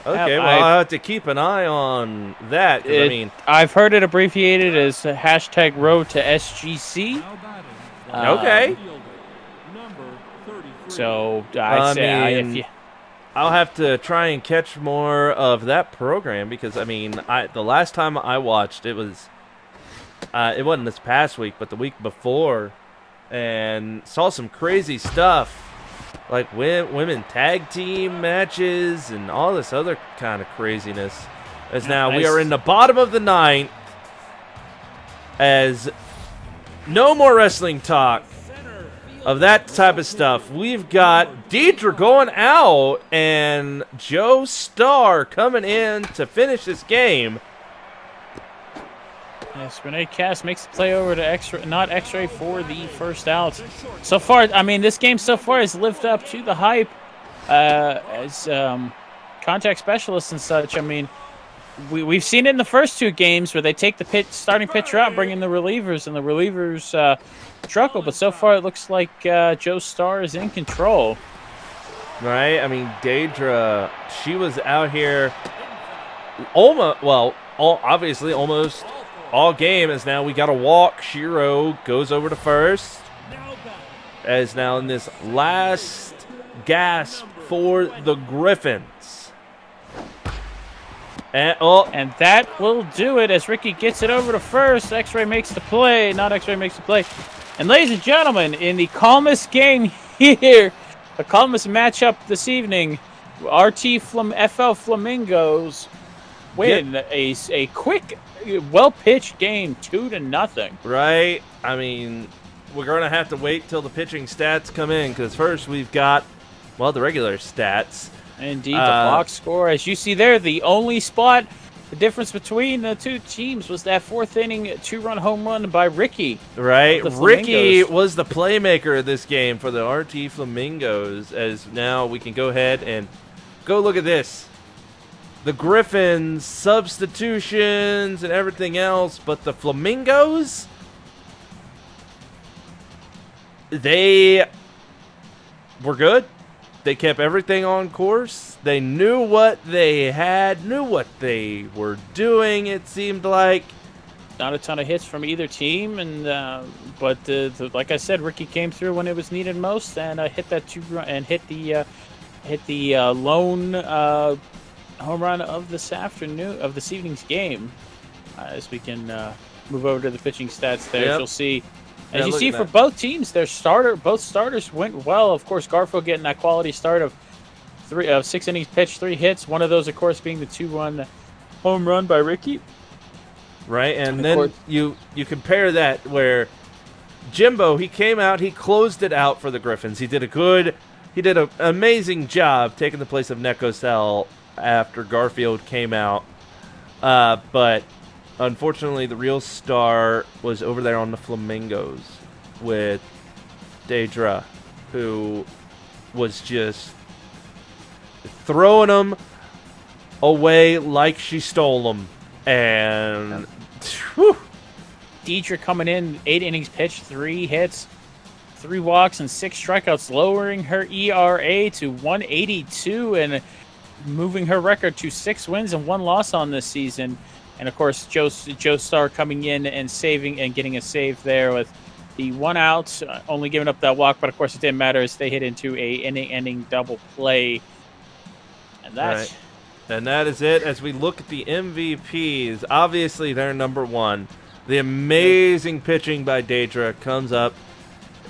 Okay, well, I'll have to keep an eye on that. 'Cause, I've heard it abbreviated as hashtag Road to SGC. Now batting, Okay. fielder, number 33. So I I'll have to try and catch more of that program because the last time I watched it was it wasn't this past week, but the week before, and saw some crazy stuff like women tag team matches and all this other kind of craziness. As now we are in the bottom of the ninth, as no more wrestling talk of that type of stuff. We've got Deidre going out and Joe Starr coming in to finish this game. Yes, Renee Cass makes the play over to X-Ray for the first out. So far, this game so far has lived up to the hype as contact specialists and such. We've seen it in the first two games where they take the starting pitcher out, bring in the relievers, and the relievers struggle. But so far, it looks like Joe Starr is in control. Right? Deidre, she was out here almost all game, as now we got a walk. Shiro goes over to first. As now in this last gasp for the Griffins. And that will do it as Ricky gets it over to first. X-Ray makes the play. Not X-Ray makes the play. And ladies and gentlemen, in the calmest game here, the calmest matchup this evening, FL Flamingos win a quick, well-pitched game, 2-0. Right? We're going to have to wait till the pitching stats come in, because first we've got, the regular stats. Indeed, the box score. As you see there, the only spot, the difference between the two teams was that fourth inning 2-run home run by Ricky. Right. Ricky was the playmaker of this game for the RT Flamingos, as now we can go ahead and go look at this. The Griffins, substitutions, and everything else, but the Flamingos, they were good. They kept everything on course. They knew what they had, knew what they were doing, it seemed like. Not a ton of hits from either team, and but like I said, Ricky came through when it was needed most and hit that 2-run and hit the lone home run of this evening's game. As we can move over to the pitching stats there, yep. You'll see. As you see for both teams, both starters went well. Of course, Garfield getting that quality start of 6 innings pitched, 3 hits. One of those, of course, being the 2-run home run by Ricky. Right, and then you compare that where Jimbo, he came out, he closed it out for the Griffins. He did an amazing job taking the place of Nekosel after Garfield came out. But unfortunately, the real star was over there on the Flamingos with Deidre, who was just throwing them away like she stole them. And Deidre coming in, 8 innings pitched, 3 hits, 3 walks, and 6 strikeouts, lowering her ERA to 182 and moving her record to 6 wins and 1 loss on this season. And of course, Joe Starr coming in and saving and getting a save there with the 1 out, only giving up that walk. But of course, it didn't matter as they hit into a inning-ending double play. And that's right. And that is it. As we look at the MVPs, obviously they're number 1. The amazing pitching by Deidre comes up,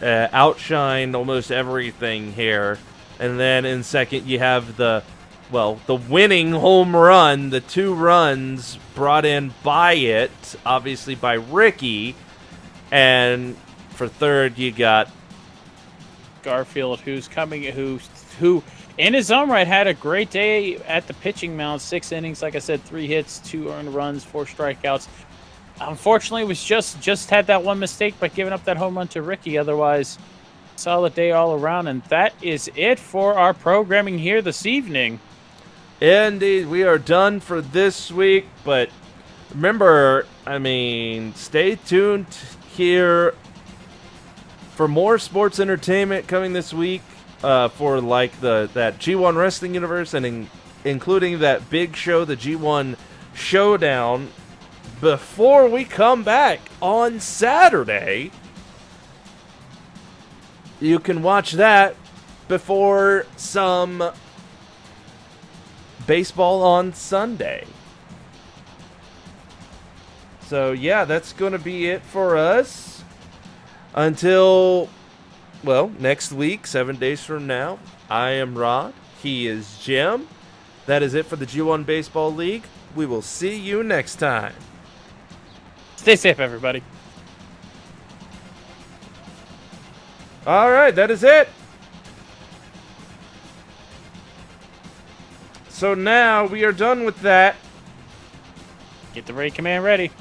outshined almost everything here. And then in second, you have the winning home run, the 2 runs brought in by it, obviously by Ricky. And for third, you got Garfield, who in his own right had a great day at the pitching mound. 6 innings, like I said, 3 hits, 2 earned runs, 4 strikeouts. Unfortunately, was just had that one mistake by giving up that home run to Ricky. Otherwise, solid day all around. And that is it for our programming here this evening. Indeed, we are done for this week. But remember, stay tuned here for more sports entertainment coming this week. For like that G1 Wrestling Universe and including that big show, the G1 Showdown. Before we come back on Saturday, you can watch that before some baseball on Sunday. So yeah, that's going to be it for us until, well, next week, 7 days from now. I am Rod. He is Jim. That is it for the G1 Baseball League. We will see you next time. Stay safe, everybody. All right, that is it. So now we are done with that. Get the raid command ready.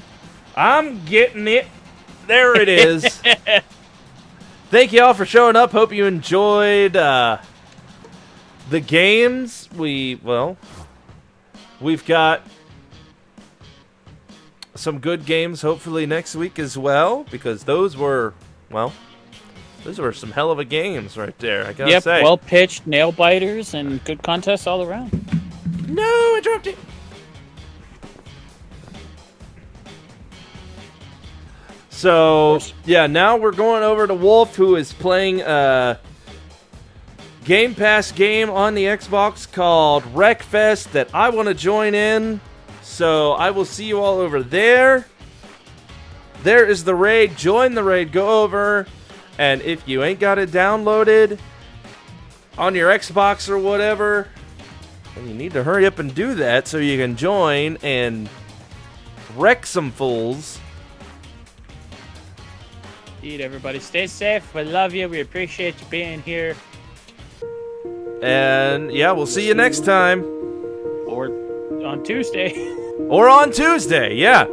I'm getting it. There it is. Thank you all for showing up. Hope you enjoyed the games. We've got some good games hopefully next week as well, because those were some hell of a games right there, I gotta say. Well pitched, nail biters, and good contests all around. No, I dropped it. So, yeah, now we're going over to Wolf, who is playing a Game Pass game on the Xbox called Wreckfest that I want to join in. So I will see you all over there. There is the raid. Join the raid. Go over. And if you ain't got it downloaded on your Xbox or whatever, then you need to hurry up and do that so you can join and wreck some fools. Indeed, everybody. Stay safe. We love you. We appreciate you being here. And yeah, we'll see you next time. Or on Tuesday. Or on Tuesday, yeah.